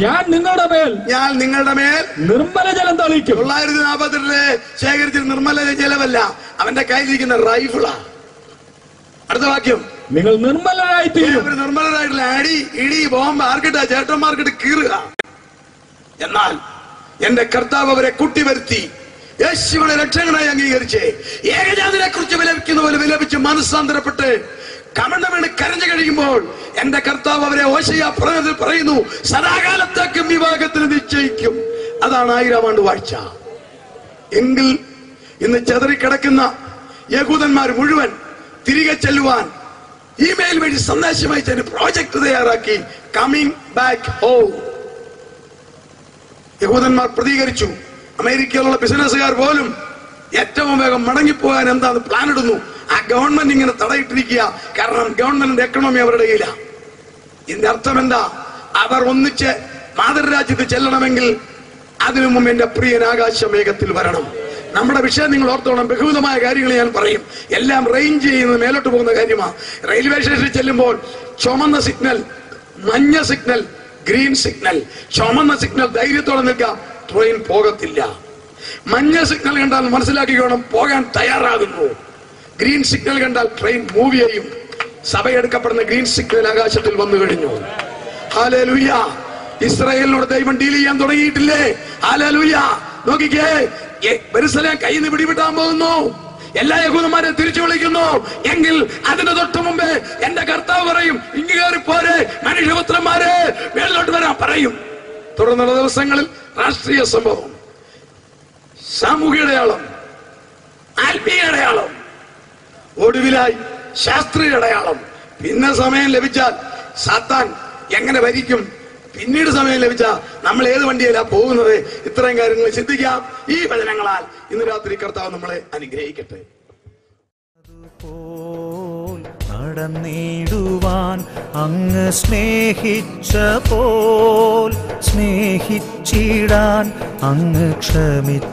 ഞാൻ നിങ്ങളുടെ മേൽ നിർമ്മല ജലം തളിക്കും. 1948 ശേഖരിച്ച നിർമ്മല ജലമല്ല, അവന്റെ കയ്യിലിരിക്കുന്ന റൈഫിളാ. അടുത്ത വാക്യം, നിങ്ങൾ നിർമ്മലരായി തീരും. നിർമ്മലരായിട്ടുള്ള അടി, ഇടി, ബോംബ് ആർക്കിട്ട ചേട്ടന്മാർക്കിട്ട് കീറുക. എന്നാൽ എന്റെ കർത്താവ് അവരെ കൂട്ടിവരുത്തി യേശുവിനെ രക്ഷകനായി അംഗീകരിച്ച് ഏകജാതിനെ കുറിച്ച് വിലപിക്കുന്ന പോലെ വിലപിച്ച് മനസ്സാന്തരപ്പെട്ട് കമണ്ട വീണ് കരഞ്ഞു കഴിയുമ്പോൾ എന്റെ കർത്താവ് അവരെ ഹോശയ്യ പറയുന്നു, സദാകാലത്തേക്കും വിവാഹത്തിന് നിശ്ചയിക്കും. അതാണ് 1000-ാം ആണ്ട് വാഴ്ച. എങ്കിൽ ഇന്ന് ചെതറിക്കിടക്കുന്ന യഹൂദന്മാർ മുഴുവൻ തിരികെ ചെല്ലുവാൻ ഇമെയിൽ വഴി സന്ദേശം അയച്ചതിന് പ്രോജക്ട് തയ്യാറാക്കി. Coming back home. യഹൂദന്മാർ പ്രതികരിച്ചു. അമേരിക്കയിലുള്ള ബിസിനസ്സുകാർ പോലും ഏറ്റവും വേഗം മടങ്ങിപ്പോകാൻ എന്താന്ന് പ്ലാൻ ഇടുന്നു. ആ ഗവൺമെന്റ് ഇങ്ങനെ തടയിട്ടിരിക്കുക. കാരണം ഗവൺമെന്റിന്റെ എക്കണോമി അവരുടെ കയ്യിലാണ്. ഇതിന്റെ അർത്ഥം എന്താ? അവർ ഒന്നിച്ച് മാതൃരാജ്യത്ത് ചെല്ലണമെങ്കിൽ അതിനു മുമ്പ് എന്റെ പ്രിയൻ ആകാശ വേഗത്തിൽ വരണം. നമ്മുടെ വിഷയം നിങ്ങൾ ഓർത്തോണം. ബഹുവിധമായ കാര്യങ്ങൾ ഞാൻ പറയും. എല്ലാം റേഞ്ച് ചെയ്യുന്നത് മേലോട്ട് പോകുന്ന കാര്യമാണ്. റെയിൽവേ സ്റ്റേഷനിൽ ചെല്ലുമ്പോൾ ചുമന്ന സിഗ്നൽ, മഞ്ഞ സിഗ്നൽ, ഗ്രീൻ സിഗ്നൽ. ചുമന്ന സിഗ്നൽ ധൈര്യത്തോടെ നിൽക്കാം, ട്രെയിൻ പോകത്തില്ല. മഞ്ഞ സിഗ്നൽ കണ്ടാൽ മനസ്സിലാക്കിക്കോണം, പോകാൻ തയ്യാറാകുന്നു. ഗ്രീൻ സിഗ്നൽ കണ്ടാൽ ട്രെയിൻ മൂവ് ചെയ്യും. സഭയെടുക്കപ്പെടുന്ന ഗ്രീൻ സിഗ്നൽ ആകാശത്തിൽ വന്നു കഴിഞ്ഞു. ഹല്ലേലൂയ. ഇസ്രായേലിനോട് ദൈവം ഡീൽ ചെയ്യാൻ തുടങ്ങിയിട്ടില്ലേ? ഹല്ലേലൂയ. നോക്കിക്കേ, യെരൂശലേം കയ്യിൽ നിന്ന് പിടിവിട്ടാൻ പോകുന്നു. എല്ലാ യഹൂദന്മാരെ തിരിച്ചു വിളിക്കുന്നു. എങ്കിൽ അതിന് തൊട്ട് മുമ്പേ എന്റെ കർത്താവ് പറയും, ഇങ്ങ് കയറി പോരെ മനുഷ്യപുത്രന്മാരെ, മേളിലോട്ട് വരാൻ പറയും. തുടർന്നുള്ള ദിവസങ്ങളിൽ രാഷ്ട്രീയ സംഭവം, സാമൂഹിക അടയാളം, ആത്മീയ അടയാളം, ഒടുവിലായി ശാസ്ത്രീയ അടയാളം. പിന്നെ സമയം ലഭിച്ചാൽ സാത്താൻ എങ്ങനെ ഭരിക്കും, പിന്നീട് സമയം ലഭിച്ചാൽ നമ്മൾ ഏത് വണ്ടിയിലാ പോകുന്നത്, ഇത്രയും കാര്യങ്ങൾ ചിന്തിക്കാം. ഈ വചനങ്ങളാൽ ഇന്ന് രാത്രി കർത്താവ് നമ്മളെ അനുഗ്രഹിക്കട്ടെ. നടന്നിടുവാൻ അങ്ങ് സ്നേഹിച്ച പോൽ സ്നേഹിച്ചിടാൻ അങ്ങ് ക്ഷമിച്ചതുപോൽ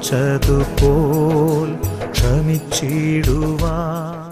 ക്ഷമിച്ചിടുവാൻ